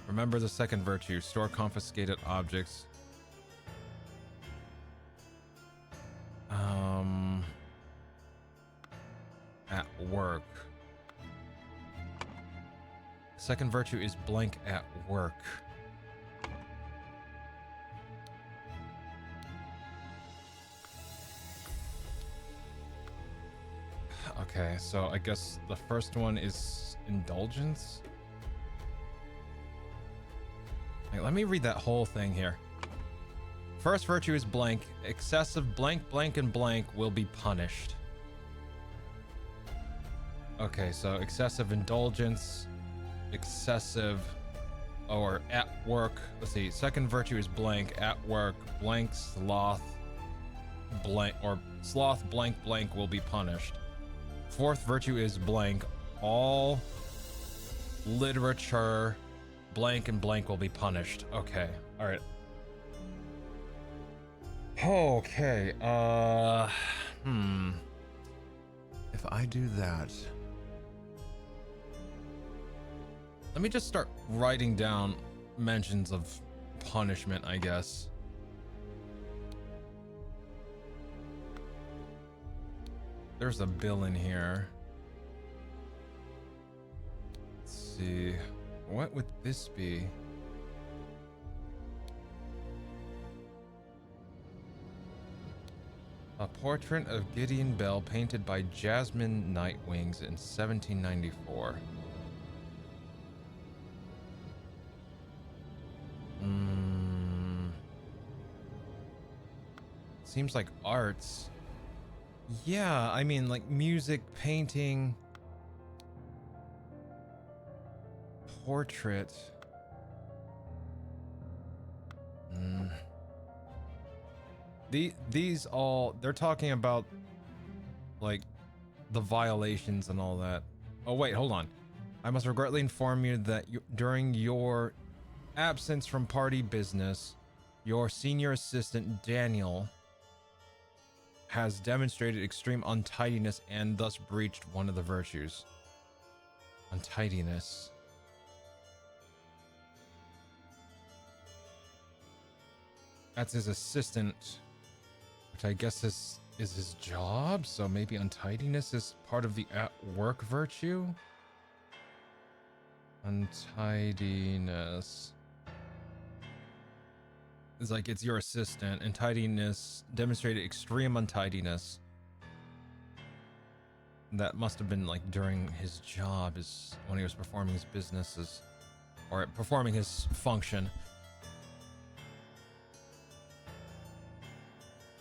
Remember the second virtue, store confiscated objects. At work. Second virtue is blank at work. Okay, so I guess the first one is indulgence. Wait, let me read that whole thing here.
First virtue is blank. Excessive blank, blank, and blank will be punished. Okay, so excessive indulgence, excessive, or at work. Let's see. Second virtue is blank. At work, blank, sloth, blank, or sloth, blank, blank will be punished. Fourth virtue is blank. All literature, blank, and blank will be punished. Okay. All right. Okay. If I do that, let me just start writing down mentions of punishment, I guess. There's a bill in here. Let's see. What would this be? A portrait of Gideon Bell painted by Jasmine Nightwings in 1794. Seems like arts. Yeah, I mean, like music, painting, portrait. These all, they're talking about like the violations and all that. Oh wait, hold on. I must regretfully inform you that during your absence from party business, your senior assistant Daniel has demonstrated extreme untidiness and thus breached one of the virtues. Untidiness. That's his assistant, which I guess is his job, so maybe untidiness is part of the at-work virtue? Untidiness. It's like it's your assistant. Untidiness, demonstrated extreme untidiness. That must have been like during his job, is when he was performing his businesses, or performing his function.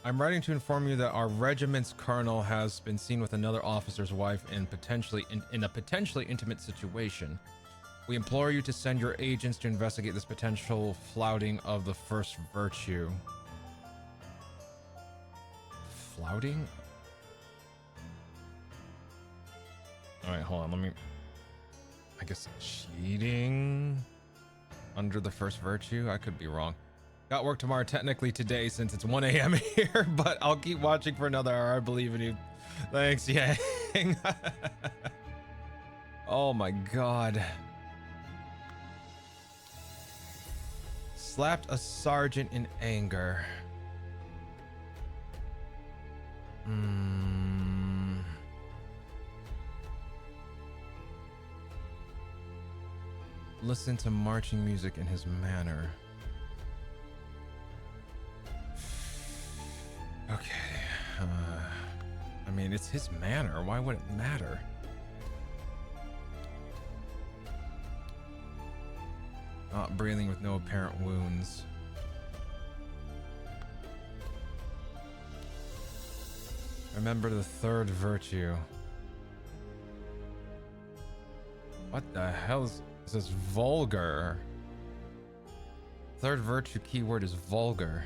I'm writing to inform you that our regiment's colonel has been seen with another officer's wife in a potentially intimate situation. We implore you to send your agents to investigate this potential flouting of the first virtue. Flouting? Alright, hold on, let me... I guess cheating under the first virtue? I could be wrong. Got work tomorrow, technically today, since it's 1 a.m. here, but I'll keep watching for another hour. I believe in you. Thanks, Yang. Oh my god. Slapped a sergeant in anger. Listen to marching music in his manner. Okay. I mean, it's his manner. Why would it matter? Not breathing with no apparent wounds. Remember the third virtue. What the hell is this? Vulgar. Third virtue keyword is vulgar.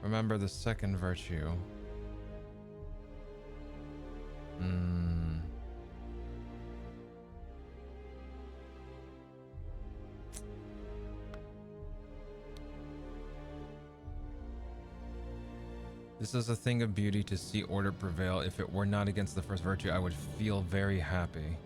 Remember the second virtue. This is a thing of beauty to see order prevail. If it were not against the first virtue, I would feel very happy.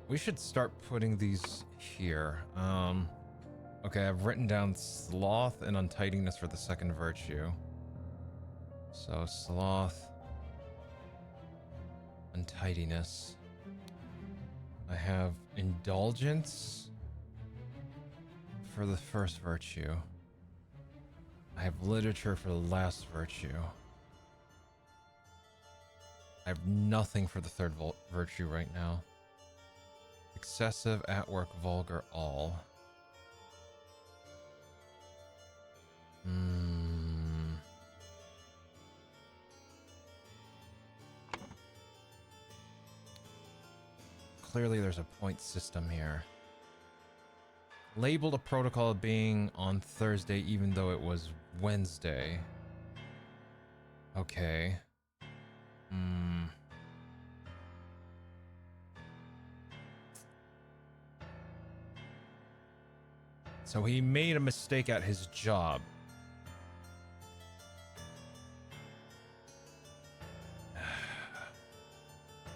We should start putting these here. Okay, I've written down sloth and untidiness for the second virtue. So sloth, untidiness. I have indulgence for the first virtue. I have literature for the last virtue. I have nothing for the third virtue right now. Excessive, at work, vulgar, all. Clearly there's a point system here. Labeled a protocol being on Thursday even though it was Wednesday. Okay. So he made a mistake at his job.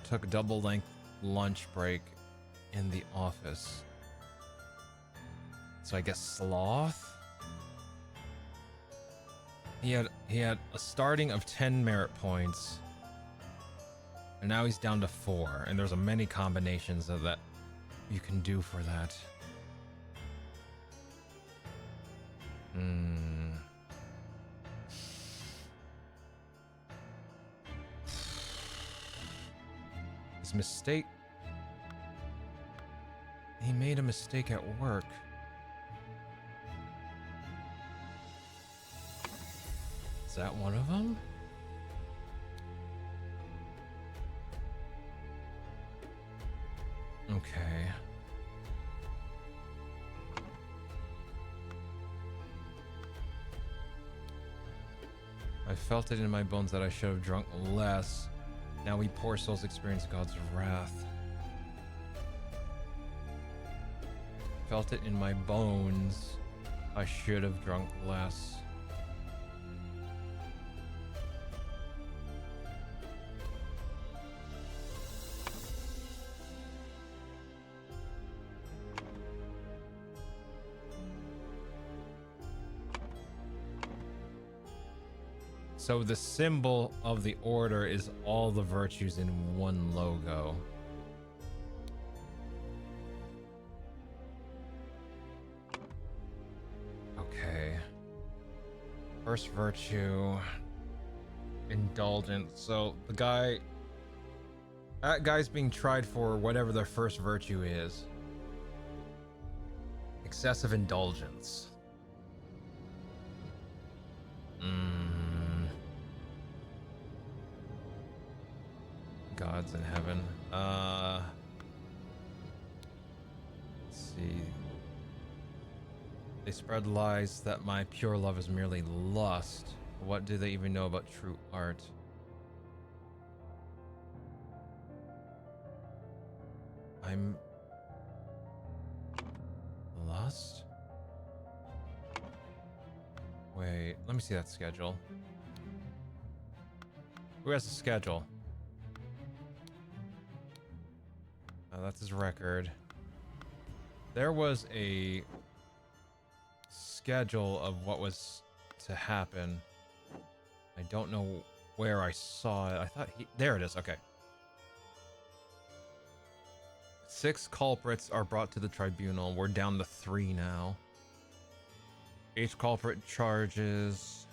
Took double length lunch break in the office. So I guess sloth? He had a starting of 10 merit points. And now he's down to 4. And there's a many combinations of that you can do for that. His mistake. He made a mistake at work. Is that one of them? Okay. I felt it in my bones that I should have drunk less. Now we poor souls experience God's wrath. Felt it in my bones. I should have drunk less. So the symbol of the order is all the virtues in one logo. Okay. First virtue. Indulgence. So that guy's being tried for whatever their first virtue is. Excessive indulgence. Gods in heaven. Let's see. They spread lies that my pure love is merely lust. What do they even know about true art? I'm lust? Wait, let me see that schedule. Who has the schedule? That's his record. There was a schedule of what was to happen. I don't know where I saw it. I thought there it is. Okay. 6 culprits are brought to the tribunal. We're down to 3 now. Each culprit charges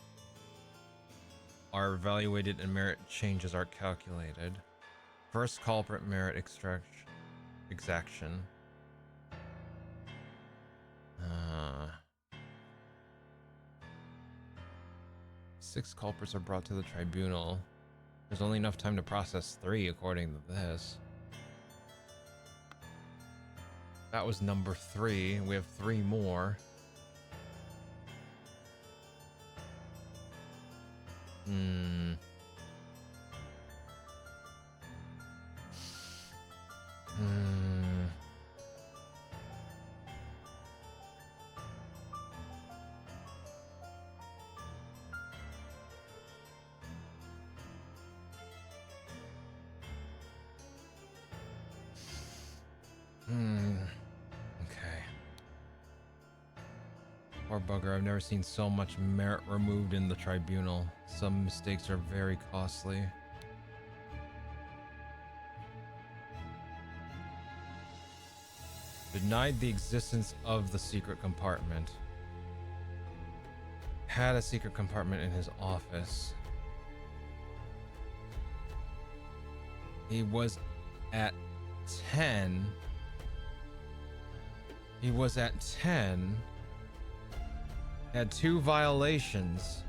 are evaluated and merit changes are calculated. First culprit merit exaction. 6 culprits are brought to the tribunal. There's only enough time to process 3 according to this. That was number 3. We have 3 more. Okay. Poor bugger, I've never seen so much merit removed in the tribunal. Some mistakes are very costly. Denied the existence of the secret compartment. Had a secret compartment in his office. He was at 10. He was at 10. Had 2 violations.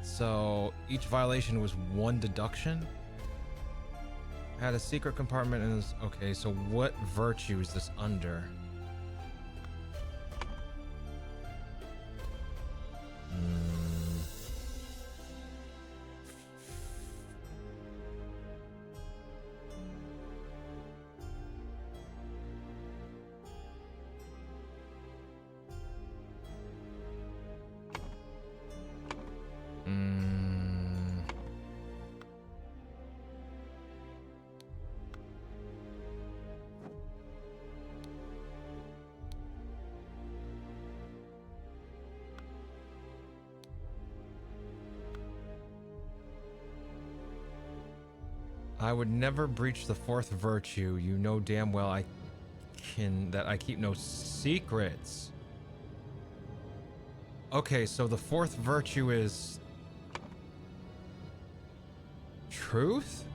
So each violation was 1 deduction. Had a secret compartment in his... Okay, so what virtue is this under? I would never breach the 4th virtue. You know damn well I keep no secrets. Okay, so the 4th virtue is truth?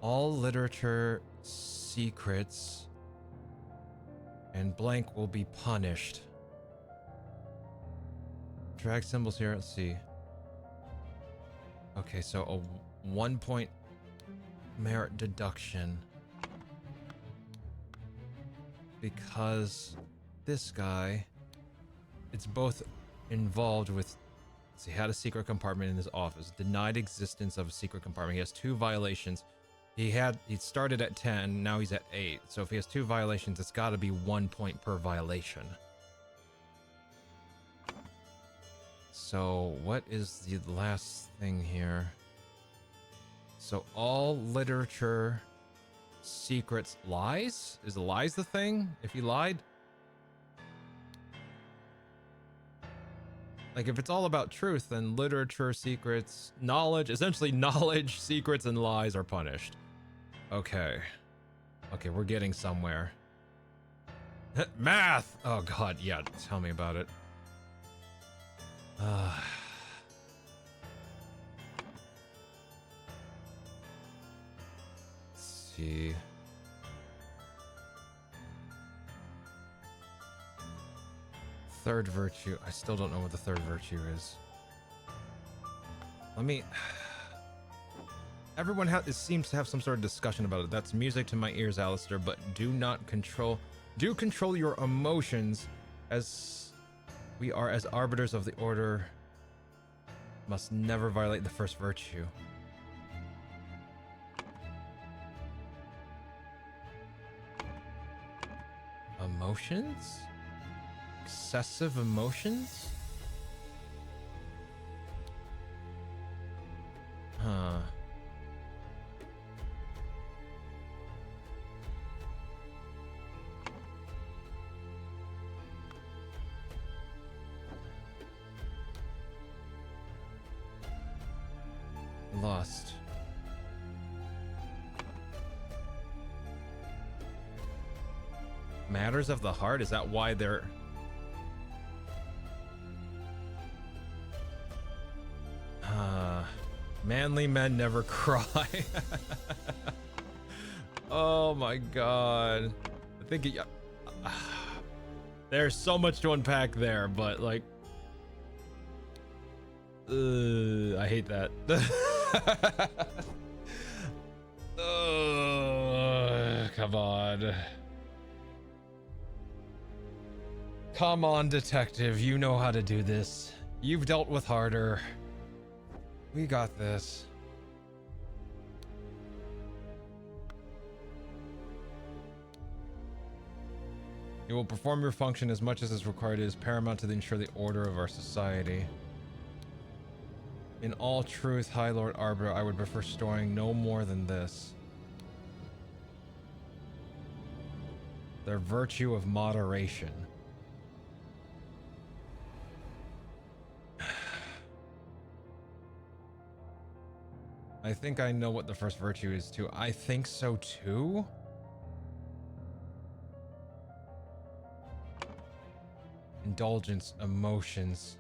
All literature secrets and blank will be punished. Drag symbols here, let's see. Okay, so a 1 point merit deduction. Because this guy, it's both involved with, let's see, had a secret compartment in his office, denied existence of a secret compartment. He has 2 violations. He started at 10, now he's at 8. So if he has 2 violations, it's gotta be 1 point per violation. So what is the last thing here? So all literature secrets lies? Is lies the thing? If he lied? Like if it's all about truth, then literature secrets, knowledge, essentially knowledge, secrets, and lies are punished. Okay. Okay, we're getting somewhere. Math! Oh god, yeah, tell me about it. Let's see. Third virtue. I still don't know what the 3rd virtue is. Let me... Everyone seems to have some sort of discussion about it. That's music to my ears, Alistair, but do control your emotions, as we are, as arbiters of the order, must never violate the 1st virtue. Emotions? Excessive emotions? Huh. Lust. Matters of the heart? Is that why they're... Manly men never cry. Oh my god. I think there's so much to unpack there, but like... I hate that. Come on. Come on, detective. You know how to do this. You've dealt with harder. We got this. You will perform your function as much as is required. It is paramount to ensure the order of our society. In all truth, High Lord Arbiter, I would prefer storing no more than this. Their virtue of moderation. I think I know what the first virtue is too. I think so too. Indulgence, emotions.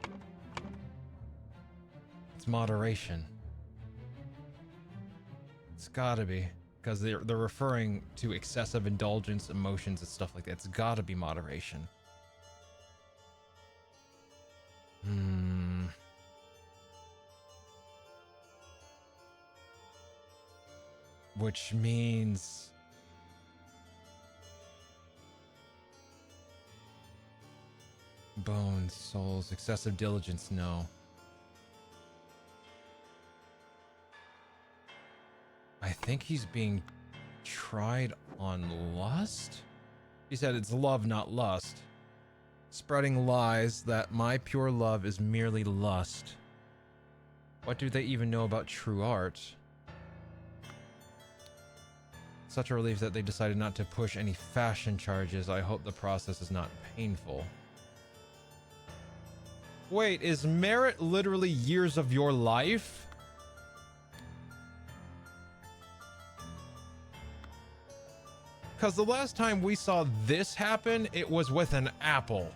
It's moderation. It's gotta be. Because they're referring to excessive indulgence, emotions, and stuff like that. It's gotta be moderation. Which means... bones, souls, excessive diligence, no. I think he's being tried on lust? He said it's love, not lust. Spreading lies that my pure love is merely lust. What do they even know about true art? Such a relief that they decided not to push any fashion charges. I hope the process is not painful. Wait, is merit literally years of your life? Because the last time we saw this happen, it was with an apple.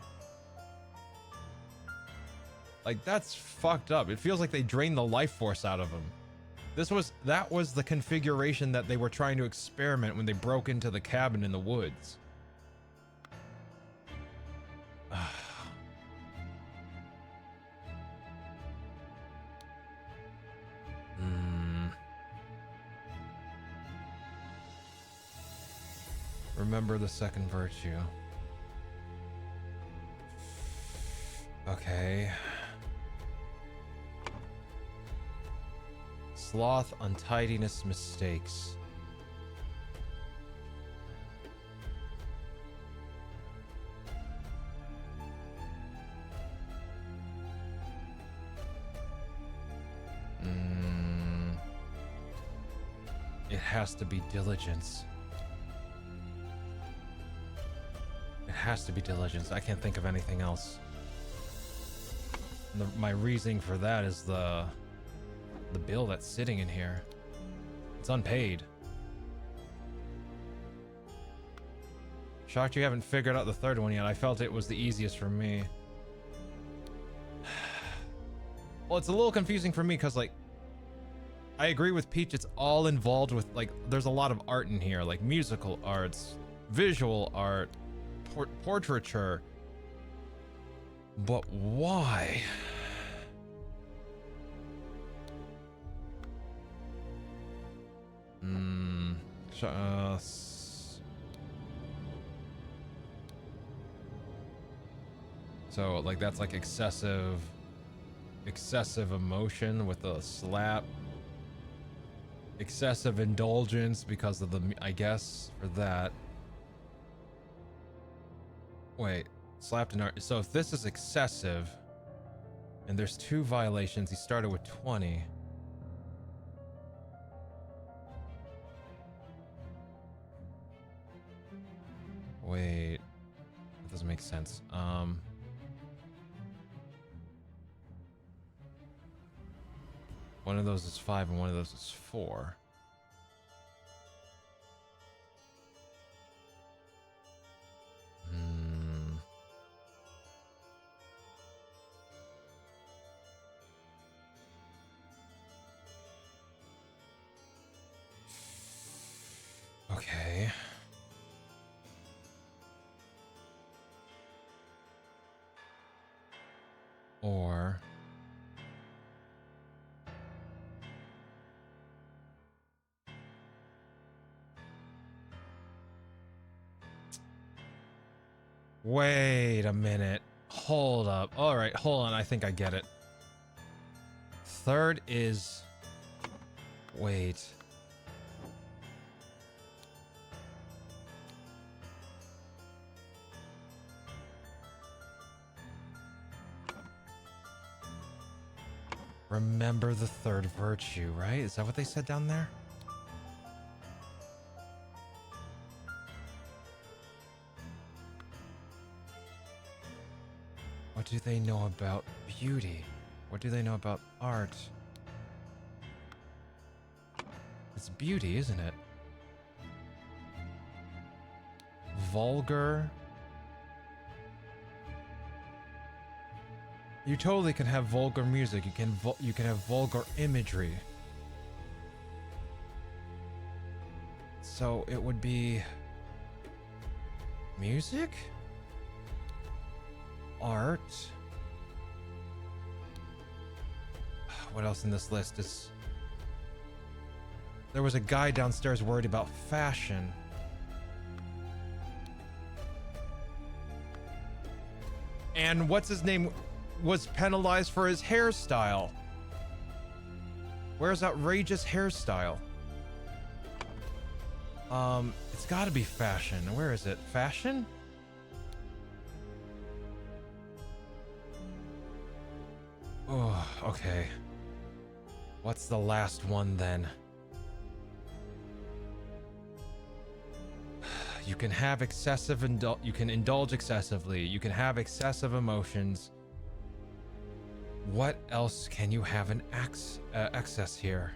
Like, that's fucked up. It feels like they drained the life force out of him. That was the configuration that they were trying to experiment when they broke into the cabin in the woods. Remember the second virtue. Okay. Sloth, untidiness, mistakes. It has to be diligence. It has to be diligence. I can't think of anything else. My reasoning for that is the bill that's sitting in here. It's unpaid. Shocked you haven't figured out the third one yet. I felt it was the easiest for me. Well, it's a little confusing for me because, like, I agree with Peach. It's all involved with, like, there's a lot of art in here, like musical arts, visual art, portraiture. But why? So, like, that's like excessive emotion with a slap. Excessive indulgence because of the, I guess, for that. Wait, slapped in art. So if this is excessive, and there's 2 violations, he started with 20. Wait, that doesn't make sense. One of those is 5 and one of those is 4. Okay. Or wait a minute. Hold up. All right, hold on. I think I get it. Third is... wait. Remember the third virtue, right? Is that what they said down there? What do they know about beauty? What do they know about art? It's beauty, isn't it? Vulgar. You totally can have vulgar music. You can have vulgar imagery. So it would be music, art. What else in this list is? There was a guy downstairs worried about fashion. And what's his name was penalized for his hairstyle. Where's outrageous hairstyle? It's gotta be fashion. Where is it? Fashion? Oh, okay. What's the last one then? You can have excessive you can indulge excessively. You can have excessive emotions. What else can you have in excess here?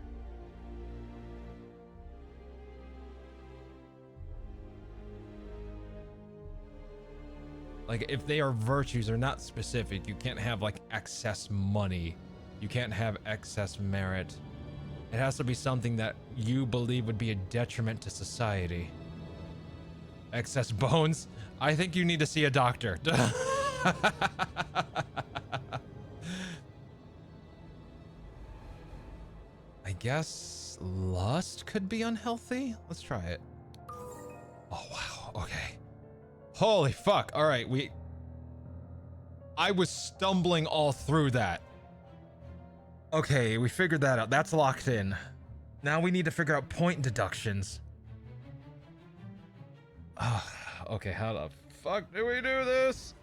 Like, if they are virtues, they're not specific. You can't have like excess money. You can't have excess merit. It has to be something that you believe would be a detriment to society. Excess bones? I think you need to see a doctor. I guess lust could be unhealthy? Let's try it. Oh, wow. Okay. Holy fuck. All right, I was stumbling all through that. Okay, we figured that out. That's locked in. Now we need to figure out point deductions. Okay, how the fuck do we do this?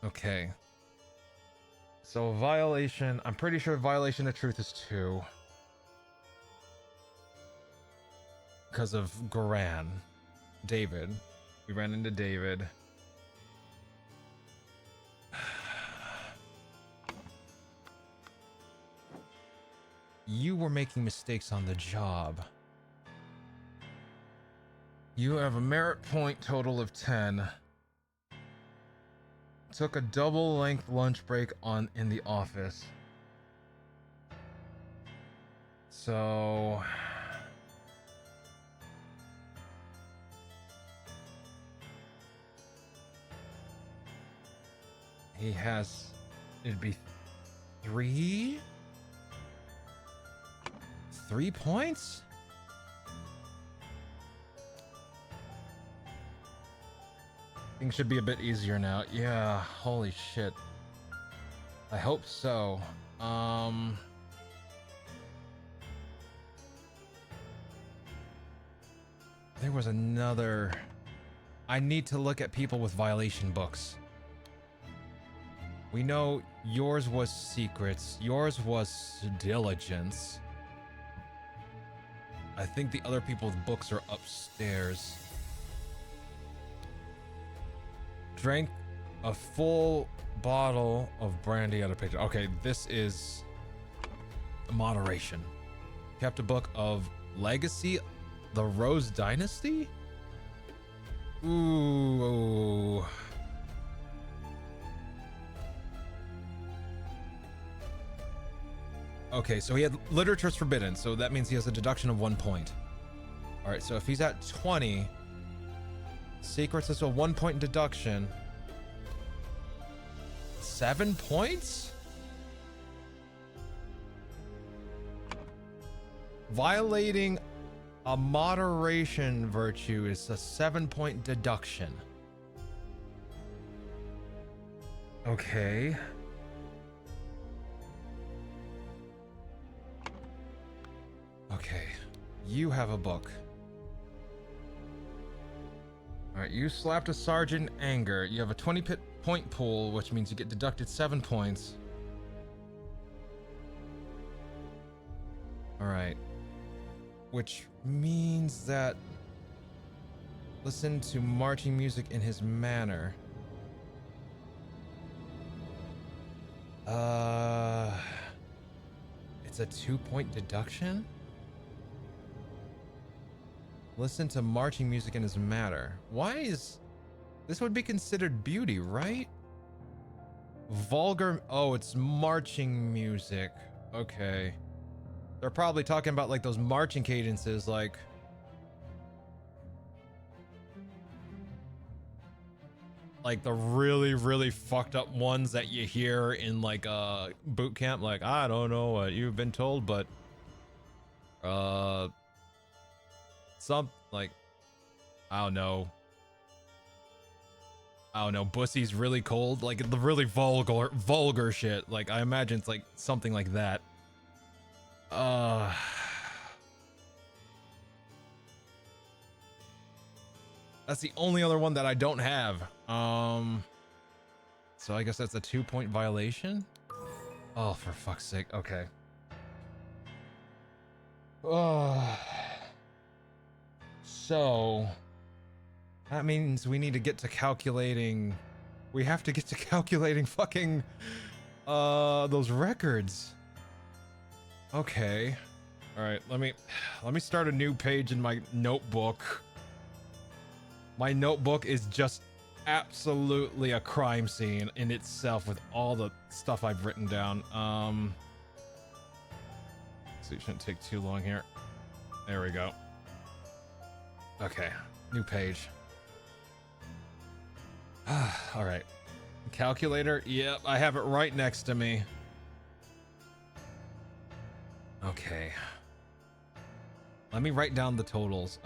Okay. So violation, I'm pretty sure violation of truth is 2. Because of Goran. David. We ran into David. You were making mistakes on the job. You have a merit point total of 10. Took a double length lunch break in the office. So he has, it'd be 3 points? Things should be a bit easier now. Yeah, holy shit. I hope so. There was another. I need to look at people with violation books. We know yours was secrets. Yours was diligence. I think the other people's books are upstairs. Drank a full bottle of brandy out of picture. Okay, this is moderation. Kept a book of Legacy, the Rose Dynasty? Ooh. Okay, so he had literature's forbidden, so that means he has a deduction of 1 point. All right, so if he's at 20, secrets is a 1 point deduction. 7 points? Violating a moderation virtue is a 7 point deduction. Okay. Okay, you have a book. All right, you slapped a sergeant anger. You have a 20 point pool, which means you get deducted 7 points. All right. Which means that listen to marching music in his manner. It's a 2-point deduction? Listen to marching music in his matter. Why is... This would be considered beauty, right? Vulgar... Oh, it's marching music. Okay. They're probably talking about like those marching cadences, like... Like the really, really fucked up ones that you hear in like boot camp. Like, I don't know what you've been told, but... Some, like... I don't know. Bussy's really cold. Like the really vulgar shit. Like, I imagine it's like something like that. That's the only other one that I don't have. So I guess that's a 2-point violation. Oh, for fuck's sake. Okay. So that means we need to get to calculating. We have to get to calculating fucking those records. Okay. All right, let me start a new page in my notebook. My notebook is just absolutely a crime scene in itself with all the stuff I've written down. So it shouldn't take too long here. There we go. Okay, new page. All right. Calculator. Yep, I have it right next to me. Okay. Let me write down the totals.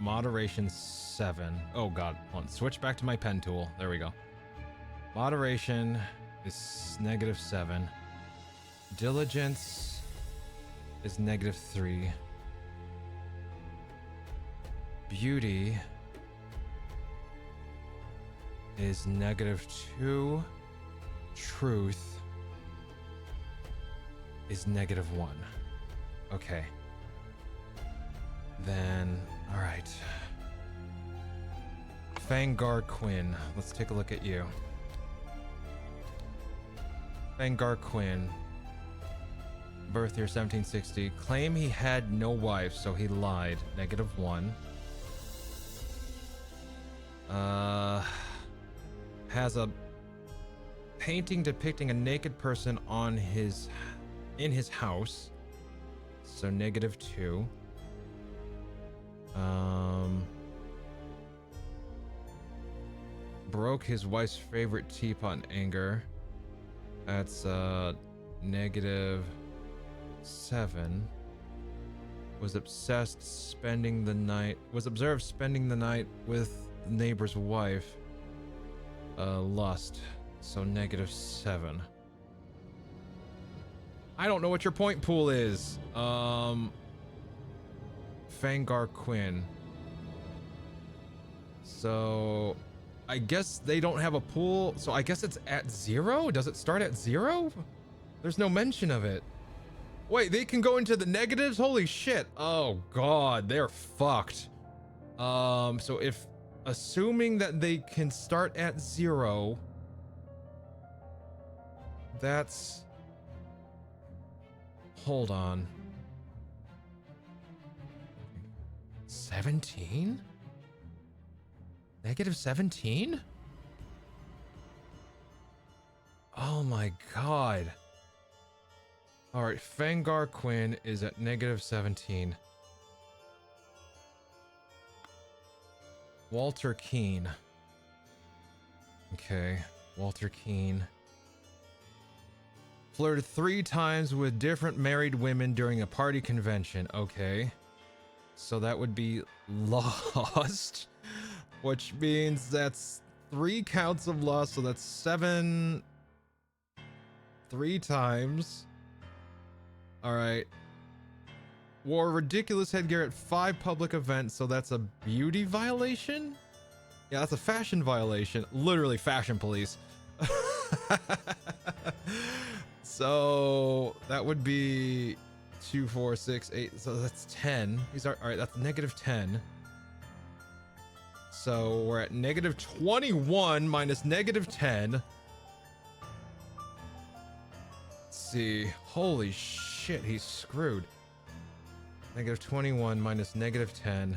Moderation 7. Oh god, hold on. Switch back to my pen tool. There we go. Moderation is -7. Diligence is -3. Beauty is -2. Truth is -1. Okay. Then, all right. Fangar Quinn. Let's take a look at you. Fangar Quinn. Birth year 1760. Claim he had no wife, so he lied. -1. Has a painting depicting a naked person in his house, so -2. Broke his wife's favorite teapot in anger. That's -7. Was observed spending the night with neighbor's wife. Lust, so -7. I don't know what your point pool is. Fangar Quinn. So I guess they don't have a pool, so I guess it's at 0? Does it start at 0? There's no mention of it. Wait, they can go into the negatives? Holy shit. Oh god, they're fucked. So if assuming that they can start at 0, that's... Hold on. 17? -17? Oh my god. Alright, Fangar Quinn is at -17. Walter Keane. Okay, Walter Keane. Flirted 3 times with different married women during a party convention. Okay. So that would be lust, which means that's 3 counts of lust, so that's 7 3 times. Alright. Wore ridiculous headgear at 5 public events, so that's a beauty violation? Yeah, that's a fashion violation. Literally fashion police. So that would be 2, 4, 6, 8. So that's 10. These are all right. That's -10. So we're at -21 minus -10. Let's see. Holy shit. shit, he's screwed. Negative 21 minus negative 10.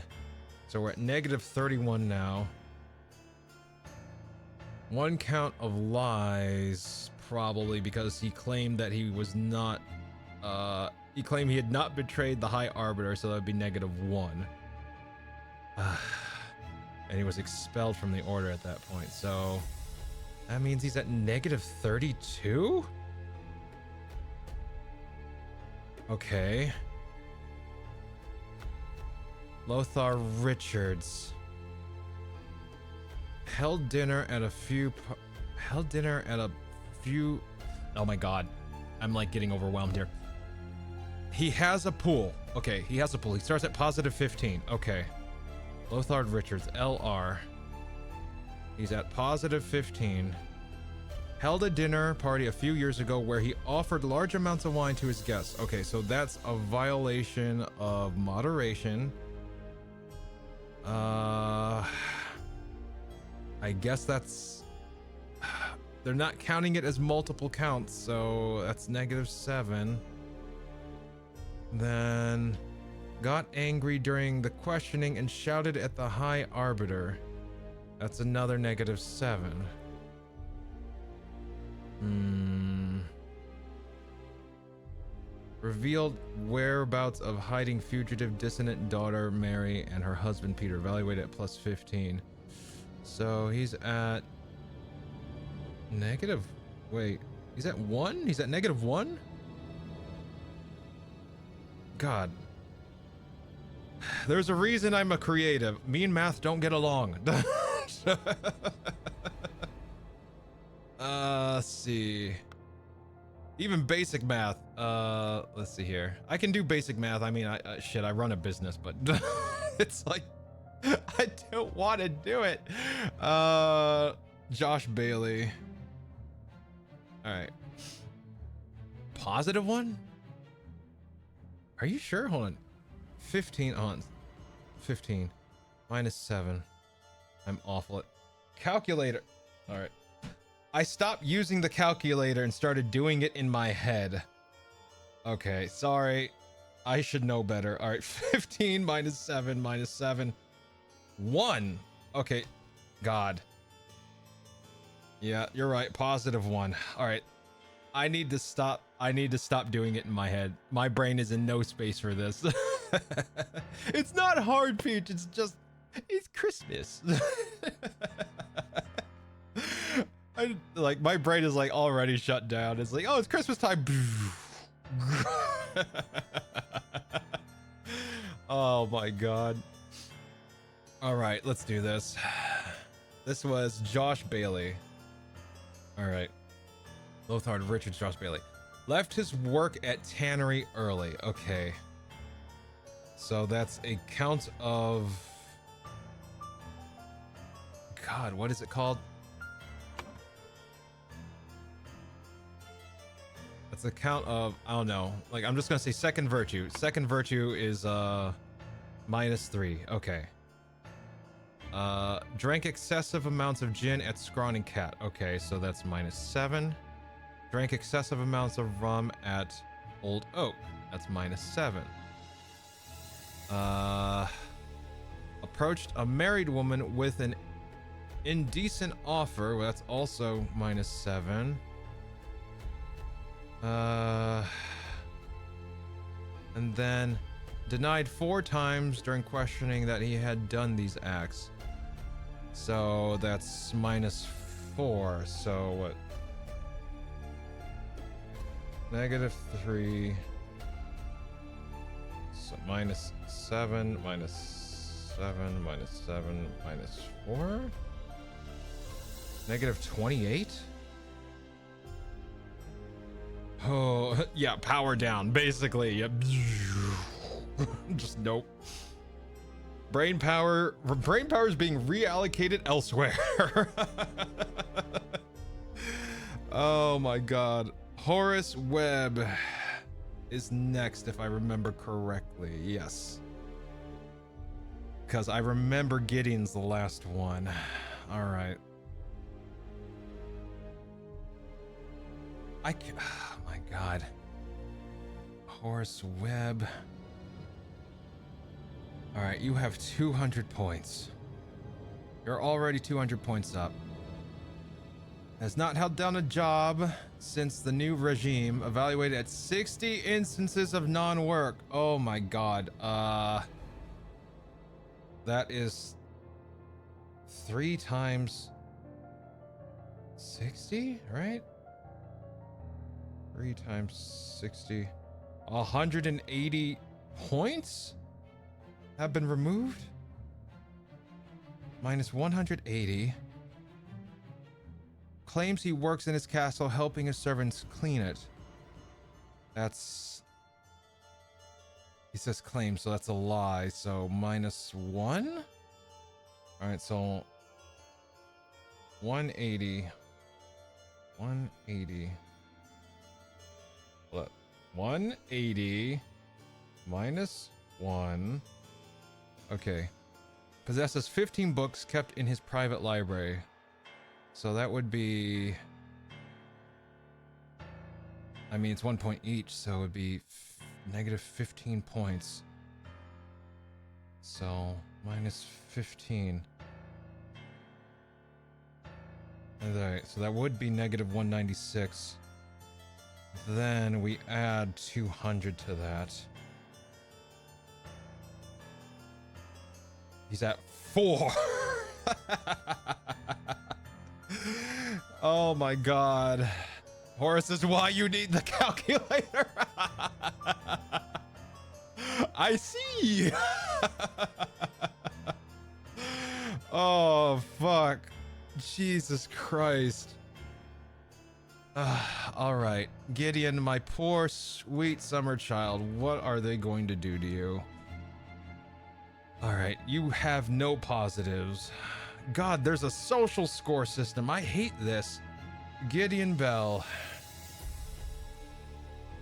So we're at negative 31 now. One count of lies, probably because he claimed that he was not, he claimed he had not betrayed the High Arbiter, so that would be negative 1. And he was expelled from the order at that point, so that means he's at negative 32? Okay. Lothar Richards held dinner at a few. Oh my god, I'm like getting overwhelmed here. He has a pool. Okay, he has a pool. He starts at positive 15. Okay. Lothar Richards, LR. He's at positive 15. Held a dinner party a few years ago where he offered large amounts of wine to his guests. Okay, so that's a violation of moderation. I guess that's... They're not counting it as multiple counts, so that's negative 7. Then got angry during the questioning and shouted at the High Arbiter. That's another negative 7. Revealed whereabouts of hiding fugitive dissonant daughter Mary and her husband Peter, evaluated at plus 15. So he's at negative, wait, he's at 1? He's at negative 1? God. There's a reason I'm a creative. Me and math don't get along. Let's see. Even basic math. Let's see here. I can do basic math. I mean, shit, I run a business, but it's like, I don't want to do it. Josh Bailey. All right. Positive 1? Are you sure? Hold on. 15 on 15 minus 7. I'm awful at calculator. All right. I stopped using the calculator and started doing it in my head. Okay, sorry. I should know better. All right, 15 minus 7 minus 7. 1. Okay, God. Yeah, you're right. Positive 1. All right. I need to stop doing it in my head. My brain is in no space for this. It's not hard, Peach. It's just, it's Christmas. Like, my brain is like already shut down. It's like, oh, it's Christmas time. Oh my God. All right, let's do this. This was Josh Bailey. All right. Lothar Richards, Josh Bailey. Left his work at tannery early. Okay. So that's a count of... God, what is it called? That's a count of... I don't know. Like, I'm just gonna say second virtue. Second virtue is, minus 3. Okay. Drank excessive amounts of gin at Scrawn and Cat. Okay, so that's minus 7. Drank excessive amounts of rum at Old Oak. That's minus 7. Approached a married woman with an indecent offer. Well, that's also minus 7. And then denied 4 times during questioning that he had done these acts. So that's minus 4. So what? Negative 3. So minus 7, minus 7, minus 7, minus 4. Negative 28? Oh, yeah, power down, basically. Yep. Just nope. Brain power is being reallocated elsewhere. Oh my God. Horace Webb is next, if I remember correctly. Yes. Because I remember Gideon's the last one. All right. Oh my God. Horace Webb. All right, you have 200 points. You're already 200 points up. Has not held down a job since the new regime. Evaluated at 60 instances of non-work. Oh my god. That is 3 times 60, right? 3 times 60. 180 points have been removed. Minus 180. Claims he works in his castle helping his servants clean it. That's... He says claim, so that's a lie. So minus 1? Alright, so 180. 180. Look. 180 minus 1. Okay. Possesses 15 books kept in his private library. So that would be... I mean, it's 1 point each, so it would be negative 15 points. So, minus 15. Alright, so that would be negative 196. Then we add 200 to that. He's at 4! Oh my god. Horace is why you need the calculator. I see. Oh fuck. Jesus Christ. All right, Gideon, my poor sweet summer child, what are they going to do to you? All right, you have no positives. God, there's a social score system. I hate this. Gideon Bell.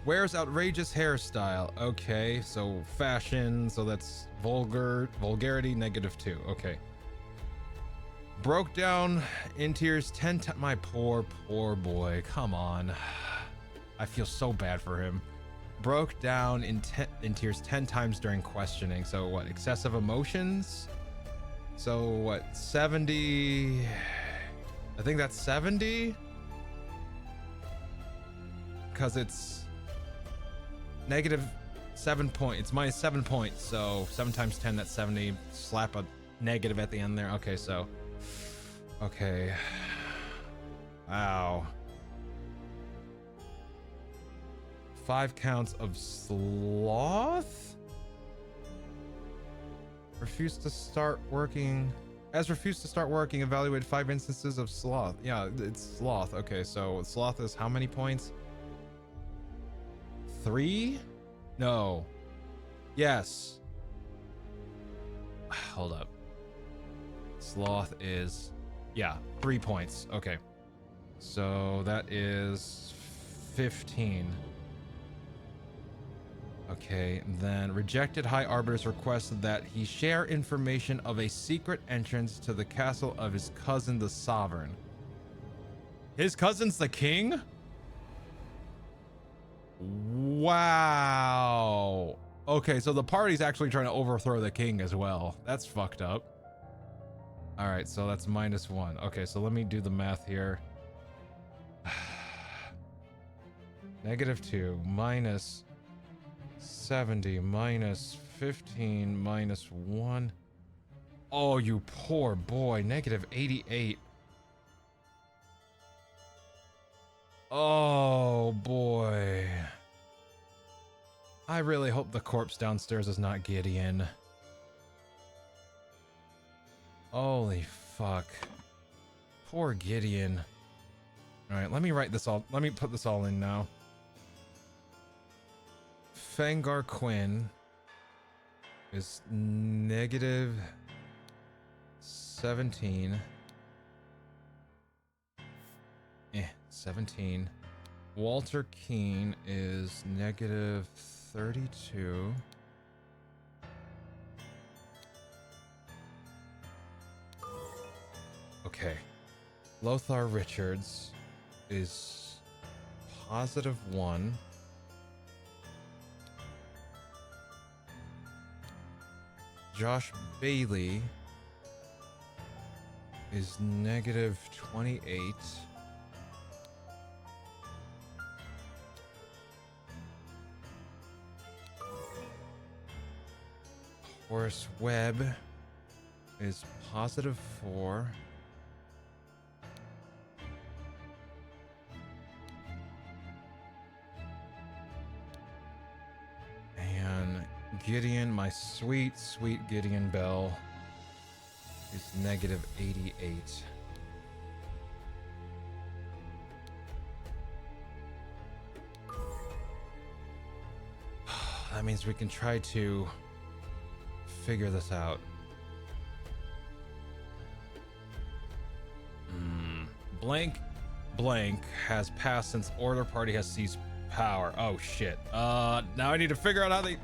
Wears outrageous hairstyle. Okay, so fashion, so that's vulgarity, -2. Okay. Broke down in tears 10 times. My poor boy. Come on. I feel so bad for him. Broke down in tears 10 times during questioning. So what, excessive emotions? So what, 70? I think that's 70? Because it's -7 points. It's minus 7 points. So 7 times 10, that's 70. Slap a negative at the end there. Okay, so. Okay. Wow. 5 counts of sloth? Refused to start working. Refused to start working. Evaluate 5 instances of sloth. Yeah, it's sloth. Okay, so sloth is how many points? 3? No. Yes. Hold up. Sloth is... Yeah, 3 points. Okay. So that is 15. Okay, then rejected High Arbiter's request that he share information of a secret entrance to the castle of his cousin, the Sovereign. His cousin's the king? Wow. Okay, so the party's actually trying to overthrow the king as well. That's fucked up. All right, so that's -1. Okay, so let me do the math here. -2 minus 70 minus 15 minus 1. Oh, you poor boy. -88. Oh, boy. I really hope the corpse downstairs is not Gideon. Holy fuck. Poor Gideon. Alright, let me write this all. Let me put this all in now. Fengar Quinn is -17. 17. Walter Keane is -32. Okay. Lothar Richards is +1. Josh Bailey is negative 28. Horace Webb is positive 4. And Gideon, my sweet, sweet Gideon Bell, is negative 88. That means we can try to figure this out. Blank has passed since Order Party has seized power. Oh shit. Now I need to figure out how they...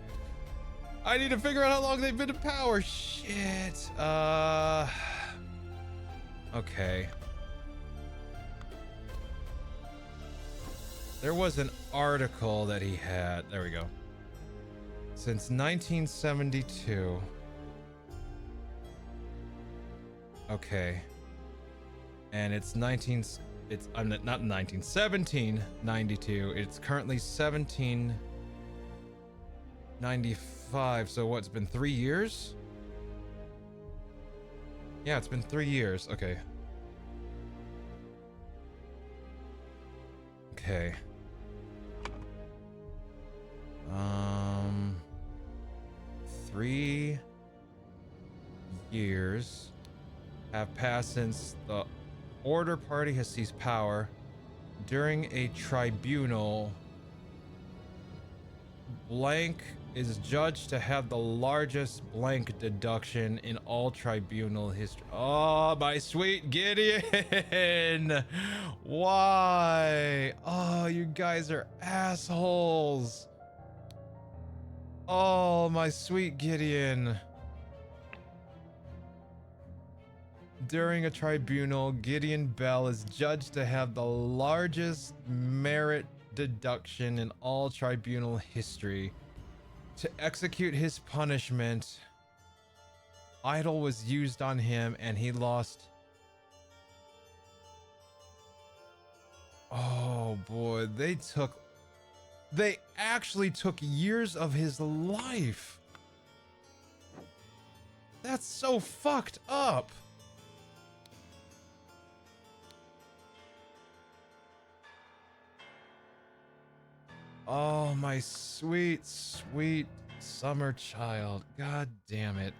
I need to figure out how long they've been in power. Shit. Okay. There was an article that he had. There we go. Since 1972. Okay. And it's I'm not 1792. It's currently 1795. So what's been 3 years? Yeah, it's been 3 years. Okay. Okay. 3 years have passed since the Order Party has seized power. During a tribunal, blank is judged to have the largest blank deduction in all tribunal history. Oh, my sweet Gideon! Why? Oh, you guys are assholes. Oh, my sweet Gideon. During a tribunal, Gideon Bell is judged to have the largest merit deduction in all tribunal history. To execute his punishment, idol was used on him and he lost... Oh boy, they actually took years of his life. That's so fucked up. Oh, my sweet, sweet summer child. God damn it.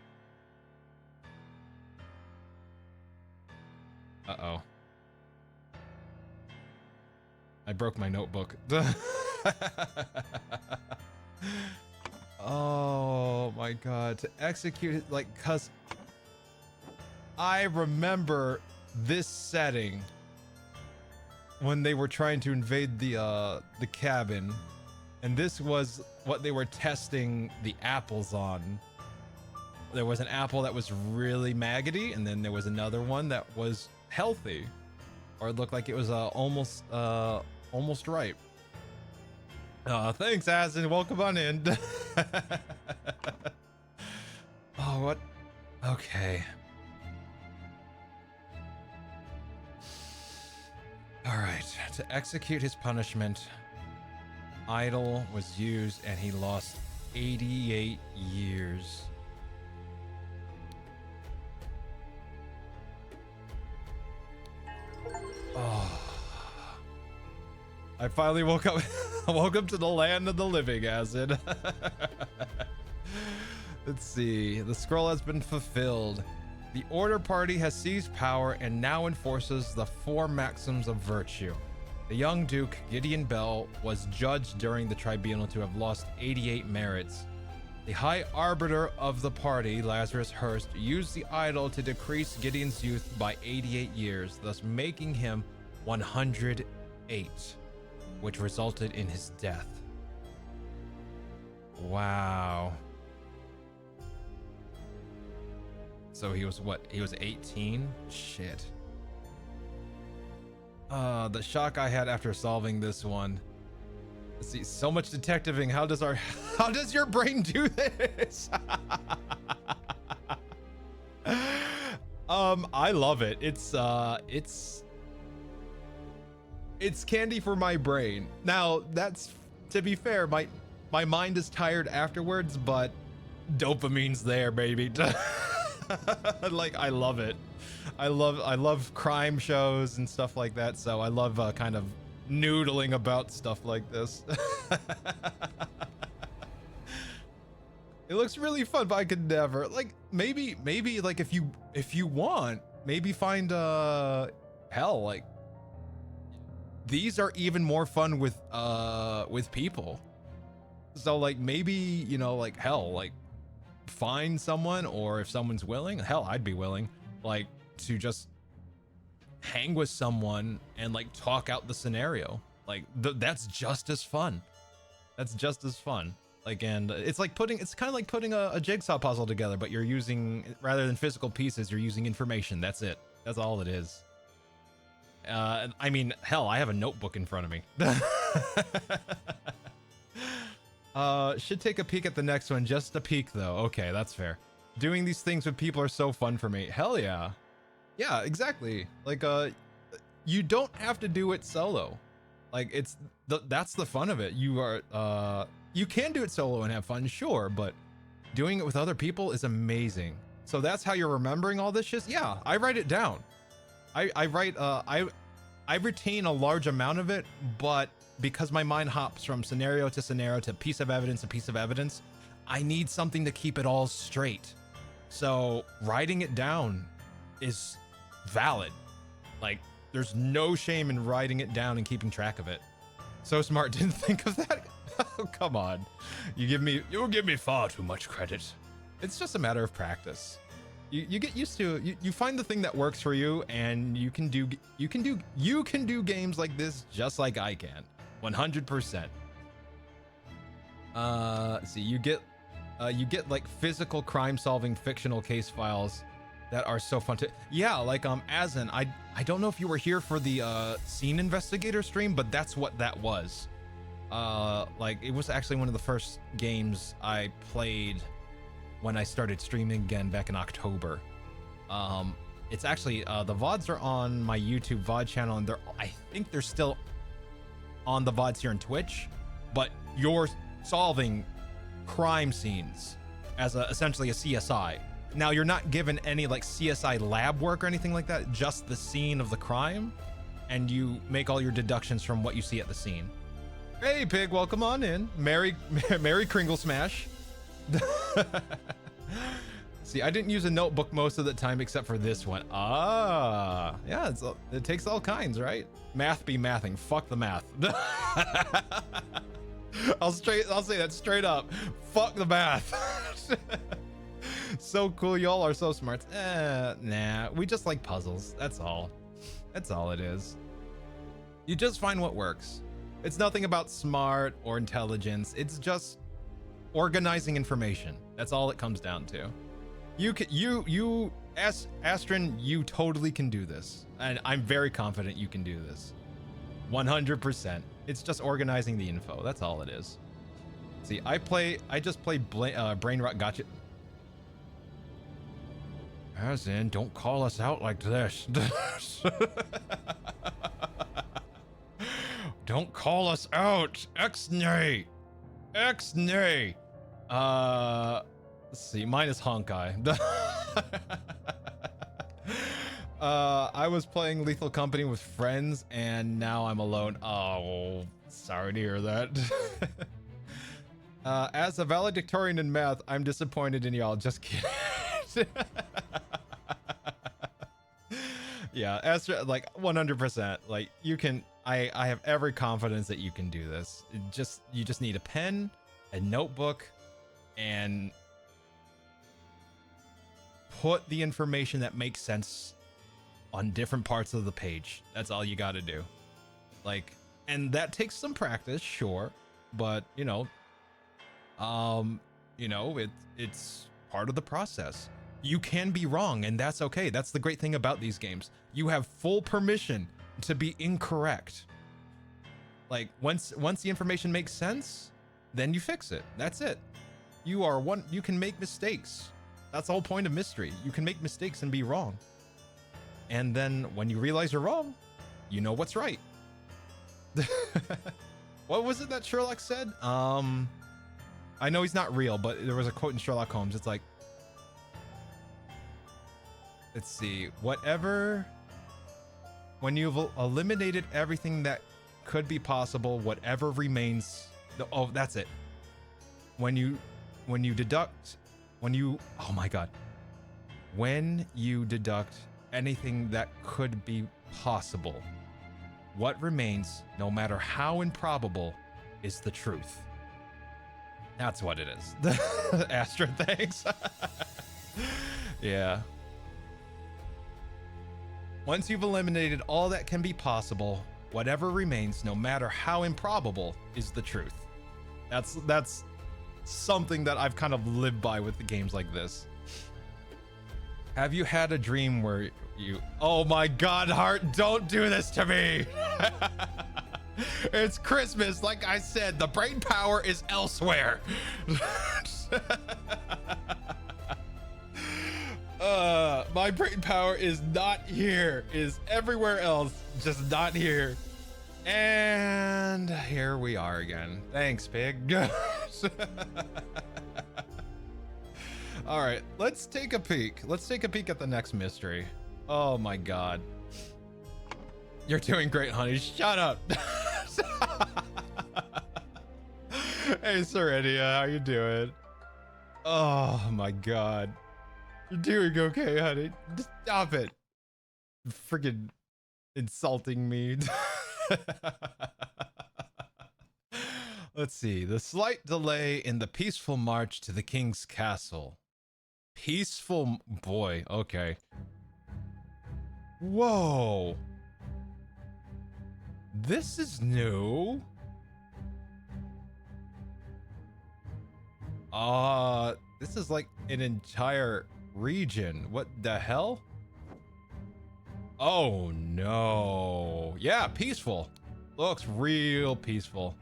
Uh-oh. I broke my notebook. Oh my god. To execute it, like, cause I remember this setting when they were trying to invade the cabin. And this was what they were testing the apples on. There was an apple that was really maggoty, and then there was another one that was healthy, or it looked like it was almost ripe. Thanks, Asin. Welcome on in. Oh, what? Okay. All right. To execute his punishment, idol was used and he lost 88 years. Oh. I finally woke up. Welcome to the land of the living, Acid. Let's see. The scroll has been fulfilled. The Order Party has seized power and now enforces the 4 maxims of virtue. The young Duke, Gideon Bell, was judged during the tribunal to have lost 88 merits. The High Arbiter of the party, Lazarus Hurst, used the idol to decrease Gideon's youth by 88 years, thus making him 108, which resulted in his death. Wow. So he was what? He was 18? Shit. The shock I had after solving this one. Let's see, so much detectiving. How does your brain do this? I love it. It's candy for my brain. Now, that's, to be fair, my mind is tired afterwards, but dopamine's there, baby. Like, I love it. I love crime shows and stuff like that, so I love kind of noodling about stuff like this. It looks really fun, but I could never. Like, maybe like if you want, maybe find hell, like these are even more fun with people. So like maybe, you know, like hell, like find someone, or if someone's willing, hell, I'd be willing, like to just hang with someone and like talk out the scenario. Like that's just as fun. That's just as fun. Like, and it's like it's kind of like putting a jigsaw puzzle together, but you're using, rather than physical pieces, you're using information. That's it. That's all it is. I mean, hell, I have a notebook in front of me. Should take a peek at the next one. Just a peek, though. Okay, that's fair. Doing these things with people are so fun for me. Hell yeah. Yeah, exactly. Like, you don't have to do it solo. Like, that's the fun of it. You can do it solo and have fun, sure, but doing it with other people is amazing. So that's how you're remembering all this shit? Yeah, I write it down. I retain a large amount of it, but because my mind hops from scenario to piece of evidence to piece of evidence, I need something to keep it all straight. So writing it down is valid. Like, there's no shame in writing it down and keeping track of it. So smart, didn't think of that. Oh, come on. You give me far too much credit. It's just a matter of practice. You get used to it. You find the thing that works for you, and you can do games like this just like I can. 100%. See, you get like physical crime solving fictional case files that are so fun to, yeah, like Azen, I don't know if you were here for the scene investigator stream, but that's what that was. Like, it was actually one of the first games I played when I started streaming again back in October. It's actually the VODs are on my YouTube VOD channel, and I think they're still on the VODs here on Twitch, but you're solving crime scenes as essentially a CSI. Now, you're not given any like CSI lab work or anything like that, just the scene of the crime, and you make all your deductions from what you see at the scene. Hey, Pig, welcome on in. Merry Kringle Smash. See, I didn't use a notebook most of the time except for this one. Ah, yeah, it takes all kinds, right? Math be mathing. Fuck the math. I'll say that straight up. Fuck the math. So cool, y'all are so smart. Nah, we just like puzzles. That's all. That's all it is. You just find what works. It's nothing about smart or intelligence. It's just organizing information. That's all it comes down to. Astron, you totally can do this. And I'm very confident you can do this. 100%. It's just organizing the info. That's all it is. See, I just play Brain Rot Gotcha. As in, don't call us out like this. Don't call us out. X-nay. X-nay. Let's see. Mine is Honkai. I was playing Lethal Company with friends, and now I'm alone. Oh, sorry to hear that. As a valedictorian in math, I'm disappointed in y'all. Just kidding. Yeah, Astra, like 100%. Like, you can. I have every confidence that you can do this. You just need a pen, a notebook, and put the information that makes sense on different parts of the page. That's all you got to do. Like, and that takes some practice, sure, but it's part of the process. You can be wrong, and that's okay. That's the great thing about these games. You have full permission to be incorrect. Like, once the information makes sense, then you fix it. That's it. You can make mistakes. That's the whole point of mystery. You can make mistakes and be wrong. And then when you realize you're wrong, you know what's right. What was it that Sherlock said? I know he's not real, but there was a quote in Sherlock Holmes. It's like, let's see, when you've eliminated everything that could be possible, whatever remains. Oh, that's it. When you deduct anything that could be possible, what remains, no matter how improbable, is the truth. That's what it is. Astra, thanks. Yeah. Once you've eliminated all that can be possible, whatever remains, no matter how improbable, is the truth. That's something that I've kind of lived by with the games like this. Have you had a dream where you... Oh my God, Heart, don't do this to me. It's Christmas. Like I said, the brain power is elsewhere. My brain power is not here, is everywhere else, just not here. And here we are again. Thanks, pig. All right, let's take a peek. Let's take a peek at the next mystery. Oh my God. You're doing great, honey. Shut up. Hey, Serendia, how you doing? Oh my God. You're doing okay, honey. Just stop it. Freaking insulting me. Let's see. The slight delay in the peaceful march to the king's castle. Peaceful boy. Okay. Whoa. This is new. This is like an entire region. What the hell? Oh no. Yeah, peaceful. Looks real peaceful.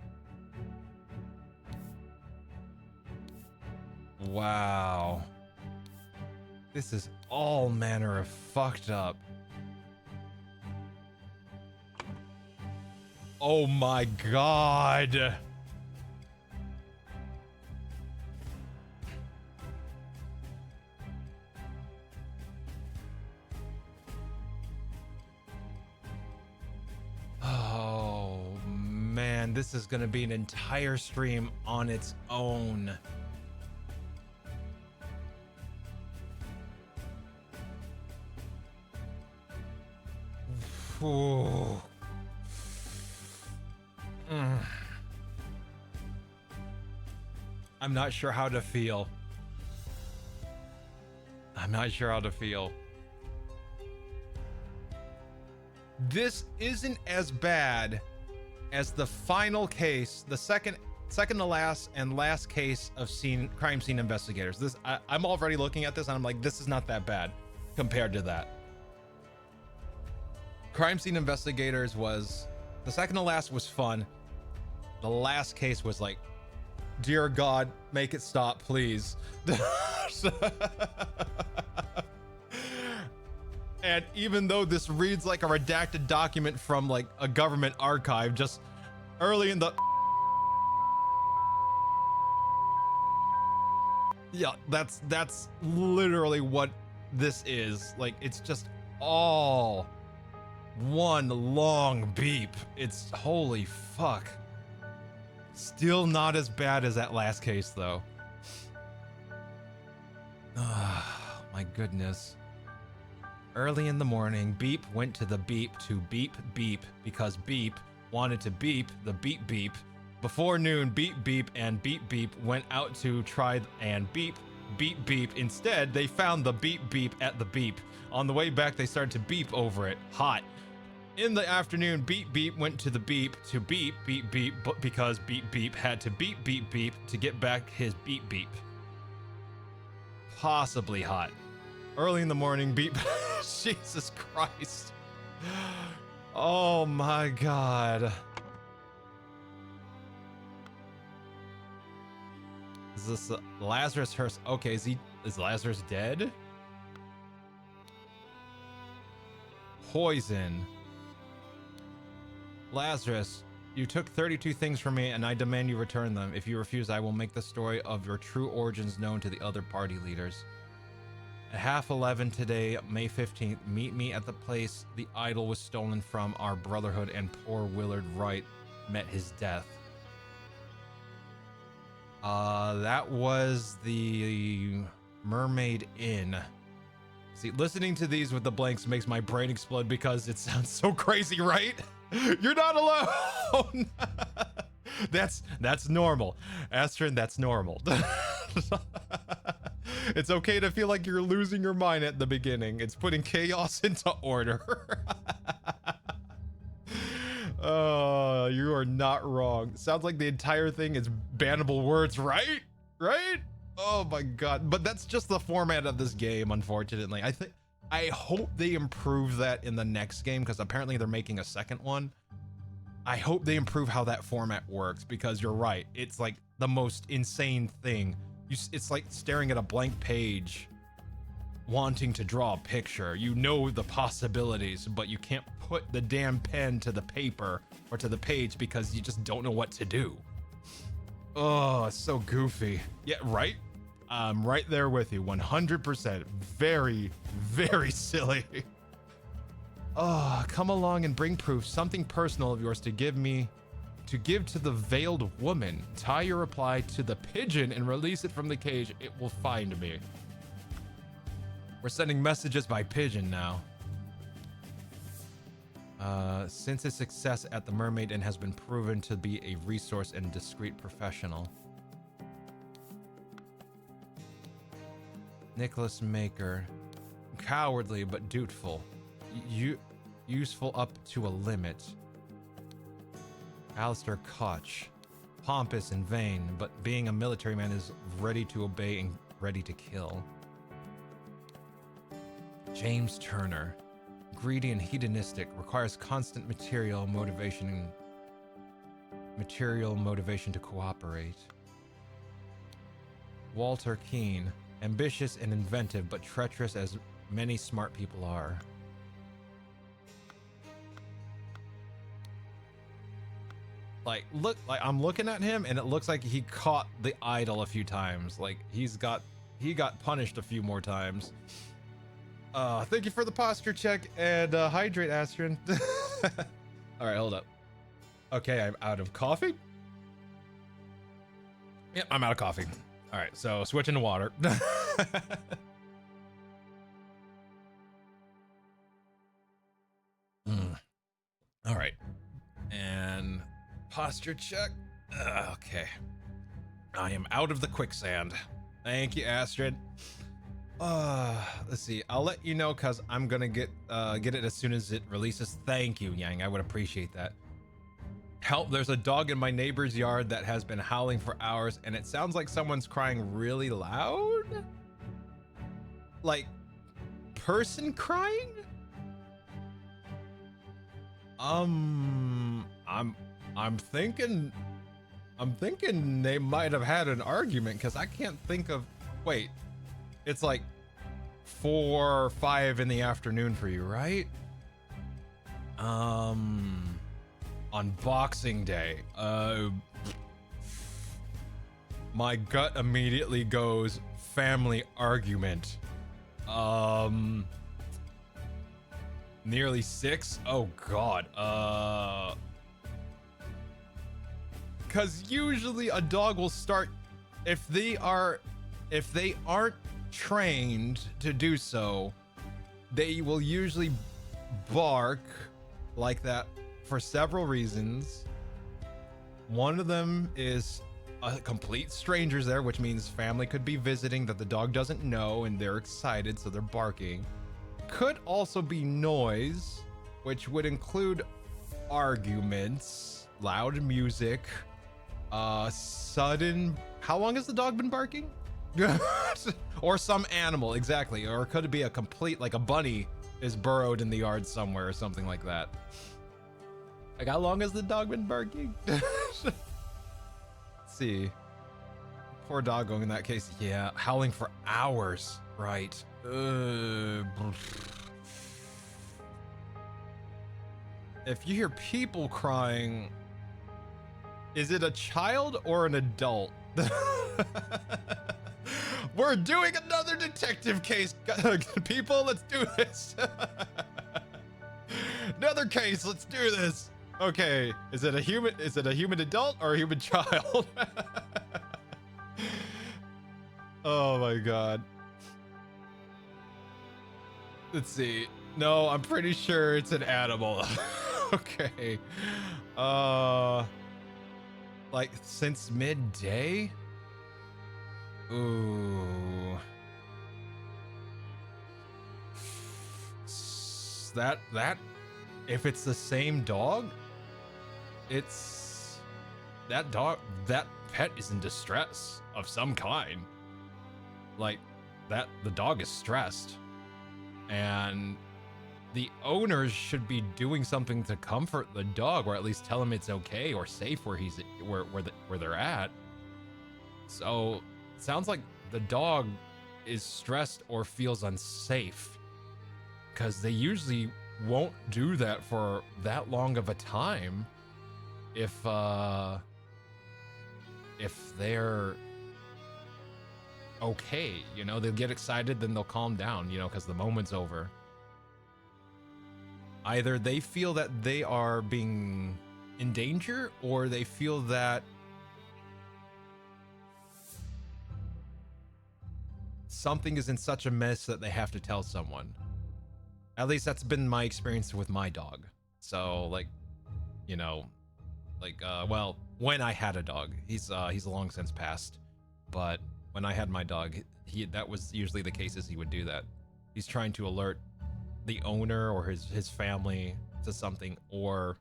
Wow. This is all manner of fucked up. Oh my God. Oh man, this is gonna be an entire stream on its own. Ooh. I'm not sure how to feel. I'm not sure how to feel. This isn't as bad as the final case, the second to last and last case of crime scene investigators. I'm already looking at this and I'm like, this is not that bad compared to that. Crime scene investigators was, the second to last was fun. The last case was like, dear God, make it stop, please. And even though this reads like a redacted document from like a government archive, just early in the... Yeah, that's literally what this is. Like, it's just all one long beep. It's holy fuck. Still not as bad as that last case though. Oh my goodness. Early in the morning, Beep went to the beep to beep beep because Beep wanted to beep the beep beep. Before noon, Beep Beep and Beep Beep went out to try and beep beep beep. Instead, they found the beep beep at the beep. On the way back, they started to beep over it. Hot. In the afternoon, Beep Beep went to the beep to beep beep beep, but because Beep Beep had to beep beep beep to get back his beep beep. Possibly hot. Early in the morning, Beep... Jesus Christ. Oh my God. Is this Lazarus Hearst? Okay, is Lazarus dead? poison. Lazarus, you took 32 things from me, and I demand you return them. If you refuse, I will make the story of your true origins known to the other party leaders. At 11:30 today, May 15th, meet me at the place the idol was stolen from our brotherhood and poor Willard Wright met his death. That was the Mermaid Inn. See, listening to these with the blanks makes my brain explode because it sounds so crazy, right? You're not alone. That's normal. Astrid, that's normal. It's okay to feel like you're losing your mind at the beginning. It's putting chaos into order. Oh, you are not wrong. Sounds like the entire thing is bannable words, right? Right? Oh my god. But that's just the format of this game, unfortunately. I hope they improve that in the next game, because apparently they're making a second one. I hope they improve how that format works, because you're right. It's like the most insane thing. It's like staring at a blank page, wanting to draw a picture. You know the possibilities, but you can't put the damn pen to the paper or to the page because you just don't know what to do. Oh, it's so goofy. Yeah, right? I'm right there with you, 100%. Very, very silly. Oh, come along and bring proof, something personal of yours to give to the veiled woman. Tie your reply to the pigeon and release it from the cage. It will find me. We're sending messages by pigeon now. Since his success at the Mermaid Inn has been proven to be a resource and discreet professional. Nicholas Maker. Cowardly but dutiful. Useful up to a limit. Alistair Koch. Pompous and vain, but being a military man is ready to obey and ready to kill. James Turner. Greedy and hedonistic, requires constant material motivation to cooperate. Walter Keane. Ambitious and inventive, but treacherous as many smart people are. Like, look, like I'm looking at him and it looks like he caught the idol a few times. Like he got punished a few more times. Thank you for the posture check and hydrate, Astrid. All right, hold up. Okay, I'm out of coffee. Yep, I'm out of coffee. All right, so switching to water. All right, and posture check. Okay, I am out of the quicksand. Thank you, Astrid. Let's see. I'll let you know because I'm gonna get it as soon as it releases. Thank you, Yang. I would appreciate that. Help, there's a dog in my neighbor's yard that has been howling for hours, and it sounds like someone's crying really loud. Like, person crying? I'm thinking they might have had an argument because I can't think of. Wait, it's like 4 or 5 in the afternoon for you, right? On Boxing Day. My gut immediately goes family argument. Nearly 6? Oh god. Cause usually a dog will start if they aren't trained to do so, they will usually bark like that for several reasons. One of them is a complete stranger's there, which means family could be visiting that the dog doesn't know and they're excited, so they're barking. Could also be noise, which would include arguments, loud music, sudden. How long has the dog been barking? Or some animal, exactly. Or could it be a complete, like a bunny is burrowed in the yard somewhere or something like that. Like, how long has the dog been barking? Let's see. Poor doggo in that case. Yeah, howling for hours. Right. if you hear people crying, is it a child or an adult? We're doing another detective case. People, let's do this. Another case, let's do this. Okay, is it a human adult or a human child? Oh my god. Let's see. No, I'm pretty sure it's an animal. Okay. Like since midday? Ooh. That if it's the same dog, it's that pet is in distress of some kind. Like the dog is stressed, and the owners should be doing something to comfort the dog, or at least tell him it's okay or safe where where they're at. So it sounds like the dog is stressed or feels unsafe, because they usually won't do that for that long of a time if they're okay, you know. They'll get excited, then they'll calm down, you know, because the moment's over. Either they feel that they are being in danger, or they feel that something is in such a mess that they have to tell someone. At least that's been my experience with my dog. So like, you know, like well, when I had a dog, he's long since passed, but when I had my dog, that was usually the cases he would do that. He's trying to alert the owner or his family to something, or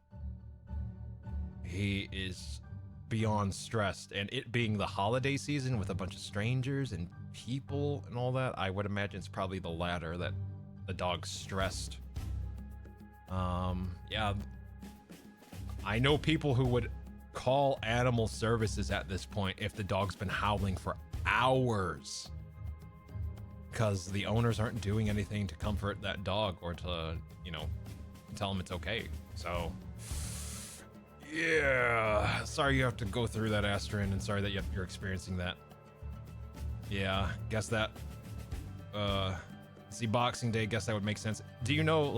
he is beyond stressed, and it being the holiday season with a bunch of strangers and people and all that, I would imagine it's probably the latter, that the dog's stressed. Yeah, I know people who would call animal services at this point if the dog's been howling for hours, because the owners aren't doing anything to comfort that dog or to, you know, tell him it's okay. So yeah, sorry you have to go through that, Astrid, and sorry that you're experiencing that. Yeah, guess that see, Boxing Day, guess that would make sense. Do you know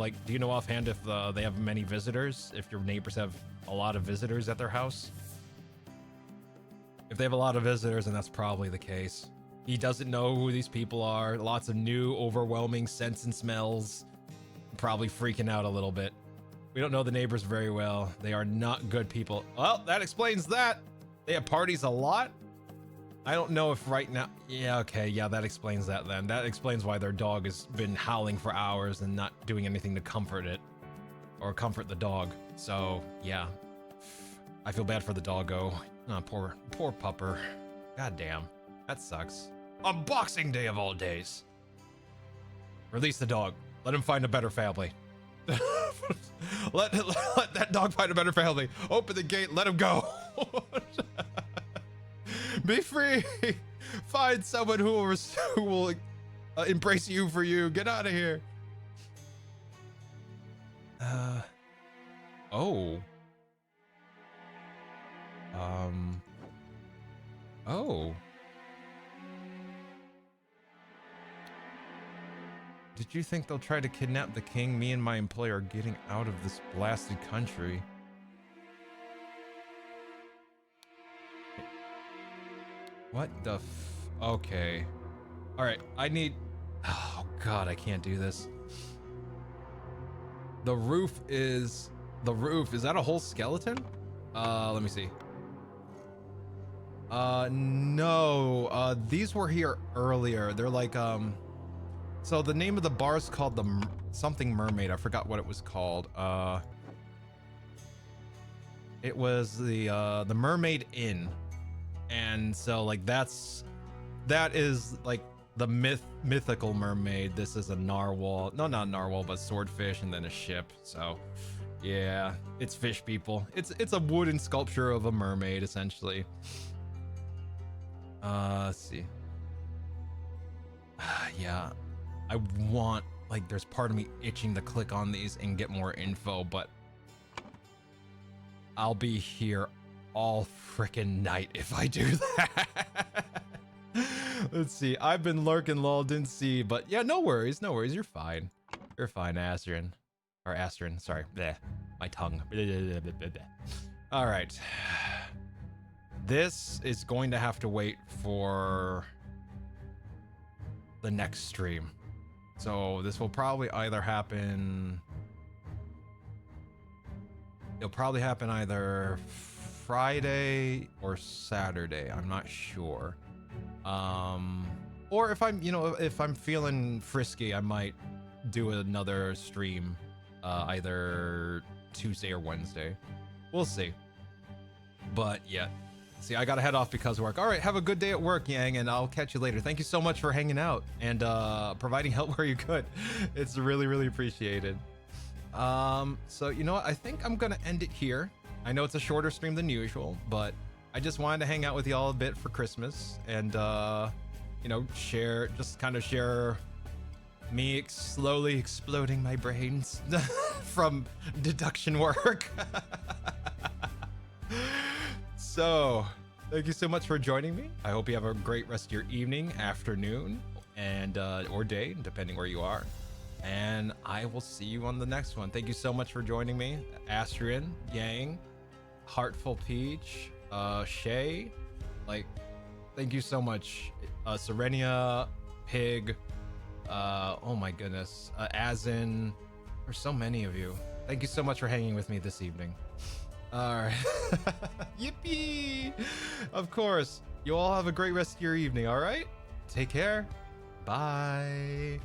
offhand if they have many visitors, if your neighbors have a lot of visitors at their house? If they have a lot of visitors, then that's probably the case. He doesn't know who these people are. Lots of new, overwhelming scents and smells. Probably freaking out a little bit. We don't know the neighbors very well. They are not good people. Well, that explains that. They have parties a lot. I don't know if right now... Yeah, okay, yeah, that explains that then. That explains why their dog has been howling for hours and not doing anything to comfort it. Or comfort the dog. So, yeah. I feel bad for the doggo. Oh, poor pupper. God damn. That sucks. On Boxing Day of all days. Release the dog. Let him find a better family. let that dog find a better family. Open the gate, let him go. Be free. Find someone who will embrace you for you. Get out of here. Oh. Oh. Did you think they'll try to kidnap the king? Me and my employer are getting out of this blasted country. What the okay. All right, I need... Oh God, I can't do this. The roof, is that a whole skeleton? Let me see. No, these were here earlier. They're like, so the name of the bar is called the something Mermaid. I forgot what it was called. It was the Mermaid Inn. And so like that is like the mythical mermaid. This is a narwhal. No, not narwhal, but swordfish, and then a ship. So yeah, it's fish people. It's a wooden sculpture of a mermaid essentially. Let's see. Yeah, I want, like, there's part of me itching to click on these and get more info, but I'll be here all frickin' night if I do that. Let's see. I've been lurking, lol, didn't see, but yeah, no worries, no worries. You're fine. You're fine, Astrin. Or Astrin, sorry. Bleh. My tongue. All right. This is going to have to wait for the next stream. So this will probably either happen... It'll probably happen either Friday or Saturday. I'm not sure. Or if I'm, if I'm feeling frisky, I might do another stream, either Tuesday or Wednesday. We'll see. But yeah, see, I gotta head off because of work. All right, have a good day at work, Yang, and I'll catch you later. Thank you so much for hanging out and providing help where you could. It's really, really appreciated. So you know what? I think I'm gonna end it here. I know it's a shorter stream than usual, but I just wanted to hang out with y'all a bit for Christmas and share me slowly exploding my brains from deduction work. So thank you so much for joining me. I hope you have a great rest of your evening, afternoon, and or day, depending where you are. And I will see you on the next one. Thank you so much for joining me. Astrian, Yang, Heartful Peach, Shay, thank you so much. Serenia, Pig, oh my goodness, Azin, there's so many of you. Thank you so much for hanging with me this evening. All right. Yippee! Of course. You all have a great rest of your evening, all right? Take care. Bye.